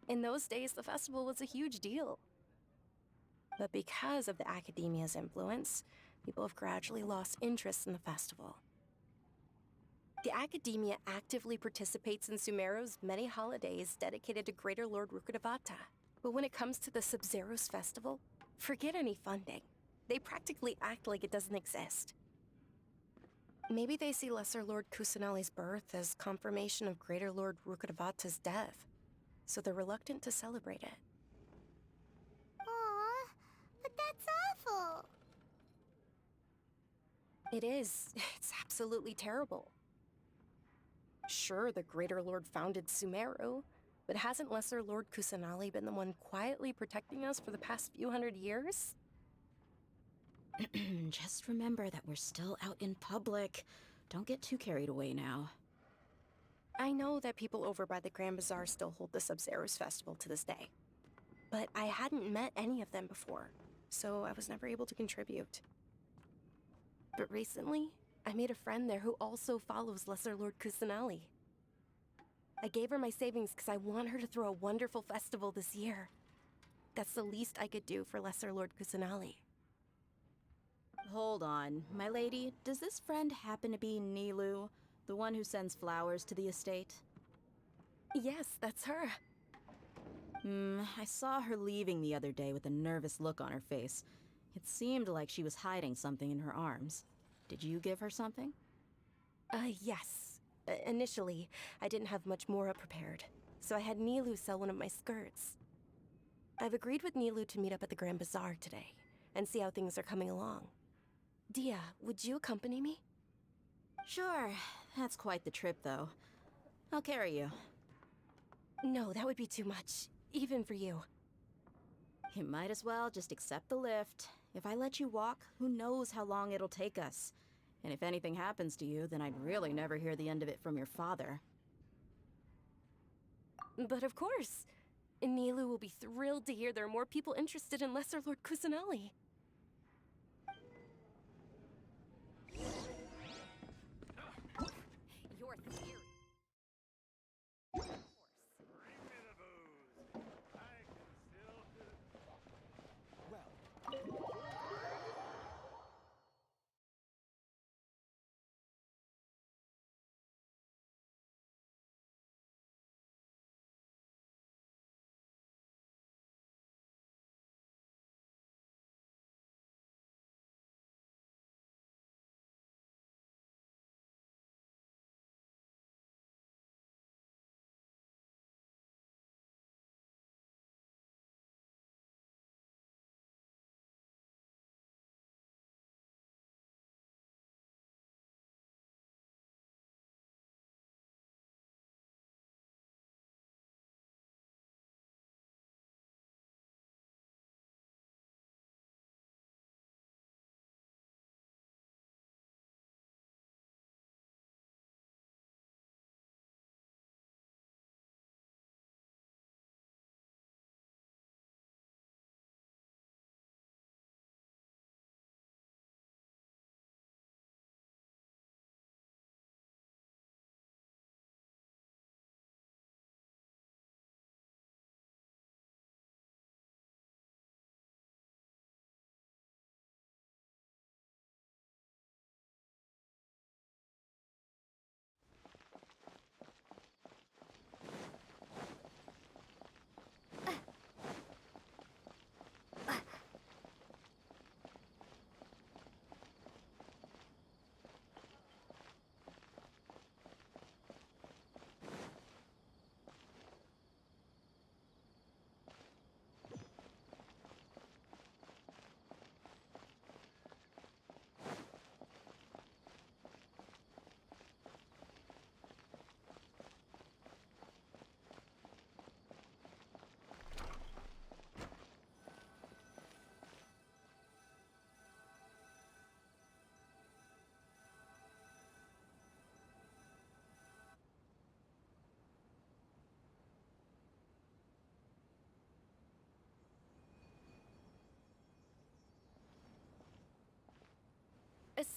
In those days, the festival was a huge deal. But because of the Academia's influence, people have gradually lost interest in the festival. The Academia actively participates in Sumeru's many holidays dedicated to Greater Lord Rukkhadevata. But when it comes to the Sub-Zero's festival, forget any funding. They practically act like it doesn't exist. Maybe they see Lesser Lord Kusanali's birth as confirmation of Greater Lord Rukkhadevata's death, so they're reluctant to celebrate it. Aw, but that's awful. It is. It's absolutely terrible. Sure, the Greater Lord founded Sumeru, but hasn't Lesser Lord Kusanali been the one quietly protecting us for the past few hundred years? Just remember that we're still out in public. Don't get too carried away now. I know that people over by the Grand Bazaar still hold the Sub-Zero's festival to this day, but I hadn't met any of them before, so I was never able to contribute. But recently, I made a friend there who also follows Lesser Lord Kusanali. I gave her my savings because I want her to throw a wonderful festival this year. That's the least I could do for Lesser Lord Kusanali. Hold on, my lady. Does this friend happen to be Nilu, the one who sends flowers to the estate? Yes, that's her. I saw her leaving the other day with a nervous look on her face. It seemed like she was hiding something in her arms. Did you give her something? Yes. Initially, I didn't have much Mora prepared, so I had Nilu sell one of my skirts. I've agreed with Nilu to meet up at the Grand Bazaar today, and see how things are coming along. Dia, would you accompany me? Sure. That's quite the trip, though. I'll carry you. No, that would be too much, even for you. You might as well just accept the lift. If I let you walk, who knows how long it'll take us. And if anything happens to you, then I'd really never hear the end of it from your father. But of course. Nilu will be thrilled to hear there are more people interested in Lesser Lord Kusanali. Your theory.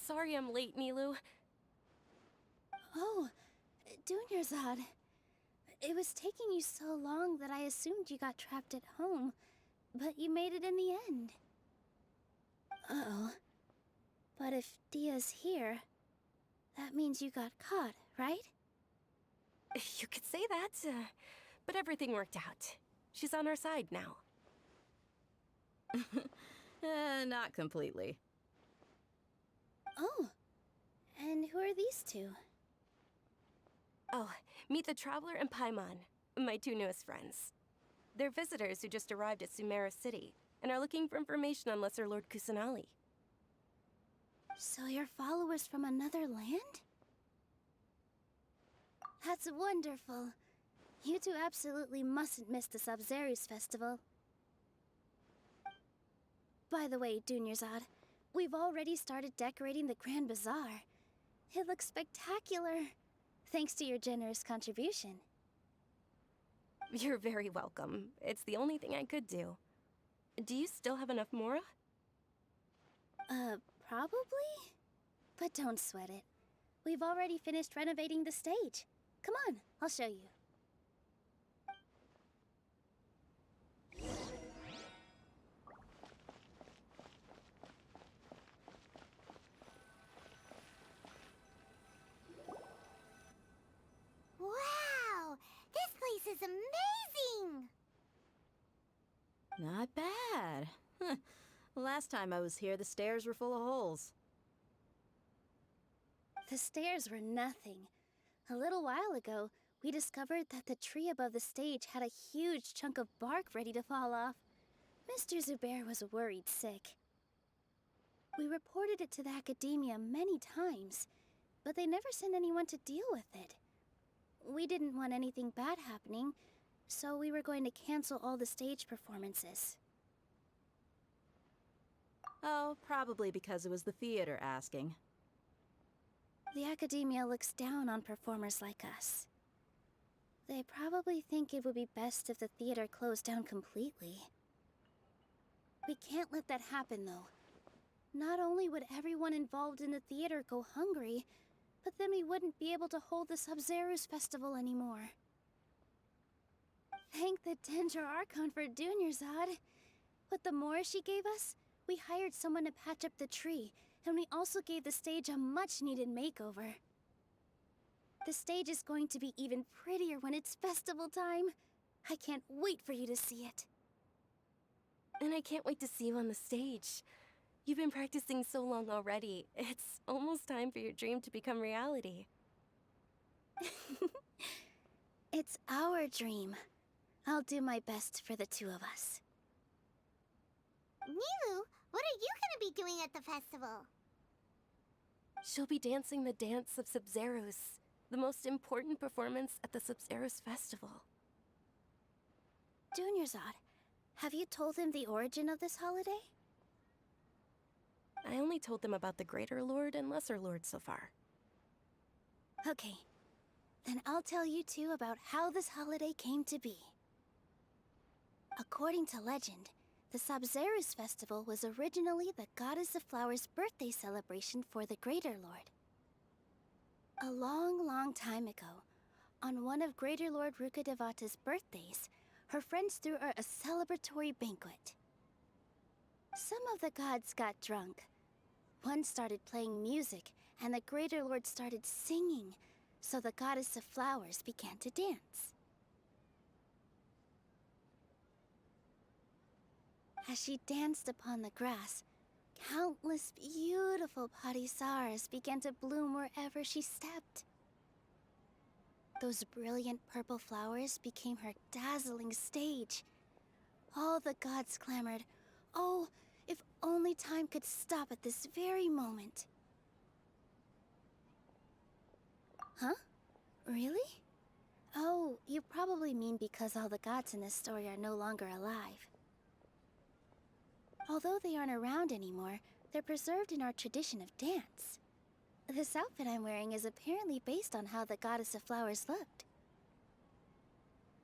Sorry I'm late, Nilu. Oh, Dunyarzad. It was taking you so long that I assumed you got trapped at home, but you made it in the end. Uh-oh. But if Dia's here, that means you got caught, right? You could say that, but everything worked out. She's on our side now. Not completely. Oh, and who are these two? Oh, meet the Traveler and Paimon, my two newest friends. They're visitors who just arrived at Sumeru City and are looking for information on Lesser Lord Kusanali. So you're followers from another land? That's wonderful. You two absolutely mustn't miss the Sabzeruz festival. By the way, Dunyarzad, we've already started decorating the Grand Bazaar. It looks spectacular, thanks to your generous contribution. You're very welcome. It's the only thing I could do. Do you still have enough Mora? Probably? But don't sweat it. We've already finished renovating the stage. Come on, I'll show you. Wow! This place is amazing! Not bad. Last time I was here, the stairs were full of holes. The stairs were nothing. A little while ago, we discovered that the tree above the stage had a huge chunk of bark ready to fall off. Mr. Zubair was worried sick. We reported it to the academia many times, but they never sent anyone to deal with it. We didn't want anything bad happening, so we were going to cancel all the stage performances. Oh, probably because it was the theater asking. The academia looks down on performers like us. They probably think it would be best if the theater closed down completely. We can't let that happen, though. Not only would everyone involved in the theater go hungry, but then we wouldn't be able to hold the Sabzeruz festival anymore. Thank the Danger Archon for Dunyarzad. With the Mora she gave us, we hired someone to patch up the tree, and we also gave the stage a much-needed makeover. The stage is going to be even prettier when it's festival time. I can't wait for you to see it. And I can't wait to see you on the stage. You've been practicing so long already. It's almost time for your dream to become reality. It's our dream. I'll do my best for the two of us. Nilu, what are you gonna be doing at the festival? She'll be dancing the dance of Sabzeruz, the most important performance at the Sabzeruz festival. Dunyarzad, have you told him the origin of this holiday? I only told them about the Greater Lord and Lesser Lord so far. Okay, then I'll tell you two about how this holiday came to be. According to legend, the Sabzeruz festival was originally the Goddess of Flowers' birthday celebration for the Greater Lord. A long, long time ago, on one of Greater Lord Rukkhadevata's birthdays, her friends threw her a celebratory banquet. Some of the gods got drunk. One started playing music, and the Greater Lord started singing, so the Goddess of Flowers began to dance. As she danced upon the grass, countless beautiful parisaras began to bloom wherever she stepped. Those brilliant purple flowers became her dazzling stage. All the gods clamored, "Oh, if only time could stop at this very moment." Huh? Really? Oh, you probably mean because all the gods in this story are no longer alive. Although they aren't around anymore, they're preserved in our tradition of dance. This outfit I'm wearing is apparently based on how the Goddess of Flowers looked.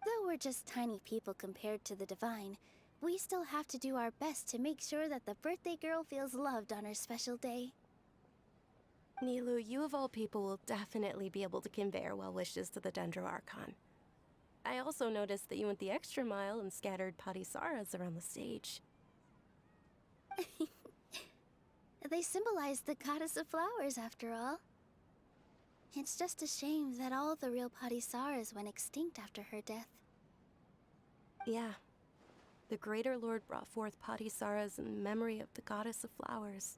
Though we're just tiny people compared to the Divine, we still have to do our best to make sure that the birthday girl feels loved on her special day. Nilu, you of all people will definitely be able to convey our well wishes to the Dendro Archon. I also noticed that you went the extra mile and scattered Patisaras around the stage. They symbolize the goddess of flowers, after all. It's just a shame that all the real Patisaras went extinct after her death. Yeah. The Greater Lord brought forth Patisaras in memory of the goddess of flowers,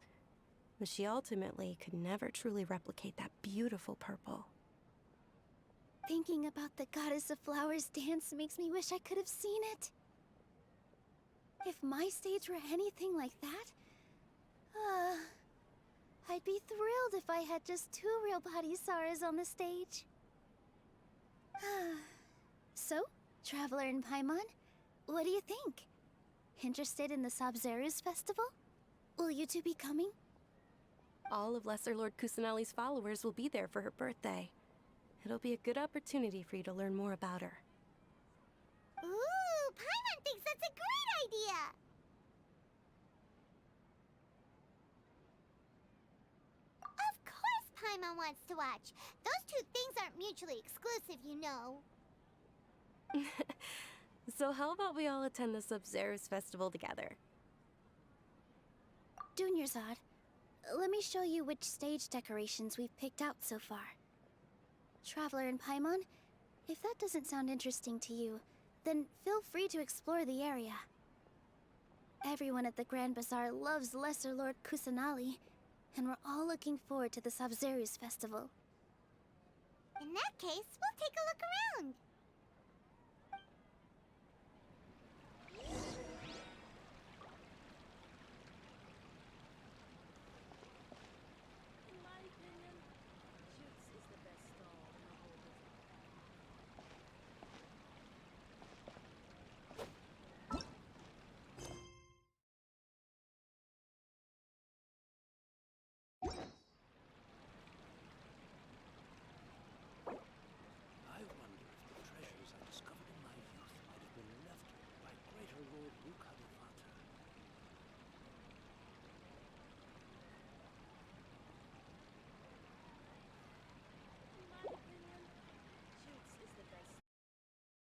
but she ultimately could never truly replicate that beautiful purple. Thinking about the goddess of flowers dance makes me wish I could have seen it. If my stage were anything like that, I'd be thrilled if I had just 2 real Patisaras on the stage. So, Traveler and Paimon, what do you think? Interested in the Sabzeruz festival? Will you two be coming? All of Lesser Lord Kusanali's followers will be there for her birthday. It'll be a good opportunity for you to learn more about her. Ooh, Paimon thinks that's a great idea! Of course Paimon wants to watch. Those 2 things aren't mutually exclusive, you know. So how about we all attend the Sabzeruz festival together? Dunyarzad, let me show you which stage decorations we've picked out so far. Traveler and Paimon, if that doesn't sound interesting to you, then feel free to explore the area. Everyone at the Grand Bazaar loves Lesser Lord Kusanali, and we're all looking forward to the Sabzeruz festival. In that case, we'll take a look around.